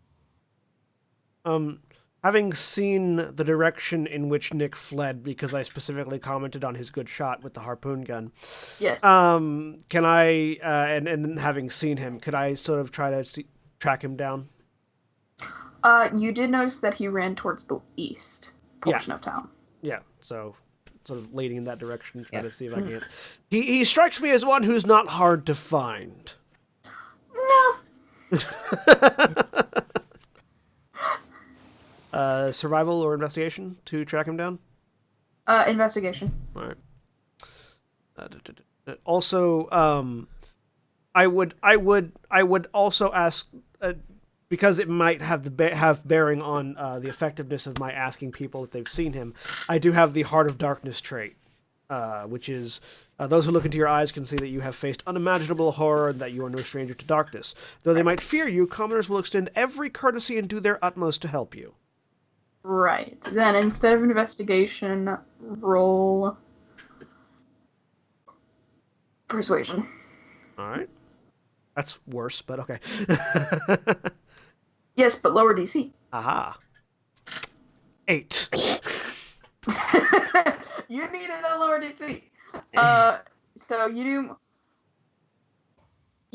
Having seen the direction in which Nick fled, because I specifically commented on his good shot with the harpoon gun. Yes. Can I, and having seen him, could I sort of try to track him down? You did notice that he ran towards the east portion of town. Yeah, so sort of leading in that direction, try Yeah. to see if I can. He strikes me as one who's not hard to find. No. Survival or investigation to track him down? Investigation. All right. Also, I would also ask, because it might have have bearing on the effectiveness of my asking people if they've seen him. I do have the Heart of Darkness trait, which is those who look into your eyes can see that you have faced unimaginable horror and that you are no stranger to darkness. Though they might fear you, commoners will extend every courtesy and do their utmost to help you. Right. Then instead of investigation, roll persuasion. All right. That's worse, but okay. Yes, but lower DC. Aha. 8. You needed a lower DC. So you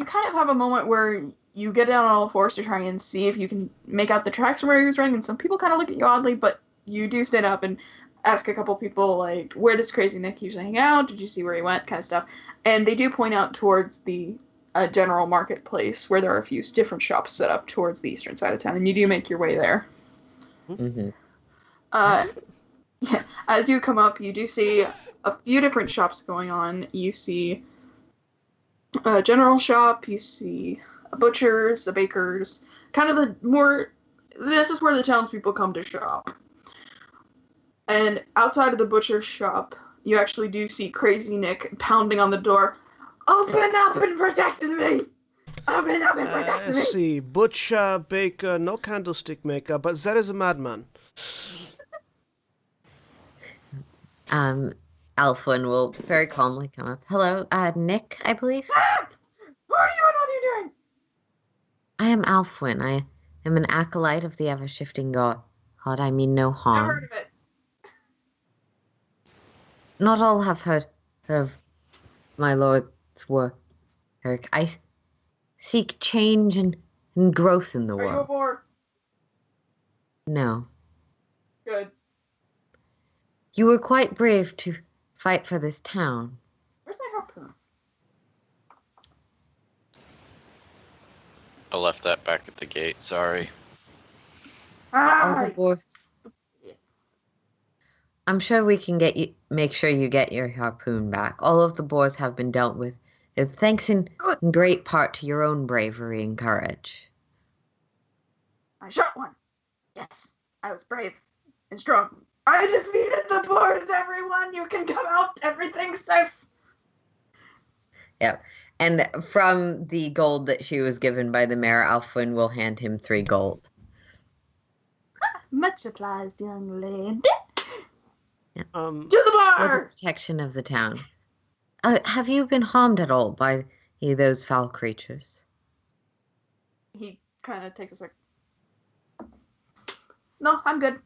kind of have a moment where you get down on all fours to try and see if you can make out the tracks from where he was running, and some people kind of look at you oddly, but you do stand up and ask a couple people, like, where does Crazy Nick usually hang out? Did you see where he went? Kind of stuff. And they do point out towards the general marketplace, where there are a few different shops set up towards the eastern side of town, and you do make your way there. Mm-hmm. Yeah, as you come up, you do see a few different shops going on. You see a general shop, you see a butcher's, a baker's, kind of the more, this is where the townspeople come to shop. And outside of the butcher's shop, you actually do see Crazy Nick pounding on the door. Open up and protect me! Open up and protect me! Let's see. Butcher, baker, no candlestick maker, but there is a madman. Alfwin will very calmly come up. Hello, Nick, I believe? Ah! Who are you and what are you doing? I am Alfwin. I am an acolyte of the ever-shifting god. I mean no Never harm. heard of it. Not all have heard of my lord's work. I seek change and growth in the Are you world. aboard? No. Good. You were quite brave to fight for this town. Where's my harpoon? I left that back at the gate. Sorry. All Ah, the boars. I'm sure we can make sure you get your harpoon back. All of the boars have been dealt with, thanks in good. great part to your own bravery and courage. I shot one. Yes, I was brave and strong. I defeated the boars, everyone. You can come out. Everything's safe. Yep. And from the gold that she was given by the mayor, Alfwin will hand him 3 gold. Much obliged, young lady. To the For the bar. protection of the town. Have you been harmed at all by those foul creatures? He kind of takes a sec. No, I'm good.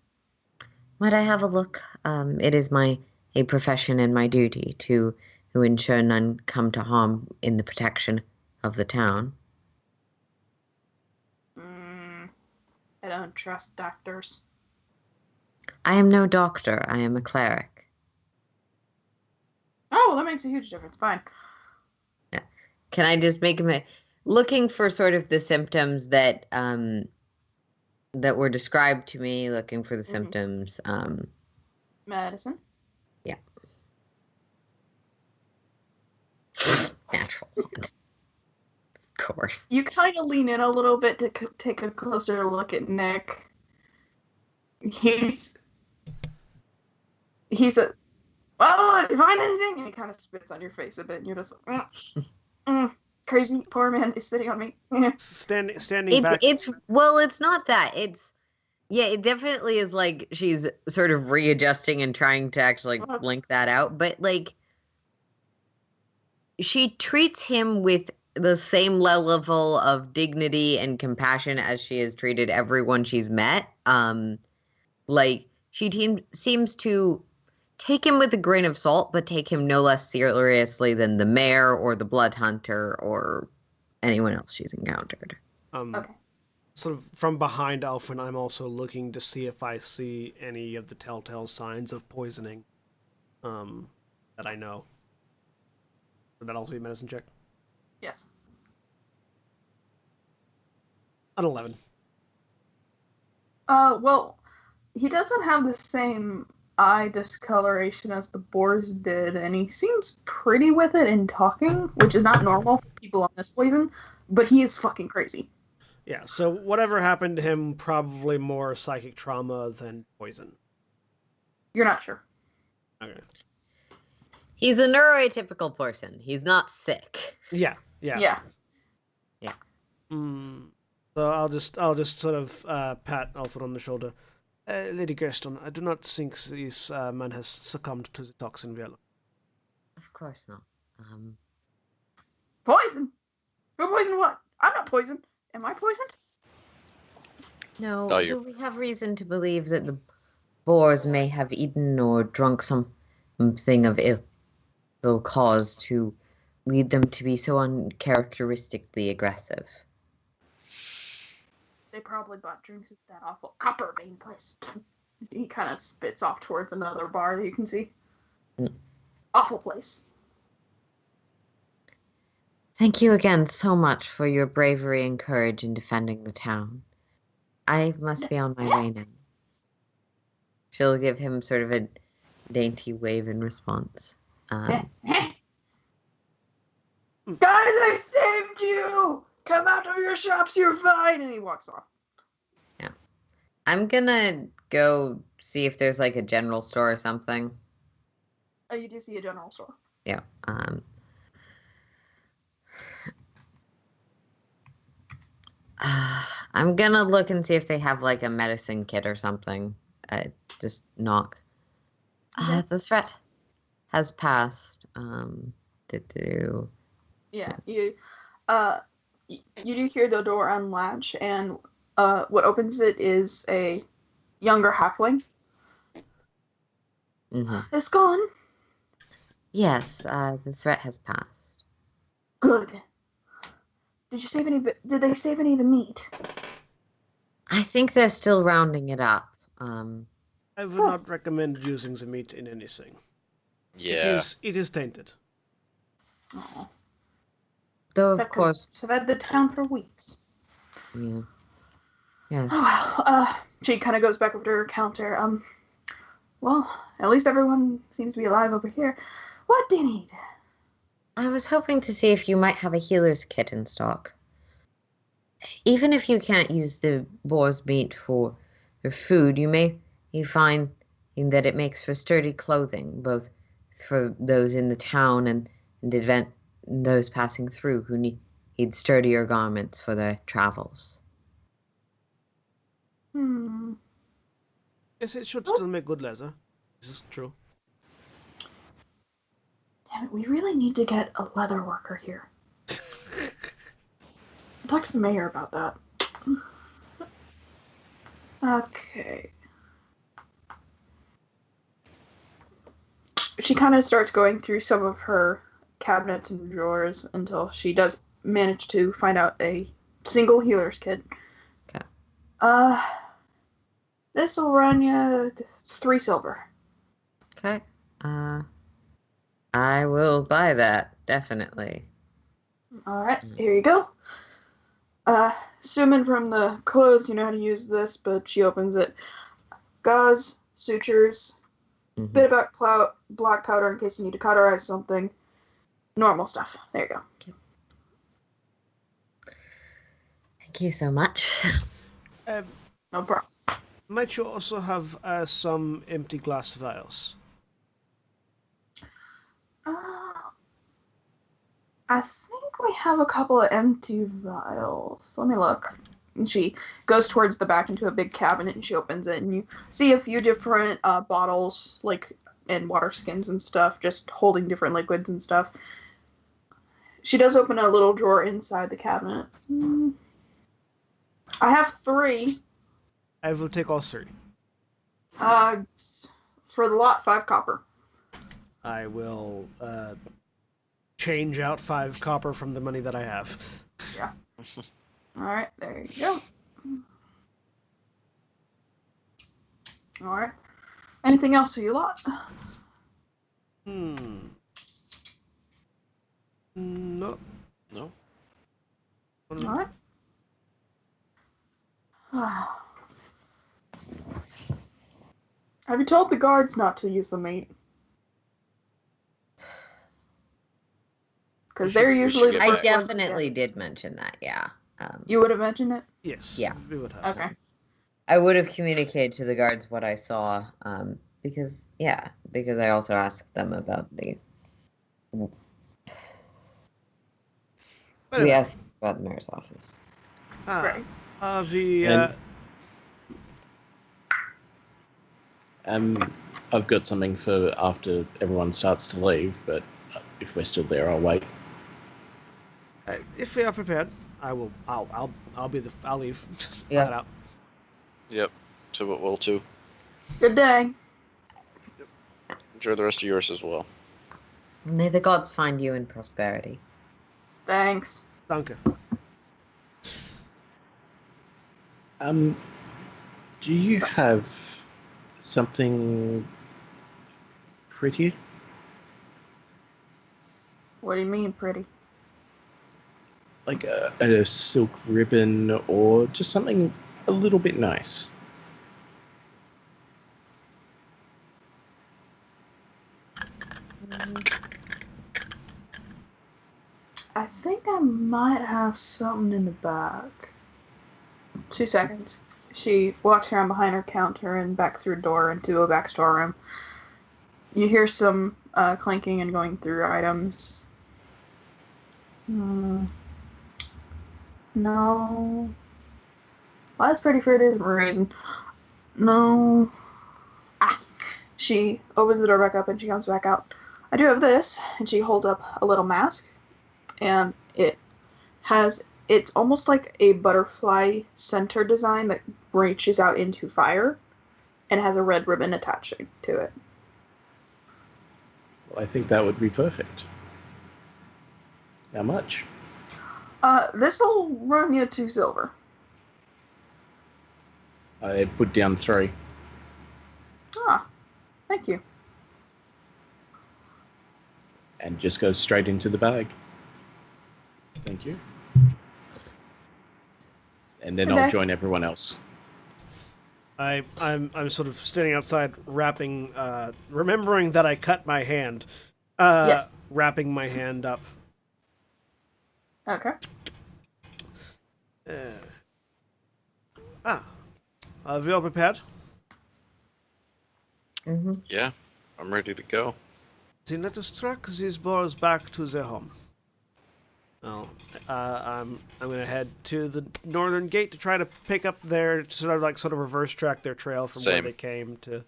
Might I have a look? It is a profession and my duty to ensure none come to harm in the protection of the town. I don't trust doctors. I am no doctor. I am a cleric. Oh, well, that makes a huge difference. Fine. Yeah. Can I just make him looking for sort of the symptoms that that were described to me? Looking for the symptoms. Medicine. Yeah. Natural. Of course. You kind of lean in a little bit to take a closer look at Nick. He's a, well, if you find anything, and he kind of spits on your face a bit, and you're just like, crazy, poor man is spitting on me. Standing back. It's not that. It definitely is like she's sort of readjusting and trying to actually blink that out, but like she treats him with the same level of dignity and compassion as she has treated everyone she's met. Like she seems to take him with a grain of salt, but take him no less seriously than the mayor or the blood hunter or anyone else she's encountered. Okay. Sort of from behind Alfred, I'm also looking to see if I see any of the telltale signs of poisoning that I know. Would that also be a medicine check? Yes. An 11. Well, he doesn't have the same eye discoloration as the boars did, and he seems pretty with it in talking, which is not normal for people on this poison, but he is fucking crazy. Yeah, so whatever happened to him, probably more psychic trauma than poison. You're not sure. Okay. He's a neurotypical person. He's not sick. Yeah. Yeah. So I'll just sort of pat Alfred on the shoulder. Lady Gerston, I do not think this man has succumbed to the toxin we are. Of course not. Poison? Who poisoned what? I'm not poisoned. Am I poisoned? No, No, we have reason to believe that the boars may have eaten or drunk something of ill cause to lead them to be so uncharacteristically aggressive. They probably bought drinks at that awful copper vein place. He kind of spits off towards another bar that you can see. Awful place. Thank you again so much for your bravery and courage in defending the town. I must be on my way now. She'll give him sort of a dainty wave in response. Guys, I saved you! Come out of your shops, you're fine! And he walks off. Yeah. I'm gonna go see if there's like a general store or something. Oh, you do see a general store. Yeah. I'm gonna look and see if they have like a medicine kit or something. Just knock. The threat has passed. Yeah, you do hear the door unlatch, and what opens it is a younger halfling. Mm-hmm. It's gone. Yes, the threat has passed. Good. Did they save any of the meat? I think they're still rounding it up. I would not recommend using the meat in anything. Yeah. It is tainted. Oh. Though, That of course, could have had the town for weeks. Yeah. Yes. Oh, well, she kind of goes back over to her counter. Well, at least everyone seems to be alive over here. What do you need? I was hoping to see if you might have a healer's kit in stock. Even if you can't use the boar's meat for your food, you find that it makes for sturdy clothing, both for those in the town and those passing through who need sturdier garments for their travels. Yes, it should still make good leather. This is true. Damn it, we really need to get a leather worker here. I'll talk to the mayor about that. Okay. She kind of starts going through some of her cabinets and drawers until she does manage to find out a single healer's kit. Okay. This will run you 3 silver. Okay. I will buy that, definitely. Alright, here you go. Assuming from the clothes you know how to use this, but she opens it. Gauze, sutures, bit of black powder in case you need to cauterize something. Normal stuff. There you go. Thank you so much. No problem. Might you also have some empty glass vials? I think we have a couple of empty vials. Let me look. And she goes towards the back into a big cabinet and she opens it and you see a few different bottles, like, and water skins and stuff, just holding different liquids and stuff. She does open a little drawer inside the cabinet. I have 3. I will take all 3. For the lot, 5 copper. I will change out 5 copper from the money that I have. Yeah. Alright, there you go. Alright. Anything else for you lot? No. No. Alright. Have you told the guards not to use the meat? Because they're usually the get I first ones to definitely get it. did mention that, yeah. You would have mentioned it? Yes. Yeah. We would have. Okay. I would have communicated to the guards what I saw, because I also asked them about the... We asked about the mayor's office. Right. I've got something for after everyone starts to leave, but if we're still there, I'll wait. If we are prepared, I will. I'll leave. Yeah. That out. Yep. So it will too. Good day. Enjoy the rest of yours as well. May the gods find you in prosperity. Thanks. Danke. Do you have something pretty? What do you mean, pretty? Like a silk ribbon or just something a little bit nice? I think I might have something in the back. 2 seconds. She walks around behind her counter and back through a door into a back storeroom. You hear some clanking and going through items. No. Well, that's pretty for a different reason. No. She opens the door back up and she comes back out. I do have this, and she holds up a little mask, and it's almost like a butterfly center design that reaches out into fire, and has a red ribbon attached to it. Well, I think that would be perfect. How much? This'll run you 2 silver. I put down 3. Thank you. And just goes straight into the bag. Thank you. and then Okay. I'll join everyone else. I'm sort of standing outside, remembering that I cut my hand, Yes. wrapping my hand up. Okay. Have you all prepared? Mm-hmm. Yeah, I'm ready to go. Then let us track these boars back to their home. Well, I'm gonna head to the northern gate to try to pick up their sort of reverse track their trail from where Same. they came to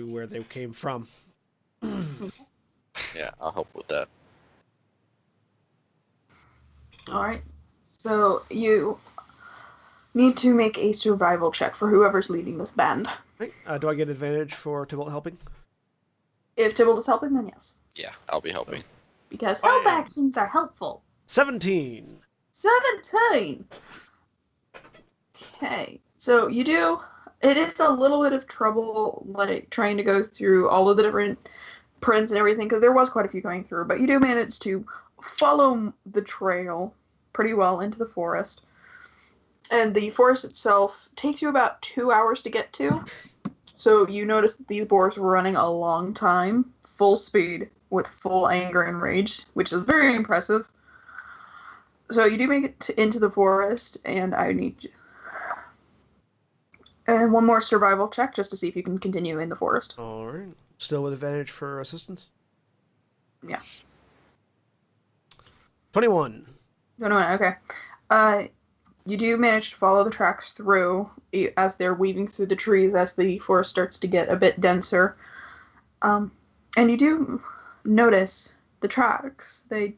where they came from. Yeah, I'll help with that. All right. So you need to make a survival check for whoever's leading this band. Right. Do I get advantage for Tybalt helping? If Tybalt is helping, then yes. Yeah, I'll be helping. Because help Bam. actions are helpful. 17. 17! Okay. So you do... It is a little bit of trouble, like, trying to go through all of the different prints and everything, because there was quite a few going through, but you do manage to follow the trail pretty well into the forest. And the forest itself takes you about 2 hours to get to. So you notice that these boars were running a long time, full speed, with full anger and rage, which is very impressive. So you do make it into the forest, and I need you. And one more survival check, just to see if you can continue in the forest. All right. Still with advantage for assistance? Yeah. 21. Okay. You do manage to follow the tracks through as they're weaving through the trees as the forest starts to get a bit denser. And you do notice the tracks. They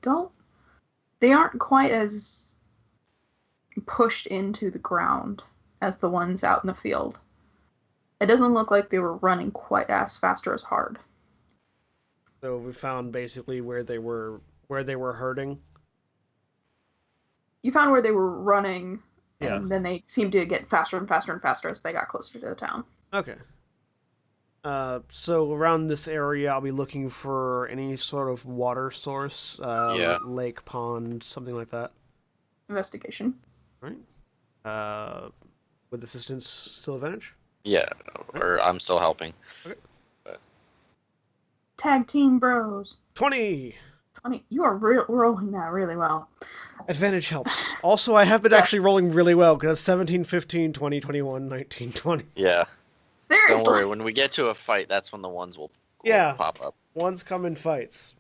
aren't quite as pushed into the ground as the ones out in the field. It doesn't look like they were running quite as fast or as hard. So we found basically where they were hurting. You found where they were running, Yeah. and then they seemed to get faster and faster and faster as they got closer to the town. Okay. So around this area, I'll be looking for any sort of water source, Yeah. lake, pond, something like that. Investigation. Right. With assistance, still advantage. Yeah, or I'm still helping. Tag team bros. 20. 20. You are rolling that really well. Advantage helps. Also, I have been actually rolling really well because 17, 15, 20, 21, 19, 20. Yeah. Seriously. Don't worry, when we get to a fight, that's when the ones will Yeah. pop up. Ones come in fights.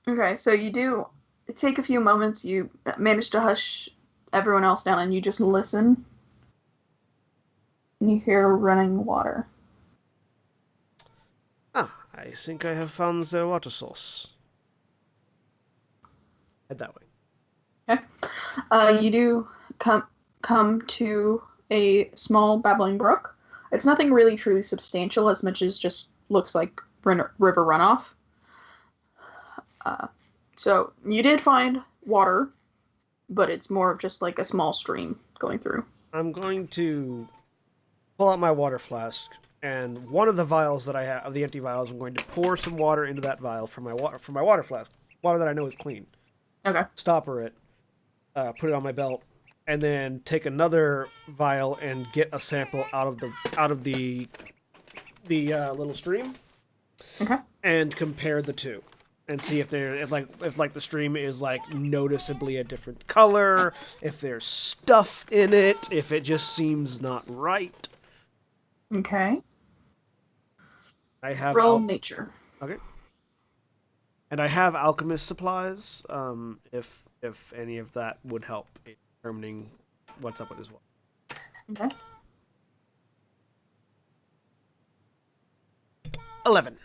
Okay, so you do take a few moments. You manage to hush everyone else down, and you just listen. And you hear running water. I think I have found the water source. Head that way. Okay. You do come to a small babbling brook. It's nothing really truly substantial, as much as just looks like river runoff. So you did find water, but it's more of just like a small stream going through. I'm going to pull out my water flask, and one of the vials that I have, of the empty vials, I'm going to pour some water into that vial from my water flask. Water that I know is clean. Okay. Stopper it, put it on my belt, and then take another vial and get a sample out of the little stream. Okay. And compare the two, and see if the stream is like noticeably a different color, if there's stuff in it, if it just seems not right. Okay. I have Roll nature. Okay. And I have alchemist supplies, if any of that would help in determining what's up with his water. Okay. 11.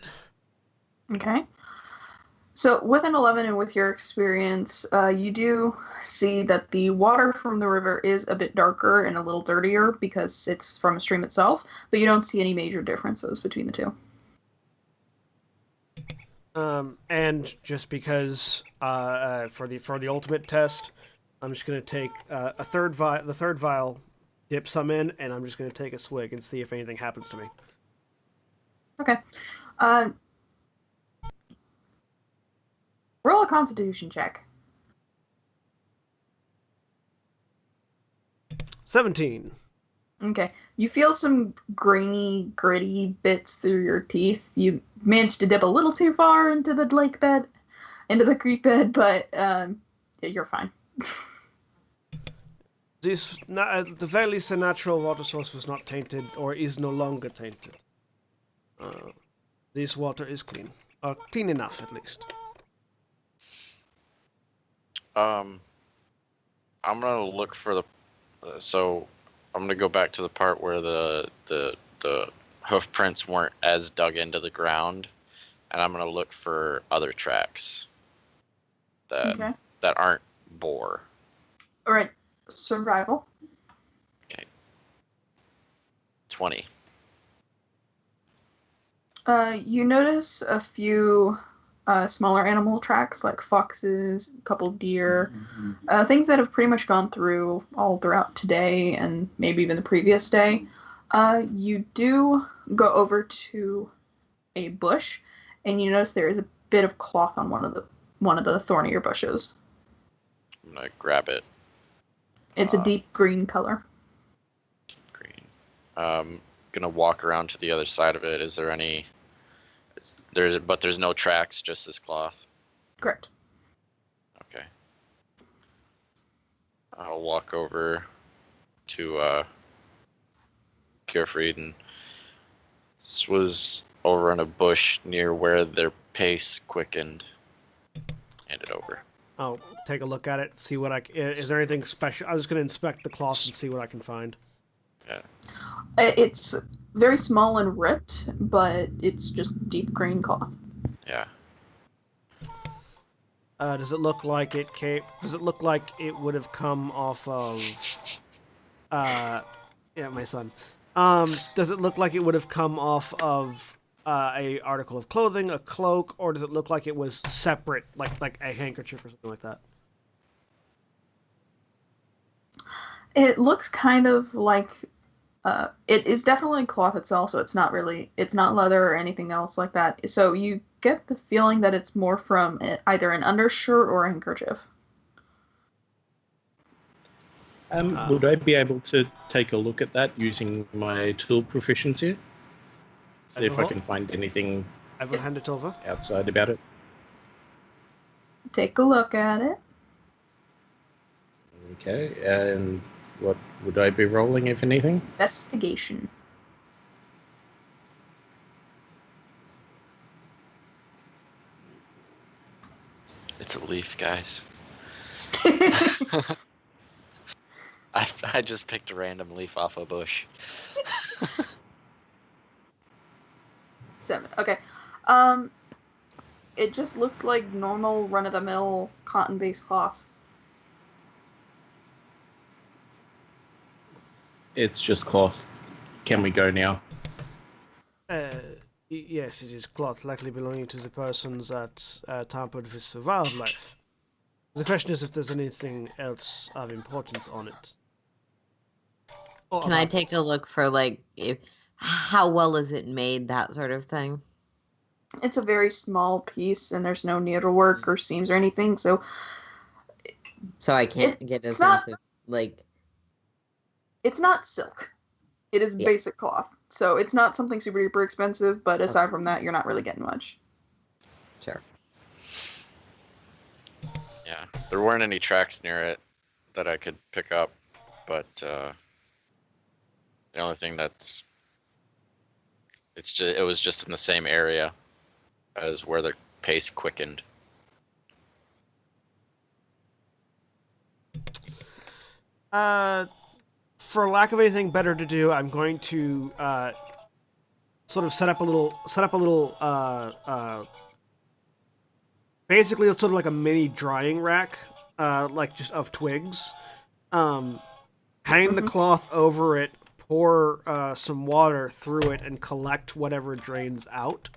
Okay. So with an 11 and with your experience, you do see that the water from the river is a bit darker and a little dirtier because it's from a stream itself, but you don't see any major differences between the two. And just because for the ultimate test, I'm just gonna take the third vial, dip some in, and I'm just gonna take a swig and see if anything happens to me. Okay. Roll a Constitution check. 17. Okay. You feel some grainy, gritty bits through your teeth. You managed to dip a little too far into the lake bed, into the creek bed, but yeah, you're fine. At the very least, the natural water source was not tainted, or is no longer tainted. This water is clean. Clean enough, at least. I'm gonna look for the. So I'm gonna go back to the part where the hoof prints weren't as dug into the ground, and I'm gonna look for other tracks that aren't boar. All right. Survival. Okay. 20. You notice a few smaller animal tracks like foxes, a couple deer, things that have pretty much gone through all throughout today and maybe even the previous day. You do go over to a bush, and you notice there is a bit of cloth on one of the thornier bushes. I'm gonna grab it. It's a deep green color. Green. Gonna walk around to the other side of it. Is there any? There's no tracks, just this cloth. Correct. Okay. I'll walk over to Gearfried, and this was over in a bush near where their pace quickened. Hand it over. I'll take a look at it, see what is there anything special? I'm just going to inspect the cloth and see what I can find. Yeah. It's very small and ripped, but it's just deep green cloth. Yeah. Does it look like it would have come off of? Yeah, my son. Does it look like it would have come off of a article of clothing, a cloak, or does it look like it was separate, like a handkerchief or something like that? It looks kind of like it is definitely cloth itself, so it's not leather or anything else like that. So you get the feeling that it's more from either an undershirt or a handkerchief. Would I be able to take a look at that using my tool proficiency? See if I can find anything I will hand it over. outside about it. Take a look at it. Okay, and what would I be rolling, if anything? Investigation. It's a leaf, guys. I just picked a random leaf off a bush. 7. Okay. It just looks like normal run-of-the-mill cotton-based cloth. It's just cloth. Can we go now? Yes, it is cloth, likely belonging to the persons that tampered with the wildlife. The question is if there's anything else of importance on it. Can I take a look for how well is it made, that sort of thing? It's a very small piece, and there's no needlework or seams or anything, so I can't get a sense of It's not silk. It is basic cloth, so it's not something super duper expensive. But aside from that, you're not really getting much. Sure. Yeah, there weren't any tracks near it that I could pick up, but the only thing it was just in the same area as where the pace quickened. For lack of anything better to do, I'm going to sort of set up a little. Basically, it's sort of like a mini drying rack, like just of twigs. Hang the cloth over it, pour some water through it, and collect whatever drains out,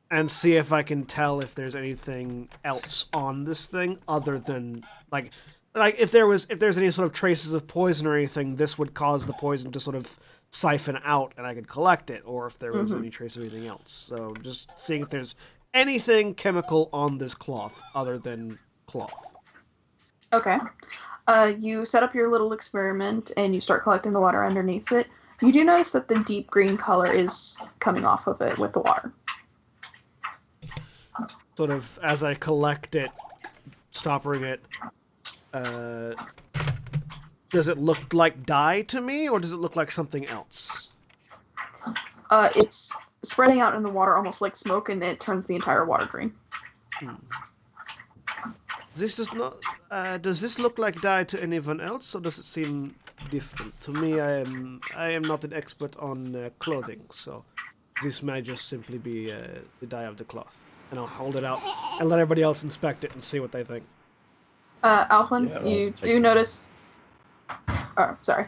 and see if I can tell if there's anything else on this thing other than like if there's any sort of traces of poison or anything, this would cause the poison to sort of siphon out, and I could collect it, or if there was any trace of anything else. So just seeing if there's anything chemical on this cloth other than cloth. Okay. You set up your little experiment and you start collecting the water underneath it. You do notice that the deep green color is coming off of it with the water. Sort of as I collect it, stoppering it, does it look like dye to me, or does it look like something else? It's spreading out in the water almost like smoke, and it turns the entire water green. This does not. Does this look like dye to anyone else, or does it seem different? To me, I am not an expert on clothing, so this might just simply be the dye of the cloth. And I'll hold it out and let everybody else inspect it and see what they think. Alfwin, Yeah, you take do it. notice... Oh, sorry.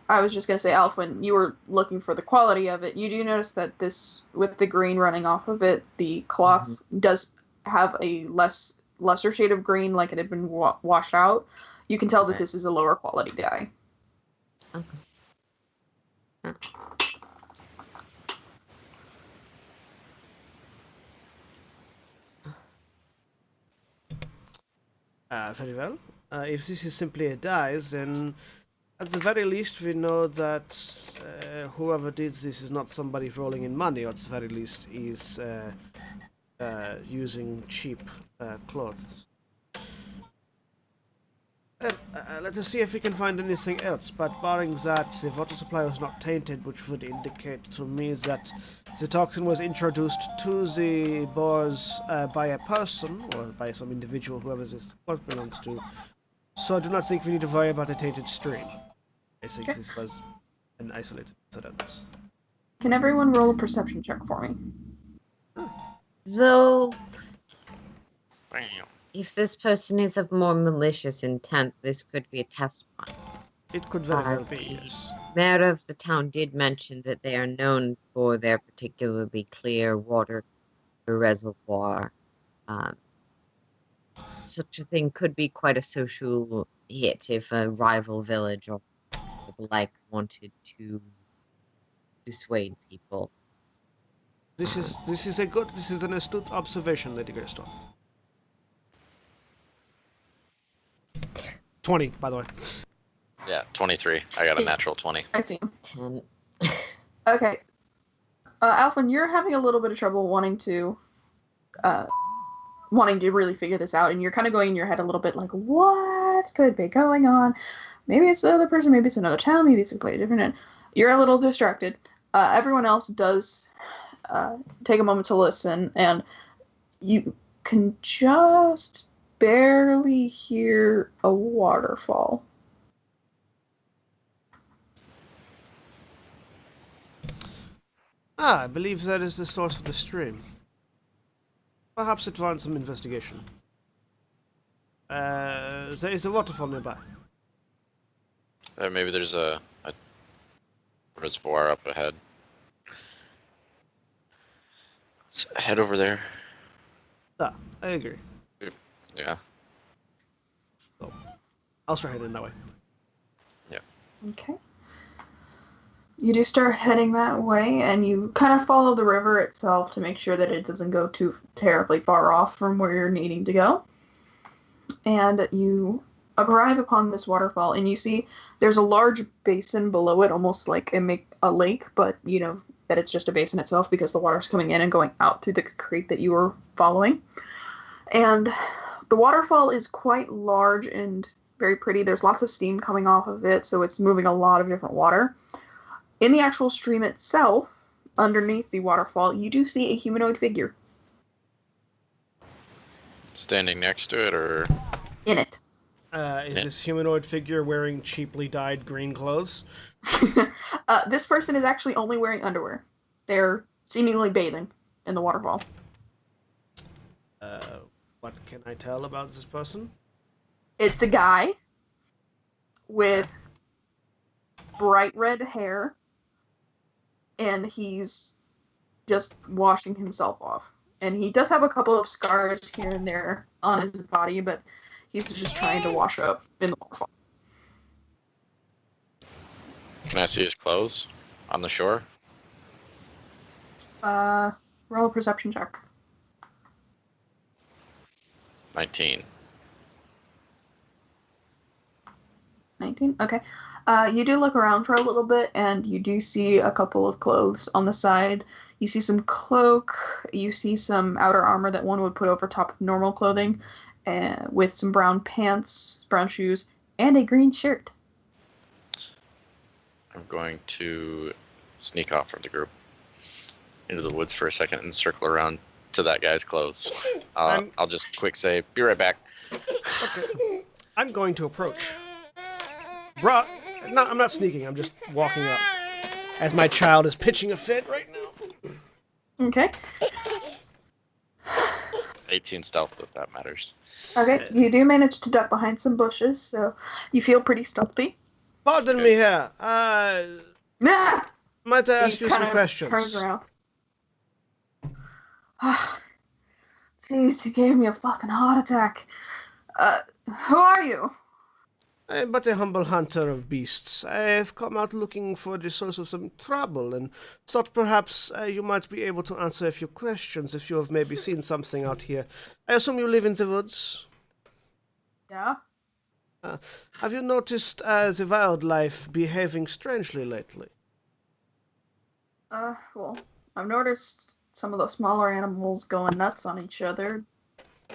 I was just going to say, Alfwin, you were looking for the quality of it. You do notice that this, with the green running off of it, the cloth does have a lesser shade of green, like it had been washed out. You can tell that Okay. this is a lower quality dye. Okay. Very well. If this is simply a dye, then at the very least we know that whoever did this is not somebody rolling in money, or at the very least is using cheap clothes. Let us see if we can find anything else, but barring that, the water supply was not tainted, which would indicate to me that the toxin was introduced to the bores by a person, or by some individual, whoever this cloth belongs to. So I do not think we need to worry about a tainted stream. I think this was an isolated incident. Can everyone roll a perception check for me? Though, Bam. if this person is of more malicious intent, this could be a test run. It could very well The be, yes. mayor of the town did mention that they are known for their particularly clear water reservoir. Such a thing could be quite a social hit if a rival village or the like wanted to dissuade people. This is an astute observation, Lady Greystone. 20, by the way. Yeah, 23. I got a natural 20. I see. 10. Okay. Alfwin, you're having a little bit of trouble wanting to really figure this out, and you're kind of going in your head a little bit like, what could be going on? Maybe it's the other person, maybe it's another town, maybe it's completely different. And you're a little distracted. Everyone else does take a moment to listen, and you can just barely hear a waterfall. I believe that is the source of the stream. Perhaps it warrants some investigation. There is a waterfall nearby. Maybe there's a reservoir up ahead. Let's head over there. Ah, I agree. Yeah. So, I'll start heading that way. Okay. You do start heading that way, and you kind of follow the river itself to make sure that it doesn't go too terribly far off from where you're needing to go. And you arrive upon this waterfall, and you see there's a large basin below it, almost like a lake, but you know that it's just a basin itself because the water's coming in and going out through the creek that you were following. And the waterfall is quite large and very pretty. There's lots of steam coming off of it, so it's moving a lot of different water. In the actual stream itself, underneath the waterfall, you do see a humanoid figure. Standing next to it, or In it. Is this humanoid figure wearing cheaply dyed green clothes? This person is actually only wearing underwear. They're seemingly bathing in the waterfall. What can I tell about this person? It's a guy with bright red hair, and he's just washing himself off. And he does have a couple of scars here and there on his body, but he's just trying to wash up in the waterfall. can I see his clothes on the shore? Roll a perception check. 19. 19? Okay. You do look around for a little bit, and you do see a couple of clothes on the side. You see some cloak. You see some outer armor that one would put over top of normal clothing, with some brown pants, brown shoes, and a green shirt. I'm going to sneak off from the group into the woods for a second and circle around to that guy's clothes. I'll just quick say, be right back. Okay. I'm going to approach. Bruh, no, I'm not sneaking, I'm just walking up. As my child is pitching a fit right now. Okay. 18 stealth, if that matters. Okay, you do manage to duck behind some bushes, so you feel pretty stealthy. Pardon me here. Nah! Might I ask He you some kind of questions? turns around. Jeez, you gave me a fucking heart attack. Who are you? I am but a humble hunter of beasts. I have come out looking for the source of some trouble, and thought perhaps you might be able to answer a few questions if you have maybe seen something out here. I assume you live in the woods? Yeah? Have you noticed the wildlife behaving strangely lately? Well, I've noticed some of the smaller animals going nuts on each other.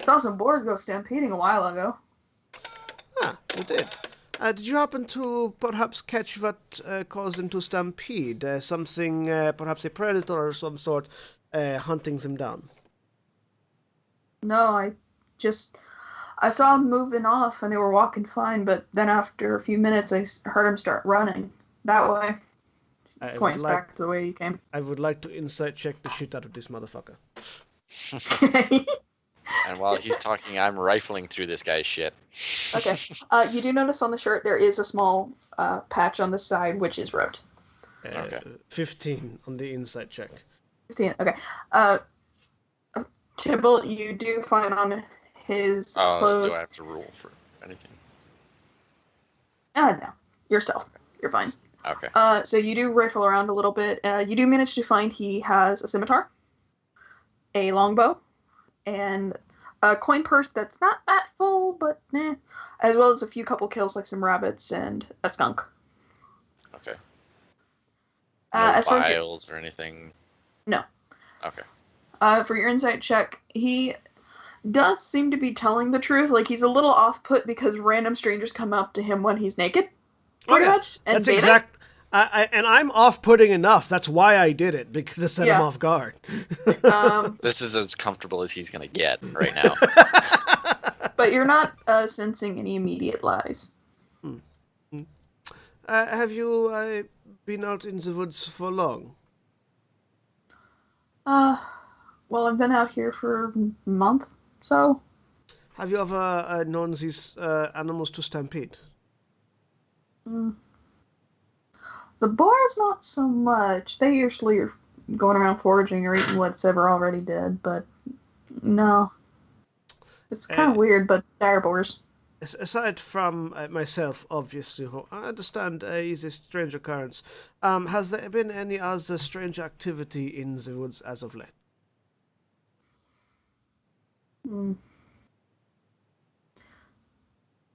Saw some boars go stampeding a while ago. Ah, you did. Did you happen to perhaps catch what caused them to stampede? Something, perhaps a predator or some sort, hunting them down? No, I saw them moving off and they were walking fine, but then after a few minutes I heard them start running. That way. Points back to the way you came. I would like to insight check the shit out of this motherfucker. And while he's talking, I'm rifling through this guy's shit. Okay. You do notice on the shirt there is a small patch on the side which is rubbed. Okay. 15 on the insight check. 15. Okay. Tybalt, you do find on his clothes. Do I have to roll for anything? No. You're stealth. You're fine. Okay. So you do rifle around a little bit. You do manage to find he has a scimitar, a longbow, and a coin purse that's not that full, but as well as a few couple kills like some rabbits and a skunk. Okay. No as far as or anything? No. Okay. For your insight check, he does seem to be telling the truth. Like, he's a little off-put because random strangers come up to him when he's naked. Pretty much. And that's exact. And I'm off-putting enough. That's why I did it, because to set him off guard. This is as comfortable as he's gonna get right now. But you're not sensing any immediate lies. Have you been out in the woods for long? Well, I've been out here for a month, so. Have you ever known these animals to stampede? The boars, not so much. They usually are going around foraging or eating whatever already dead, but no. It's kind of weird, but dire boars. Aside from myself, obviously, who I understand is a strange occurrence, has there been any other strange activity in the woods as of late?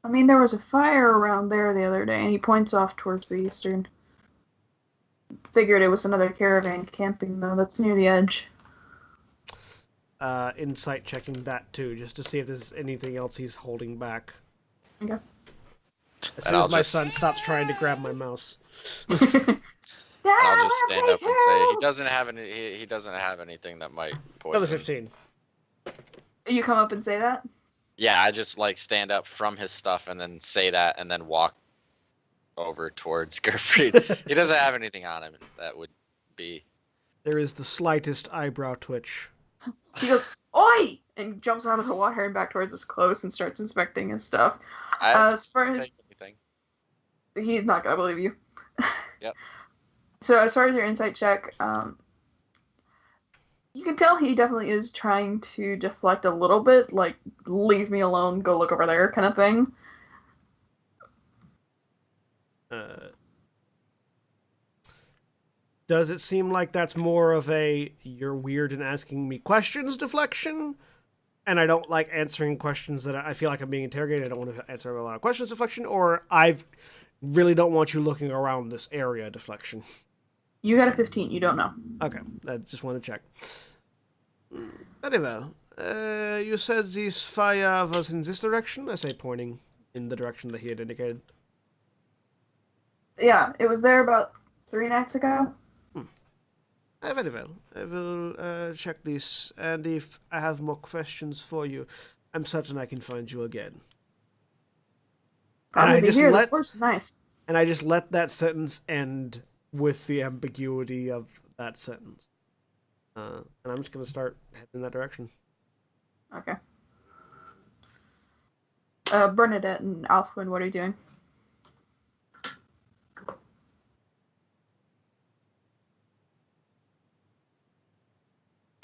I mean, there was a fire around there the other day, and he points off towards the eastern. Figured it was another caravan camping, though. That's near the edge. Insight checking that, too, just to see if there's anything else he's holding back. Okay. As soon as my son stops trying to grab my mouse. I'll just stand up and say he doesn't have any. He doesn't have anything that might poison. Another 15. You come up and say that? Yeah, I just stand up from his stuff and then say that, and then walk over towards Gerfried. He doesn't have anything on him that would be. There is the slightest eyebrow twitch. He goes, "Oi!" and jumps out of the water and back towards his clothes and starts inspecting his stuff. As far as anything. He's not gonna believe you. Yep. So as far as your insight check, you can tell he definitely is trying to deflect a little bit, like, leave me alone, go look over there kind of thing. Does it seem like that's more of a you're weird and asking me questions deflection? And I don't like answering questions that I feel like I'm being interrogated. I don't want to answer a lot of questions deflection. Or I've really don't want you looking around this area deflection. You got a 15. You don't know. Okay, I just want to check. Very well. You said this fire was in this direction? I say, pointing in the direction that he had indicated. Yeah, it was there about 3 nights ago. Very well. I will check this, and if I have more questions for you, I'm certain I can find you again. Probably I just here. let- This works nice. And I just let that sentence end with the ambiguity of that sentence. And I'm just going to start heading in that direction. Okay. Bernadette and Alfwin, what are you doing?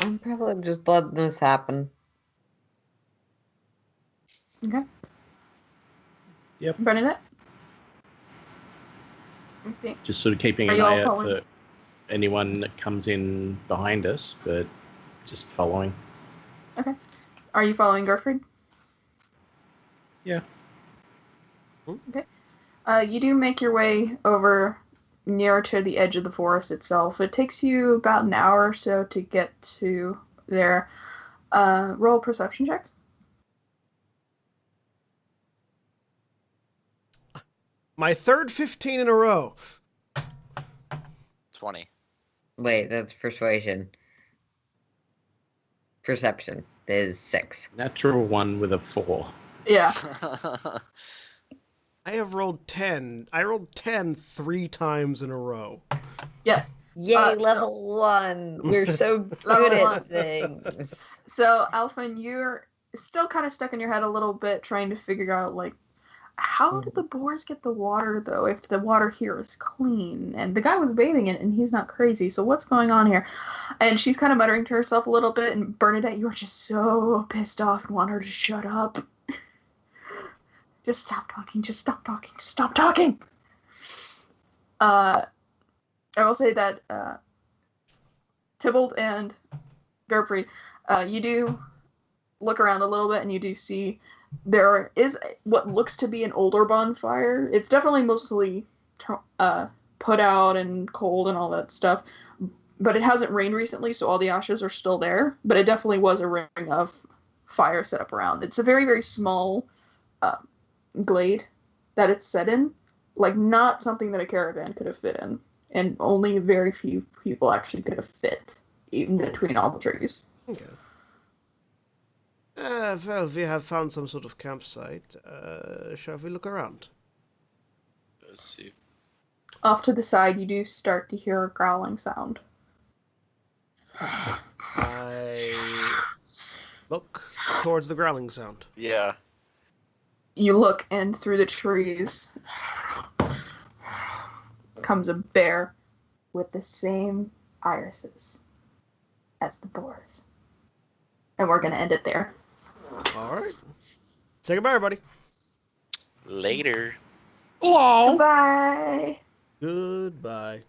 I'm probably just letting this happen. Okay. Yep. Bernadette? Okay. Just sort of keeping Are an you all eye out following? for anyone that comes in behind us, but just following. Are you following Gertrude? Yeah. Okay. You do make your way over nearer to the edge of the forest itself. It takes you about an hour or so to get to there. Roll perception checks. My third 15 in a row. 20. Wait, that's persuasion. Perception is 6. Natural 1 with a 4. Yeah. I have rolled 10. I rolled 10 3 times in a row. Yes. Yay, so- level 1! We're so Level good one. at things. So, Alfin, you're still kind of stuck in your head a little bit, trying to figure out, like, how did the boars get the water, though, if the water here is clean? And the guy was bathing in it, and he's not crazy, so what's going on here? And she's kind of muttering to herself a little bit, and Bernadette, you are just so pissed off and want her to shut up. Just stop talking, just stop talking, just stop talking! I will say that Tybalt and Gertrude, you do look around a little bit, and you do see there is what looks to be an older bonfire. It's definitely mostly put out and cold and all that stuff, but it hasn't rained recently, so all the ashes are still there. But it definitely was a ring of fire set up around. It's a very, very small glade that it's set in, like not something that a caravan could have fit in, and only very few people actually could have fit even between all the trees. Okay. Well, we have found some sort of campsite. Shall we look around? Let's see. Off to the side, you do start to hear a growling sound. I look towards the growling sound. Yeah. You look, and through the trees comes a bear with the same irises as the boars. And we're going to end it there. All right. Say goodbye, everybody. Later. Hello. Bye. Goodbye.